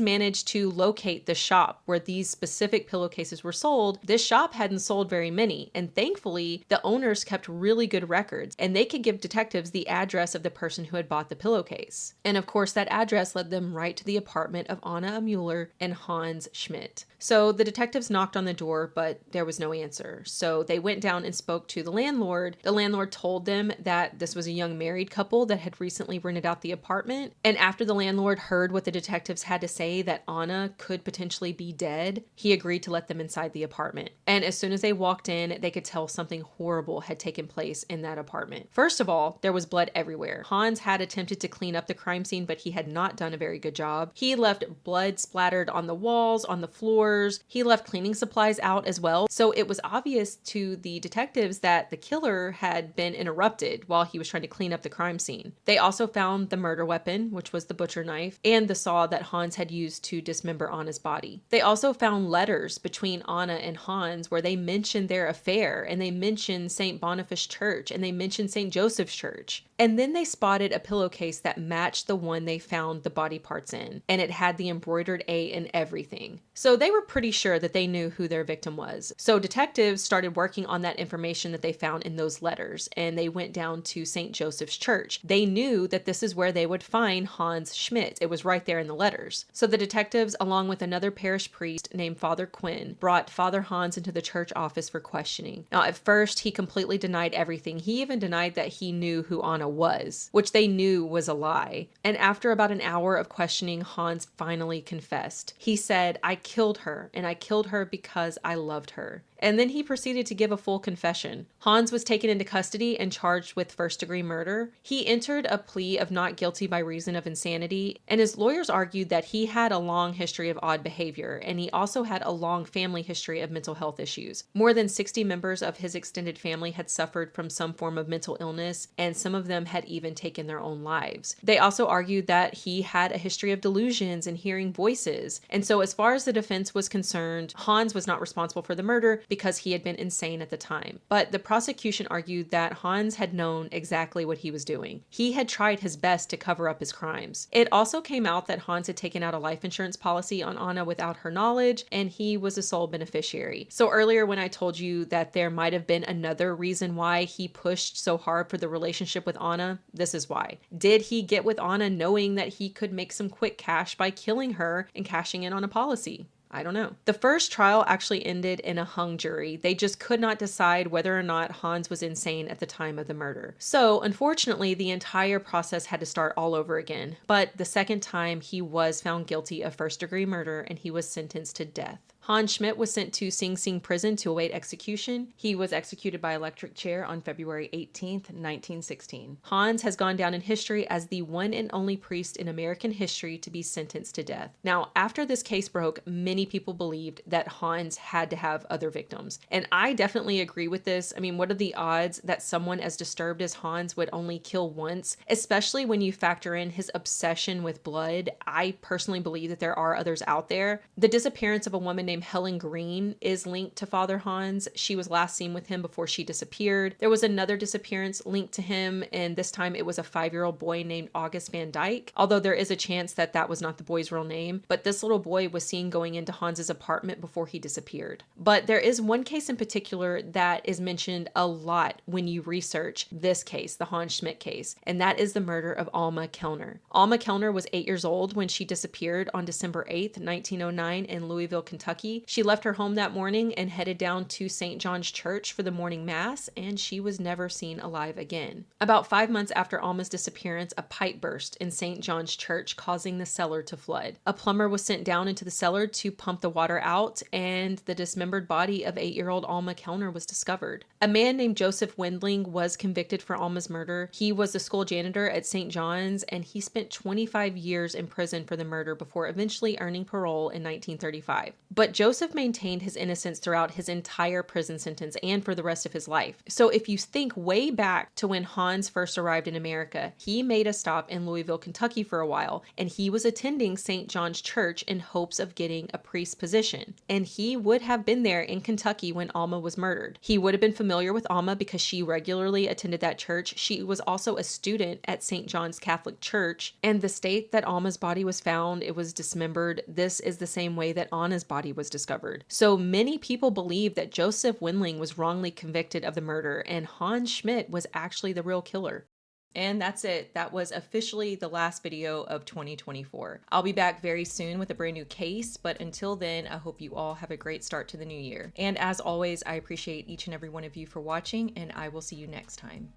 managed to locate the shop where these specific pillowcases were sold. This shop hadn't sold very many, and thankfully, the owners kept really good records, and they could give detectives the address of the person who had bought the pillowcase. And of course, that address led them right to the apartment of Anna Müller and Hans Schmidt. So the detectives knocked on the door, but there was no answer. So they went down and spoke to the landlord. The landlord told them that this was a young married couple that had recently rented out the apartment. And after the landlord heard what the detectives had to say, that Anna could potentially be dead, he agreed to let them inside the apartment. And as soon as they walked in, they could tell something horrible had taken place in that apartment. First of all, there was blood everywhere. Hans had attempted to clean up the crime scene, but he had not done a very good job. He left blood splattered on the walls, on the floors. He left cleaning supplies out as well. So it was obvious to the detectives that the killer had been interrupted while he was trying to clean up the crime scene. They also found the murder weapon, which was the butcher knife, and the saw that Hans had used to dismember Anna's body. They also found letters between Anna and Hans where they mentioned their affair, and they mentioned St. Boniface Church, and they mentioned St. Joseph's Church. And then they spotted a pillowcase that matched the one they found the body parts in, and it had the embroidered A and everything. So they were pretty sure that they knew who their victim was. So detectives started working on that information that they found in those letters, and they went down to St. Joseph's Church. They knew that this is where they would find Hans Schmidt. It was right there in the letters. So the detectives, along with another parish priest named Father Quinn, brought Father Hans into the church office for questioning. Now, at first, he completely denied everything. He even denied that he knew who Anna was, which they knew was a lie. And after about an hour of questioning, Hans finally confessed. He said, "I killed her, and I killed her because I loved her." And then he proceeded to give a full confession. Hans was taken into custody and charged with first-degree murder. He entered a plea of not guilty by reason of insanity, and his lawyers argued that he had a long history of odd behavior, and he also had a long family history of mental health issues. More than 60 members of his extended family had suffered from some form of mental illness, and some of them had even taken their own lives. They also argued that he had a history of delusions and hearing voices. And so as far as the defense was concerned, Hans was not responsible for the murder because he had been insane at the time. But the prosecution argued that Hans had known exactly what he was doing. He had tried his best to cover up his crimes. It also came out that Hans had taken out a life insurance policy on Anna without her knowledge, and he was the sole beneficiary. So earlier when I told you that there might have been another reason why he pushed so hard for the relationship with Anna, this is why. Did he get with Anna knowing that he could make some quick cash by killing her and cashing in on a policy? I don't know. The first trial actually ended in a hung jury. They just could not decide whether or not Hans was insane at the time of the murder. So unfortunately, the entire process had to start all over again. But the second time, he was found guilty of first-degree murder and he was sentenced to death. Hans Schmidt was sent to Sing Sing prison to await execution. He was executed by electric chair on February 18th, 1916. Hans has gone down in history as the one and only priest in American history to be sentenced to death. Now, after this case broke, many people believed that Hans had to have other victims. And I definitely agree with this. I mean, what are the odds that someone as disturbed as Hans would only kill once, especially when you factor in his obsession with blood? I personally believe that there are others out there. The disappearance of a woman named Helen Green is linked to Father Hans. She was last seen with him before she disappeared. There was another disappearance linked to him, and this time it was a 5-year-old boy named August Van Dyke, although there is a chance that that was not the boy's real name. But this little boy was seen going into Hans's apartment before he disappeared. But there is one case in particular that is mentioned a lot when you research this case, the Hans Schmidt case, and that is the murder of Alma Kellner. Alma Kellner was 8 years old when she disappeared on December 8th, 1909 in Louisville, Kentucky. She left her home that morning and headed down to St. John's Church for the morning mass, and she was never seen alive again. About 5 months after Alma's disappearance, a pipe burst in St. John's Church, causing the cellar to flood. A plumber was sent down into the cellar to pump the water out, and the dismembered body of 8-year-old Alma Kellner was discovered. A man named Joseph Wendling was convicted for Alma's murder. He was the school janitor at St. John's, and he spent 25 years in prison for the murder before eventually earning parole in 1935. But Joseph maintained his innocence throughout his entire prison sentence and for the rest of his life. So if you think way back to when Hans first arrived in America, he made a stop in Louisville, Kentucky for a while, and he was attending St. John's Church in hopes of getting a priest's position. And he would have been there in Kentucky when Alma was murdered. He would have been familiar with Alma because she regularly attended that church. She was also a student at St. John's Catholic Church, and the state that Alma's body was found, it was dismembered. This is the same way that Anna's body was discovered. So many people believe that Joseph Wendling was wrongly convicted of the murder and Hans Schmidt was actually the real killer. And that's it. That was officially the last video of 2024. I'll be back very soon with a brand new case, but until then, I hope you all have a great start to the new year. And as always, I appreciate each and every one of you for watching, and I will see you next time.